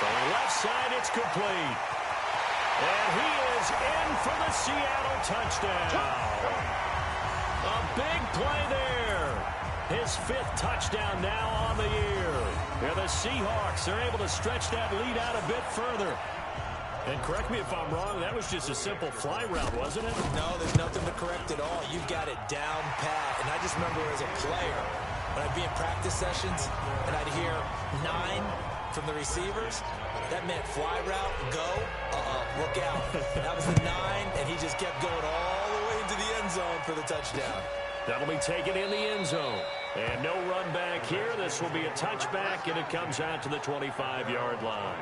Throwing left side, it's complete. And he is in for the Seattle touchdown. A big play there. His 5th touchdown now on the year. Yeah, the Seahawks are able to stretch that lead out a bit further. And correct me if I'm wrong, that was just a simple fly route, wasn't it? No, there's nothing to correct at all. You've got it down pat. And I just remember as a player, when I'd be in practice sessions and I'd hear 9 from the receivers, that meant fly route, go, look out. That was the 9, and he just kept going all the way into the end zone for the touchdown. That'll be taken in the end zone. And no run back here. This will be a touchback, and it comes out to the 25-yard line.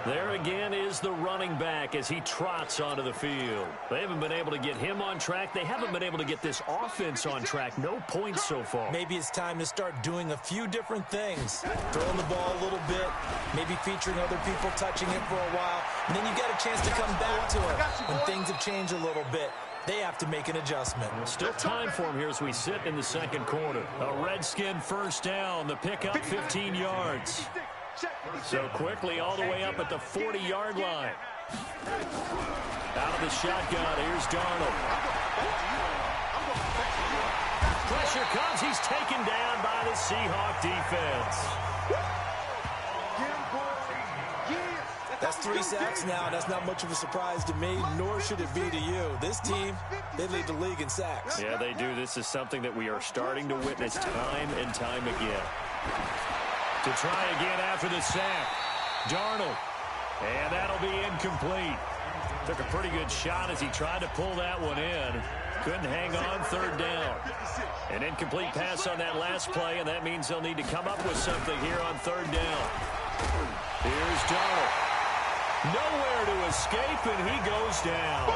There again is the running back as he trots onto the field. They haven't been able to get him on track. They haven't been able to get this offense on track. No points so far. Maybe it's time to start doing a few different things. Throwing the ball a little bit, maybe featuring other people touching it for a while, and then you get a chance to come back to it when things have changed a little bit. They have to make an adjustment. Still time for him here as we sit in the second quarter. A Redskin first down. The pickup 15 yards. So quickly all the way up at the 40-yard line. Out of the shotgun, here's Darnold. Pressure comes. He's taken down by the Seahawk defense. That's 3 sacks now. That's not much of a surprise to me, nor should it be to you. This team, they lead the league in sacks. Yeah, they do. This is something that we are starting to witness time and time again. To try again after the sack. Darnold. And that'll be incomplete. Took a pretty good shot as he tried to pull that one in. Couldn't hang on, third down. An incomplete pass on that last play, and that means they'll need to come up with something here on third down. Here's Darnold. Nowhere to escape, and he goes down.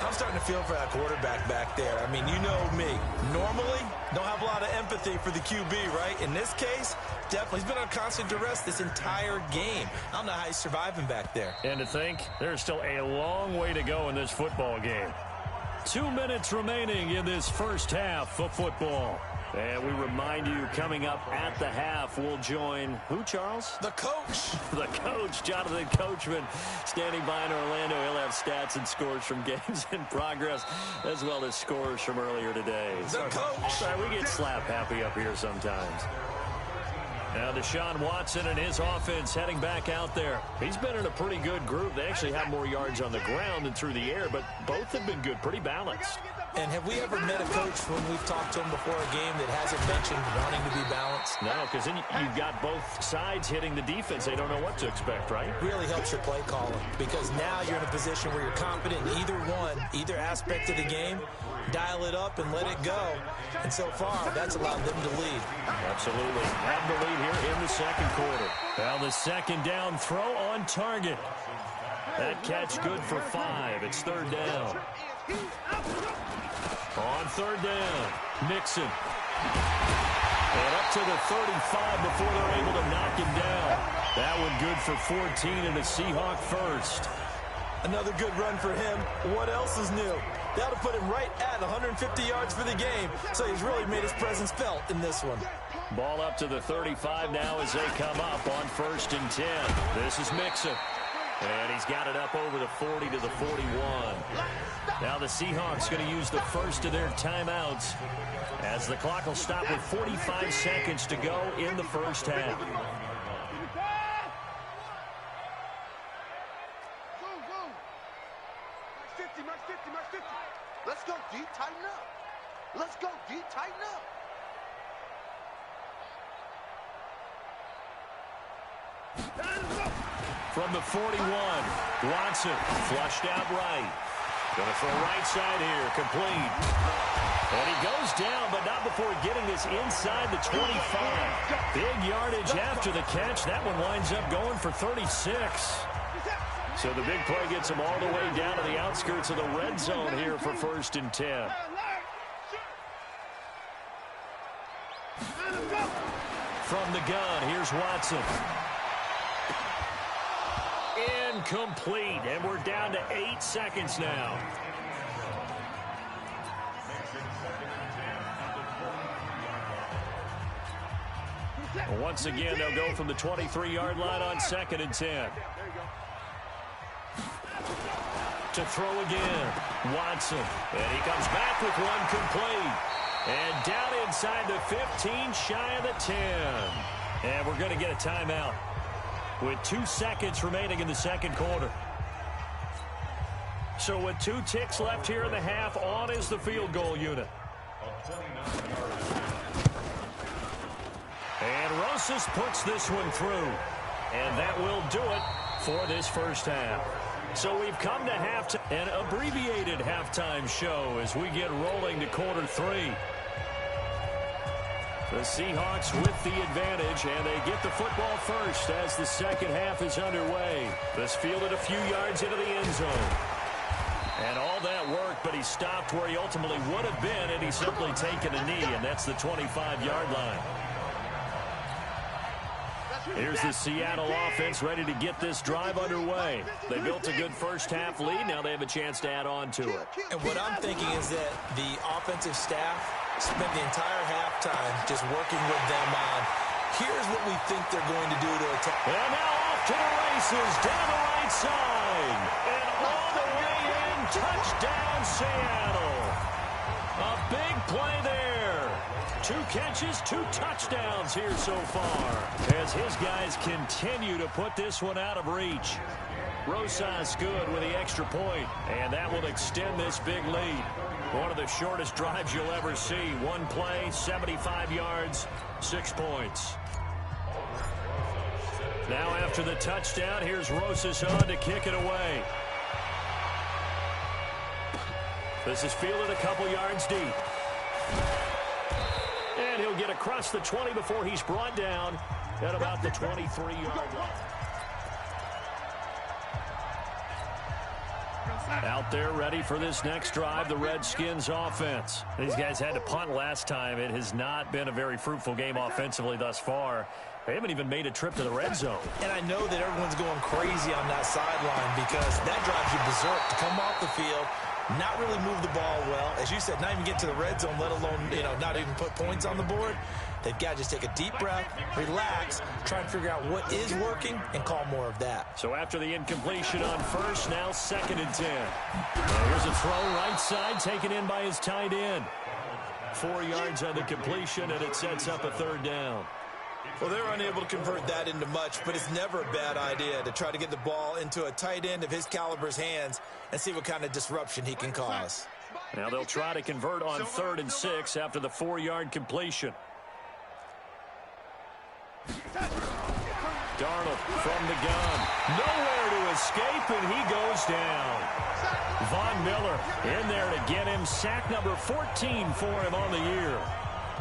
I'm starting to feel for that quarterback back there. I mean, you know me. Normally, don't have a lot of empathy for the QB, right? In this case, definitely. He's been on constant duress this entire game. I don't know how he's surviving back there. And to think, there's still a long way to go in this football game. 2 minutes remaining in this first half of football. And we remind you, coming up at the half, we'll join who, Charles? The coach. The coach, Jonathan Coachman, standing by in Orlando. He'll have stats and scores from games in progress, as well as scores from earlier today. The coach. Sorry, we get slap happy up here sometimes. Now Deshaun Watson and his offense heading back out there. He's been in a pretty good group. They actually have more yards on the ground than through the air, but both have been good, pretty balanced. And have we ever met a coach when we've talked to him before a game that hasn't mentioned wanting to be balanced? No, because then you've got both sides hitting the defense. They don't know what to expect, right? Really helps your play calling, because now you're in a position where you're confident in either aspect of the game. Dial it up and let it go. And so far, that's allowed them to lead. Absolutely. Have the lead here in the second quarter. Now the second down throw on target. That catch good for 5. It's third down. On third down, Mixon. And up to the 35 before they're able to knock him down. That one good for 14 and a Seahawk first. Another good run for him. What else is new? That'll put him right at 150 yards for the game. So he's really made his presence felt in this one. Ball up to the 35 now as they come up on 1st and 10. This is Mixon. And he's got it up over the 40 to the 41. Now the Seahawks going to use the first of their timeouts as the clock will stop with 45 seconds to go in the first half. Go, go. Max 50, max 50. Let's go, D. Tighten up. Let's go, D. Tighten up. From the 41, Watson flushed out right. Going to throw right side here, complete. And he goes down, but not before getting this inside the 25. Big yardage after the catch. That one winds up going for 36. So the big play gets him all the way down to the outskirts of the red zone here for 1st and 10. From the gun, here's Watson. Incomplete, and we're down to 8 seconds now. Once again, they'll go from the 23-yard line on 2nd and 10. To throw again, Watson. And he comes back with one complete. And down inside the 15, shy of the 10. And we're going to get a timeout with 2 seconds remaining in the second quarter. So with 2 ticks left here in the half, on is the field goal unit. And Rosas puts this one through. And that will do it for this first half. So we've come to halftime, an abbreviated halftime show as we get rolling to quarter 3. The Seahawks with the advantage, and they get the football first as the second half is underway. This fielded a few yards into the end zone. And all that worked, but he stopped where he ultimately would have been, and he's simply taken a knee, and that's the 25-yard line. Here's the Seattle offense ready to get this drive underway. They built a good first-half lead. Now they have a chance to add on to it. And what I'm thinking is that the offensive staff spent the entire halftime just working with them on, here's what we think they're going to do to attack. And now off to the races, down the right side. And all the way in, touchdown Seattle. A big play there. 2 catches, 2 touchdowns here so far as his guys continue to put this one out of reach. Rosas good with the extra point, and that will extend this big lead. One of the shortest drives you'll ever see. 1 play, 75 yards, 6 points. Now after the touchdown, here's Rosas on to kick it away. This is fielded a couple yards deep. And he'll get across the 20 before he's brought down at about the 23-yard line. Out there ready for this next drive, the Redskins offense. These guys had to punt last time. It has not been a very fruitful game offensively thus far. They haven't even made a trip to the red zone. And I know that everyone's going crazy on that sideline because that drives you berserk to come off the field, not really move the ball well. As you said, not even get to the red zone, let alone, not even put points on the board. They've got to just take a deep breath, relax, try and figure out what is working, and call more of that. So after the incompletion on first, now 2nd and 10. Here's a throw right side, taken in by his tight end. 4 yards on the completion, and it sets up a 3rd down. Well, they're unable to convert that into much, but it's never a bad idea to try to get the ball into a tight end of his caliber's hands and see what kind of disruption he can cause. Now they'll try to convert on 3rd and 6 after the 4-yard completion. Darnold from the gun. Nowhere to escape, and he goes down. Von Miller in there to get him. Sack number 14 for him on the year.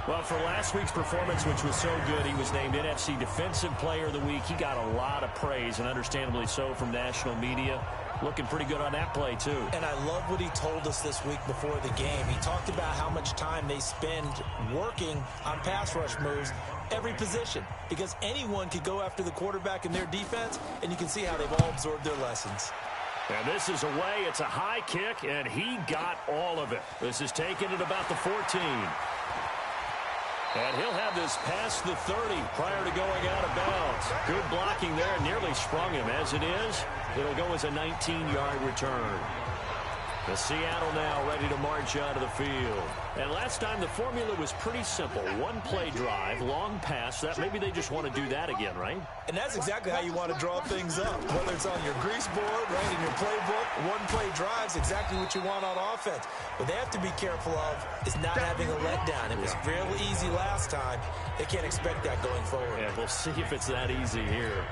Well, for last week's performance, which was so good, he was named NFC Defensive Player of the Week. He got a lot of praise, and understandably so, from national media. Looking pretty good on that play, too. And I love what he told us this week before the game. He talked about how much time they spend working on pass rush moves, every position, because anyone could go after the quarterback in their defense, and you can see how they've all absorbed their lessons. And this is away. It's a high kick, and he got all of it. This is taken at about the 14. And he'll have this past the 30 prior to going out of bounds. Good blocking there, nearly sprung him. As it is, it'll go as a 19-yard return. The Seattle now ready to march out of the field. And last time the formula was pretty simple. 1-play drive, long pass. That maybe they just want to do that again, right? And that's exactly how you want to draw things up. Whether it's on your grease board, right, in your playbook, 1-play drive's exactly what you want on offense. What they have to be careful of is not having a letdown. It was real easy last time. They can't expect that going forward. Yeah, we'll see if it's that easy here.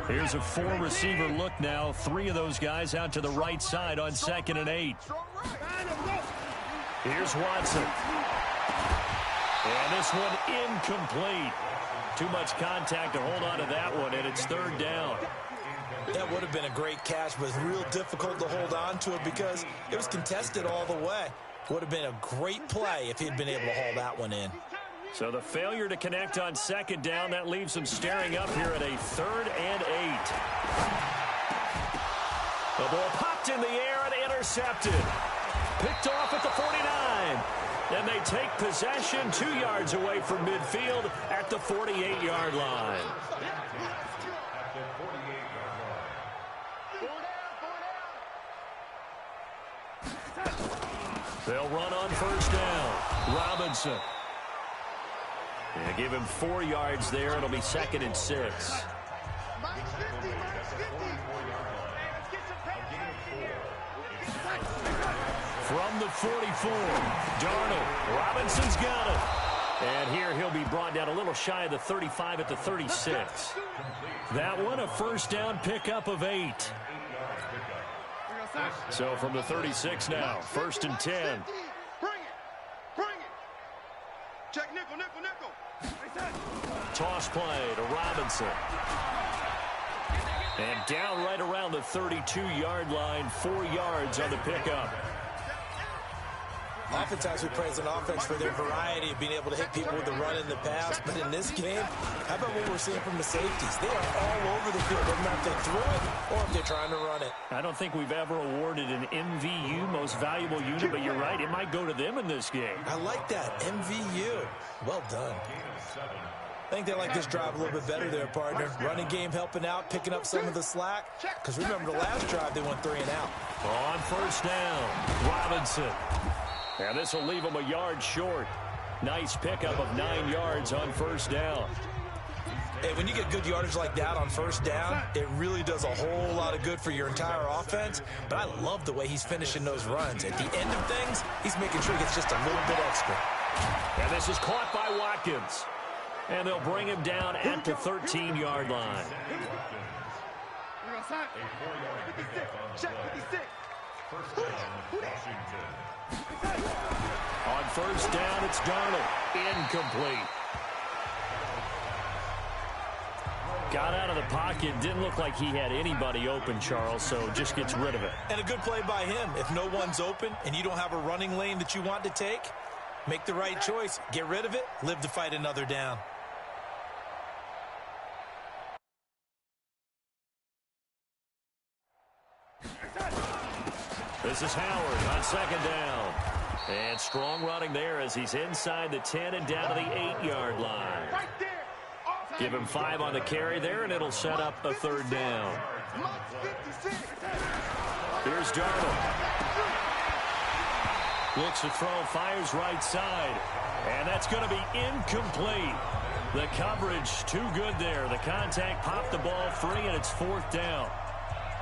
Here's a 4-receiver look now. 3 of those guys out to the right side on 2nd and 8. Here's Watson. And this one incomplete. Too much contact to hold on to that one, and it's 3rd down. That would have been a great catch, but it's real difficult to hold on to it because it was contested all the way. Would have been a great play if he'd been able to haul that one in. So the failure to connect on 2nd down, that leaves them staring up here at a 3rd and 8. The ball popped in the air and intercepted. Picked off at the 49. And they take possession 2 yards away from midfield at the 48-yard line. They'll run on 1st down. Robinson. Yeah, give him 4 yards there. It'll be 2nd and 6. Mike's 50, Mike's 50. From the 44, Darnold. Robinson's got it. And here he'll be brought down a little shy of the 35 at the 36. That one a first down pickup of 8. So from the 36 now, 1st and 10. Bring it. Bring it. Check nickel, nickel, nickel. Toss play to Robinson. And down right around the 32-yard line, 4 yards on the pickup. Oftentimes we praise an offense for their variety of being able to hit people with the run and the pass. But in this game, how about what we're seeing from the safeties? They are all over the field, no matter if they throw it or if they're trying to run it. I don't think we've ever awarded an MVU, most valuable unit, but you're right, it might go to them in this game. I like that, MVU. Well done. I think they like this drive a little bit better there, partner. Running game helping out, picking up some of the slack. Because remember, the last drive, they went 3 and out. On first down, Robinson. And this will leave him a yard short. Nice pickup of 9 yards on first down. Hey, when you get good yardage like that on first down, it really does a whole lot of good for your entire offense. But I love the way he's finishing those runs. At the end of things, he's making sure he gets just a little bit extra. And this is caught by Watkins. And they'll bring him down at the 13-yard line. Check 56. On first down, it's Darnold. Incomplete. Got out of the pocket. Didn't look like he had anybody open, Charles, so just gets rid of it. And a good play by him. If no one's open and you don't have a running lane that you want to take, make the right choice. Get rid of it. Live to fight another down. This is Howard on second down. And strong running there as he's inside the 10 and down to the 8-yard line. Give him 5 on the carry there, and it'll set up a third down. Here's Darnold. Looks to throw, fires right side. And that's going to be incomplete. The coverage too good there. The contact popped the ball free, and it's 4th down.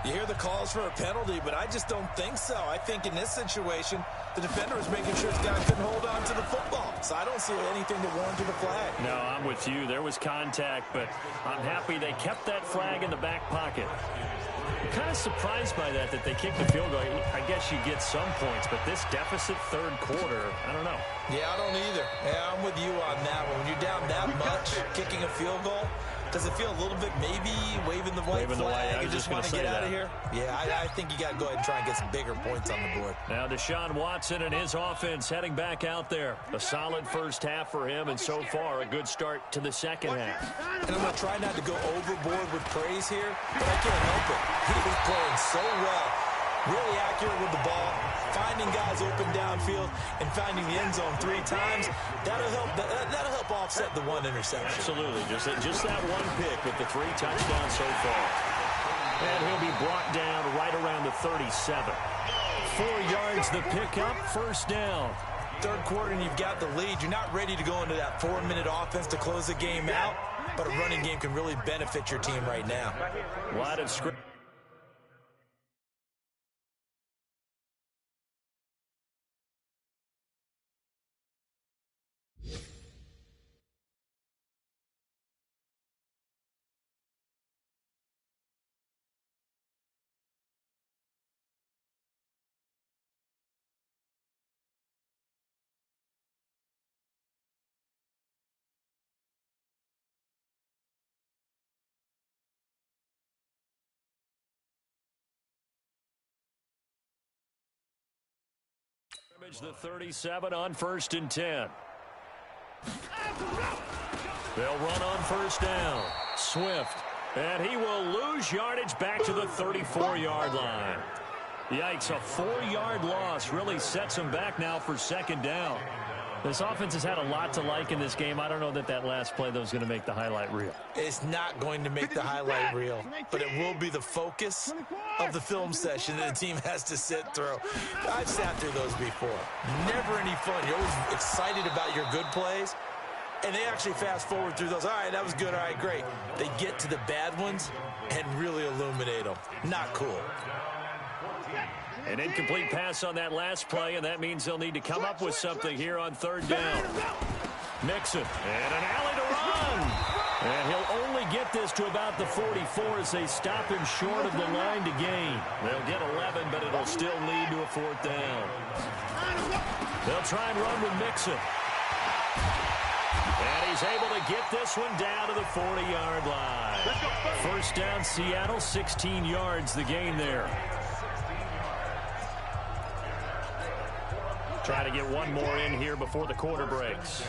You hear the calls for a penalty, but I just don't think so. I think in this situation, the defender was making sure his guy couldn't hold on to the football. So I don't see anything that warranted a flag. No, I'm with you. There was contact, but I'm happy they kept that flag in the back pocket. I'm kind of surprised by that they kicked the field goal. I guess you get some points, but this deficit third quarter, I don't know. Yeah, I don't either. Yeah, I'm with you on that one. When you're down that much, kicking a field goal, does it feel a little bit maybe waving the white flag? You just want to get out of here? Yeah, I think you got to go ahead and try and get some bigger points on the board. Now Deshaun Watson and his offense heading back out there. A solid first half for him, and so far a good start to the second half. And I'm going to try not to go overboard with praise here, but I can't help it. He was playing so well. Really accurate with the ball, finding guys open downfield, and finding the end zone 3 times. That'll help offset the 1 interception. Absolutely. Just that one pick with the 3 touchdowns so far. And he'll be brought down right around the 37. 4 yards the pickup, first down. Third quarter and you've got the lead. You're not ready to go into that 4-minute offense to close the game out, but a running game can really benefit your team right now. Line of scrimmage. The 37 on 1st and 10. They'll run on first down. Swift. And he will lose yardage back to the 34-yard line. Yikes, a 4-yard loss really sets him back now for second down. This offense has had a lot to like in this game. I don't know that that last play, though, is going to make the highlight reel. It's not going to make the highlight reel, but it will be the focus of the film session that the team has to sit through. I've sat through those before. Never any fun. You're always excited about your good plays, and they actually fast forward through those. All right, that was good. All right, great. They get to the bad ones and really illuminate them. Not cool. An incomplete pass on that last play, and that means they'll need to come up with something here on third down. Mixon, and an alley to run. And he'll only get this to about the 44 as they stop him short of the line to gain. They'll get 11, but it'll still lead to a fourth down. They'll try and run with Mixon. And he's able to get this one down to the 40-yard line. First down, Seattle, 16 yards the gain there. Try to get one more in here before the quarter breaks.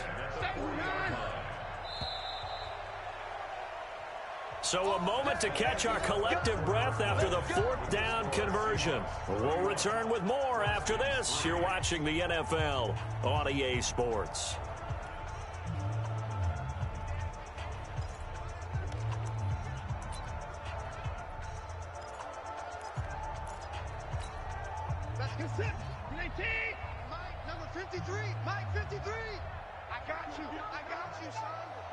So a moment to catch our collective breath after the fourth down conversion. We'll return with more after this. You're watching the NFL on EA Sports. That's consent. Mike, number 53. Mike, 53. I got you. I got you, son.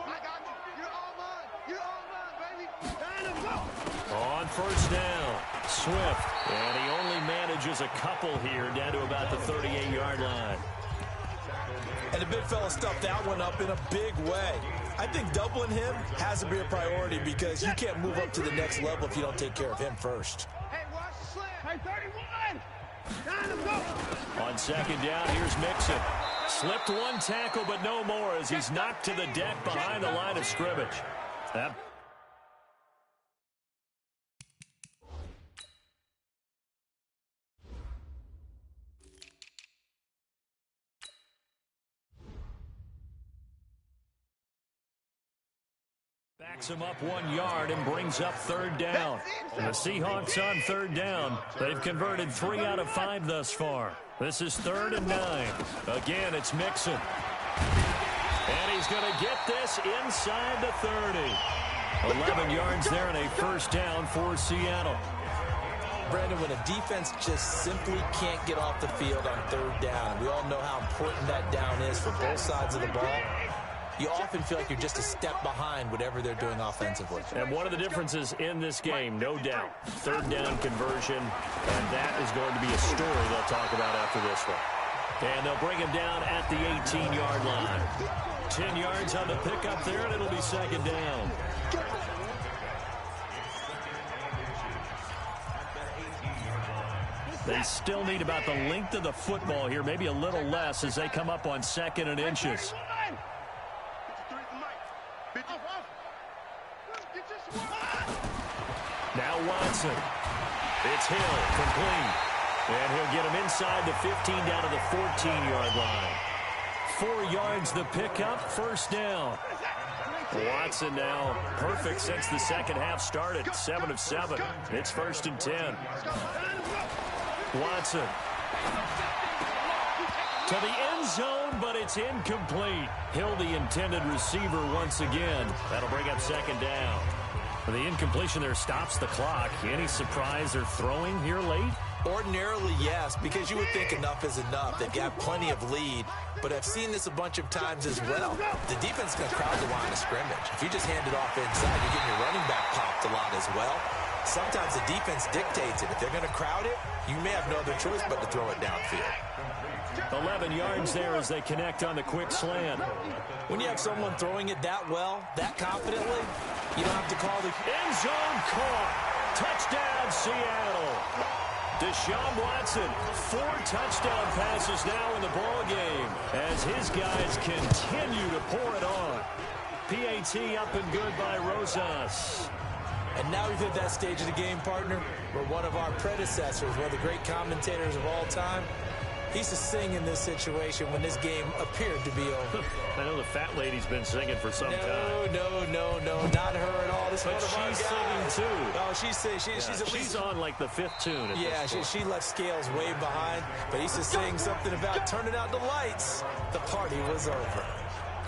I got you. You're all mine. You're all mine, baby. Time to go. On first down, Swift. And he only manages a couple here down to about the 38-yard line. And the big fella stuffed that one up in a big way. I think doubling him has to be a priority because you can't move up to the next level if you don't take care of him first. Hey, watch the slant. Hey, 31. Time to go. On second down, here's Mixon. Slipped one tackle, but no more as he's knocked to the deck behind the line of scrimmage. Backs him up 1 yard and brings up third down. And the Seahawks on third down. They've converted 3 out of 5 thus far. This is 3rd and 9. Again, it's Mixon. And he's going to get this inside the 30. 11 yards there and a first down for Seattle. Brandon, when a defense just simply can't get off the field on third down, we all know how important that down is for both sides of the ball. You often feel like you're just a step behind whatever they're doing offensively. And one of the differences in this game, no doubt, third down conversion, and that is going to be a story they'll talk about after this one. And they'll bring him down at the 18-yard line. 10 yards on the pickup there, and it'll be second down. They still need about the length of the football here, maybe a little less as they come up on 2nd and inches. Now Watson. It's Hill, complete. And he'll get him inside the 15 down to the 14-yard line. 4 yards the pickup, first down. Watson now perfect since the second half started, 7 of 7. It's 1st and 10. Watson. To the end zone, but it's incomplete. Hill, the intended receiver once again. That'll bring up second down. The incompletion there stops the clock. Any surprise they're throwing here late? Ordinarily, yes, because you would think enough is enough. They've got plenty of lead, but I've seen this a bunch of times as well. The defense is going to crowd the line of scrimmage. If you just hand it off inside, you're getting your running back popped a lot as well. Sometimes the defense dictates it. If they're going to crowd it, you may have no other choice but to throw it downfield. 11 yards there as they connect on the quick slant. When you have someone throwing it that well, that confidently, you don't have to call the end zone caught. Touchdown, Seattle. Deshaun Watson, 4 touchdown passes now in the ball game as his guys continue to pour it on. PAT up and good by Rosas. And now we've hit that stage of the game, partner, where one of our predecessors, one of the great commentators of all time, He's to sing in this situation when this game appeared to be over. I know the fat lady's been singing for some time. No, not her at all. This but she's singing too. Oh, she's on like the 5th tune. Yeah, she left Scales way behind, but he's just saying something about turning out the lights. The party was over.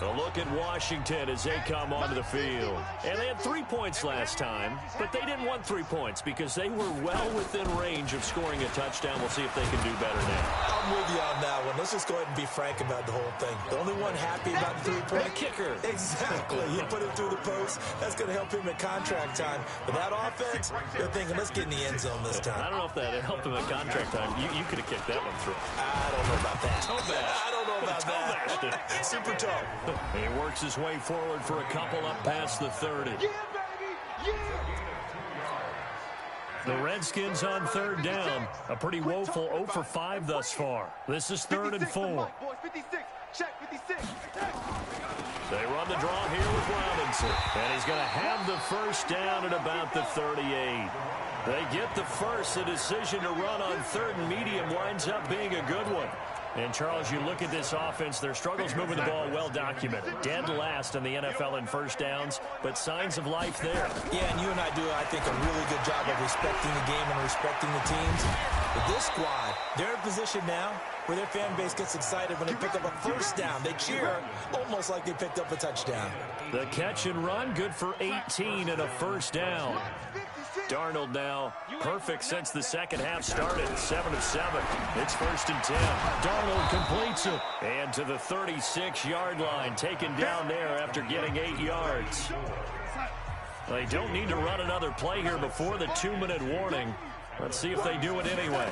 A look at Washington as they come onto the field. And they had 3 points last time, but they didn't want 3 points because they were well within range of scoring a touchdown. We'll see if they can do better now. I'm with you on that one. Let's just go ahead and be frank about the whole thing. The only one happy about the 3-point kicker. Exactly. You put it through the post. That's going to help him at contract time. But that offense, they're thinking, let's get in the end zone this time. I don't know if that helped him at contract time. You could have kicked that one through. I don't know about that. I don't know about that. Super tough. He works his way forward for a couple up past the 30. Yeah, baby. Yeah. The Redskins on 3rd down. A pretty woeful 0 for 5 thus far. This is 3rd and 4. 56. Check 56. They run the draw here with Robinson. And he's going to have the first down at about the 38. They get the first. The decision to run on 3rd and medium winds up being a good one. And, Charles, you look at this offense, their struggles moving the ball well documented. Dead last in the NFL in first downs, but signs of life there. Yeah, and you and I do, I think, a really good job of respecting the game and respecting the teams. But this squad, they're in a position now where their fan base gets excited when they pick up a first down. They cheer almost like they picked up a touchdown. The catch and run, good for 18 and a first down. Darnold now perfect since the second half started. 7 of 7. It's 1st and 10. Darnold completes it. And to the 36-yard line, taken down there after getting 8 yards. They don't need to run another play here before the 2-minute warning. Let's see if they do it anyway.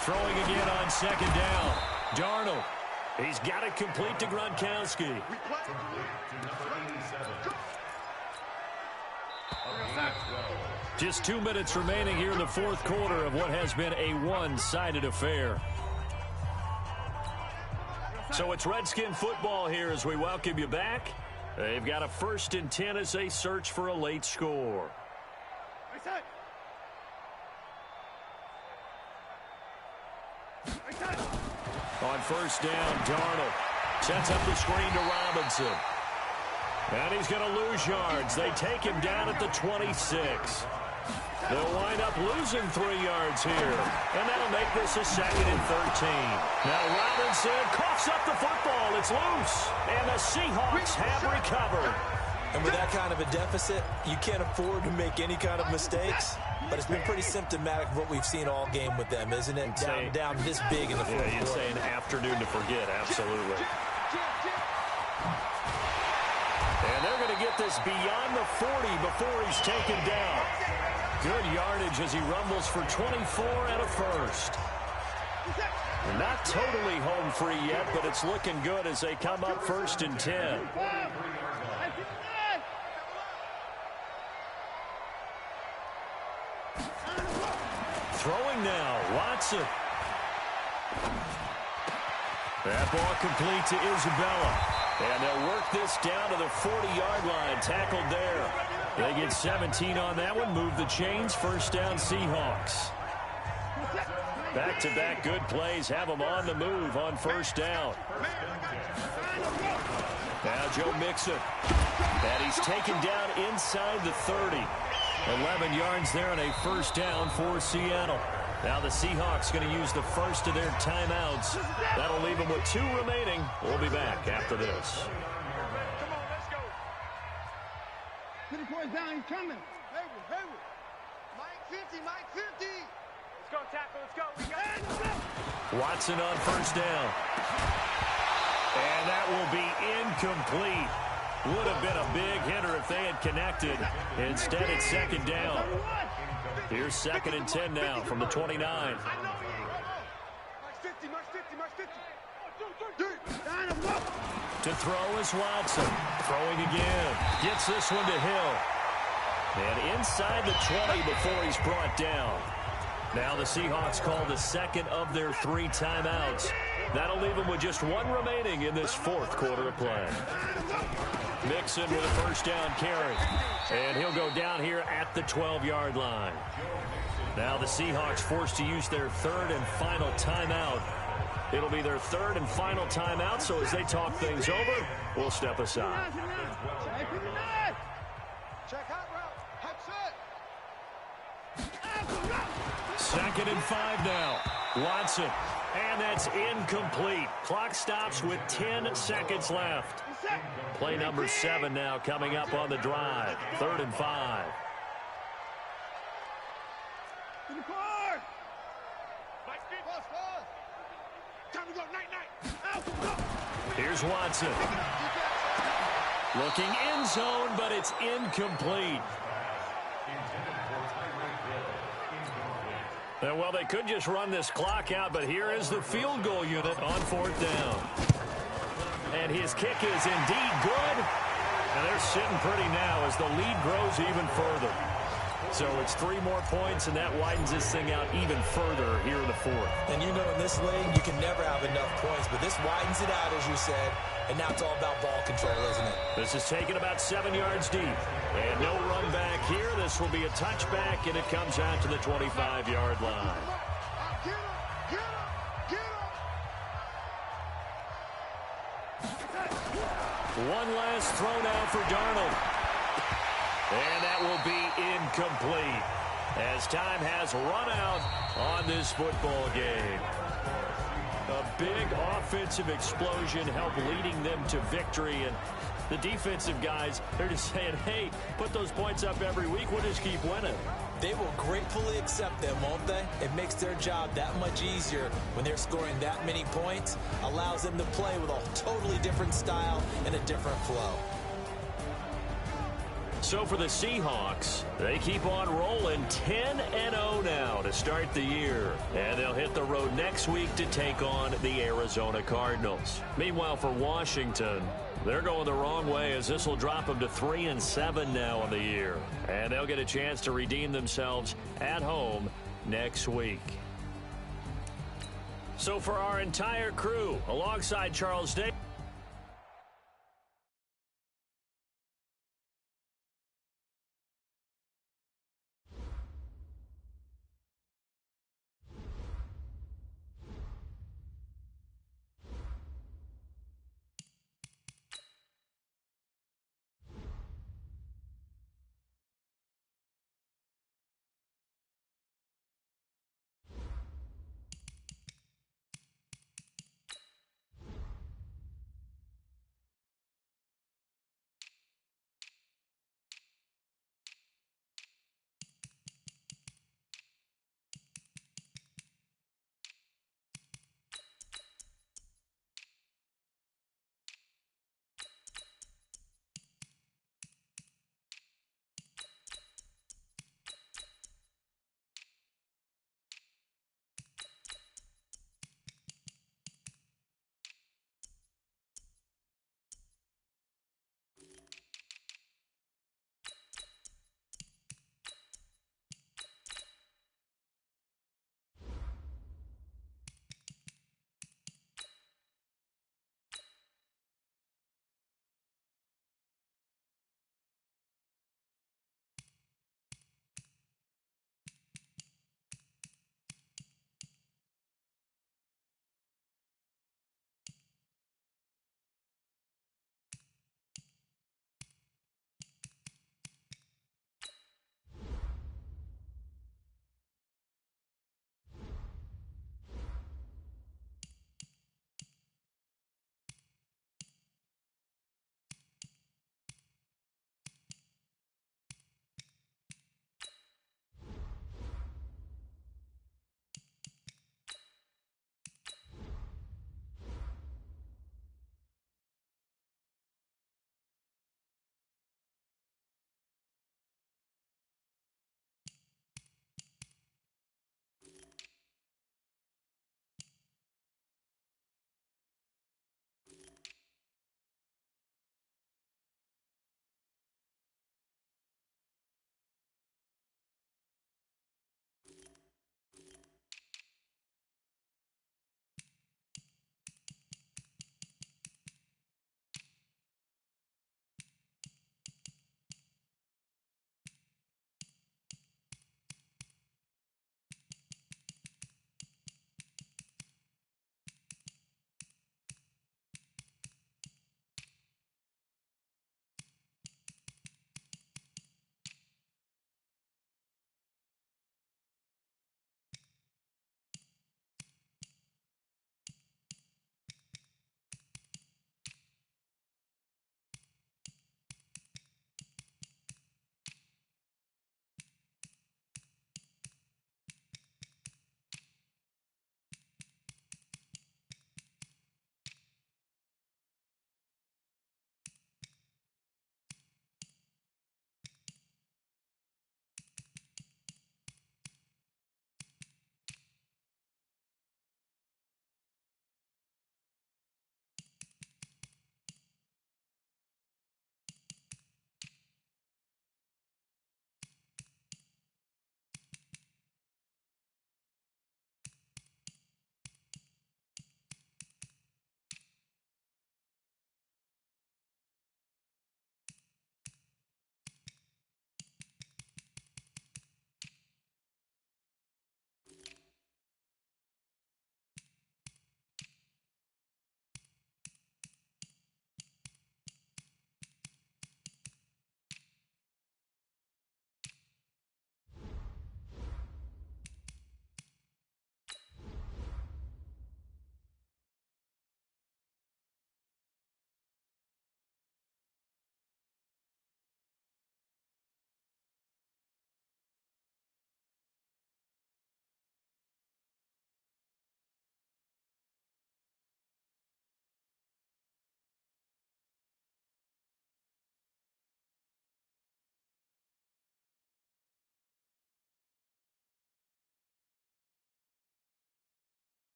Throwing again on 2nd down. Darnold. He's got it complete to Gronkowski. Just 2 minutes remaining here in the 4th quarter of what has been a one-sided affair. So it's Redskin football here as we welcome you back. They've got a 1st and 10 as they search for a late score. On 1st down, Darnold sets up the screen to Robinson. And he's going to lose yards. They take him down at the 26. They'll wind up losing 3 yards here. And that'll make this a 2nd and 13. Now Robinson coughs up the football. It's loose. And the Seahawks have recovered. And with that kind of a deficit, you can't afford to make any kind of mistakes. But it's been pretty symptomatic of what we've seen all game with them, isn't it? Down this big in the 4th quarter. Yeah, you'd say an afternoon to forget. Absolutely. And they're going to get this beyond the 40 before he's taken down. Good yardage as he rumbles for 24 and a first. Not totally home free yet, but it's looking good as they come up 1st and 10. Throwing now, Watson. That ball complete to Isabella. And they'll work this down to the 40-yard line. Tackled there. They get 17 on that one. Move the chains. 1st down, Seahawks. Back-to-back good plays. Have them on the move on 1st down. Now Joe Mixon. And he's taken down inside the 30. 11 yards there on a 1st down for Seattle. Now the Seahawks going to use the first of their timeouts. That'll leave them with 2 remaining. We'll be back after this. Put the boys down, he's coming. Hayward. Mike 50, Mike 50. Let's go, tackle, let's go. We got it. Watson on 1st down. And that will be incomplete. Would have been a big hitter if they had connected. Instead, it's 2nd down. Here's 2nd and 10 now from the 29. Mike 50. To throw is Watson. Throwing again. Gets this one to Hill. And inside the 20 before he's brought down. Now the Seahawks call the 2nd of their 3 timeouts. That'll leave them with just 1 remaining in this 4th quarter of play. Mixon with a 1st down carry. And he'll go down here at the 12-yard line. Now the Seahawks forced to use their 3rd and final timeout It'll be their third and final timeout, so as they talk things over, we'll step aside. Check out route. That's it. 2nd and 5 now. Watson. And that's incomplete. Clock stops with 10 seconds left. Play number 7 now coming up on the drive. 3rd and 5. In the car. Time to go. Night. Here's Watson. Looking end zone, but it's incomplete. And well, they could just run this clock out, but here is the field goal unit on 4th down. And his kick is indeed good. And they're sitting pretty now as the lead grows even further. So it's 3 more points, and that widens this thing out even further here in the 4th. And you know in this league, you can never have enough points, but this widens it out, as you said, and now it's all about ball control, isn't it? This is taken about 7 yards deep. And no run back here. This will be a touchback, and it comes out to the 25-yard line. Get up. One last throw now for Darnold. And that will be incomplete as time has run out on this football game. A big offensive explosion helped leading them to victory. And the defensive guys, they're just saying, hey, put those points up every week. We'll just keep winning. They will gratefully accept them, won't they? It makes their job that much easier when they're scoring that many points. Allows them to play with a totally different style and a different flow. So for the Seahawks, they keep on rolling 10-0 now to start the year. And they'll hit the road next week to take on the Arizona Cardinals. Meanwhile, for Washington, they're going the wrong way as this will drop them to 3-7 now on the year. And they'll get a chance to redeem themselves at home next week. So for our entire crew, alongside Charles Day.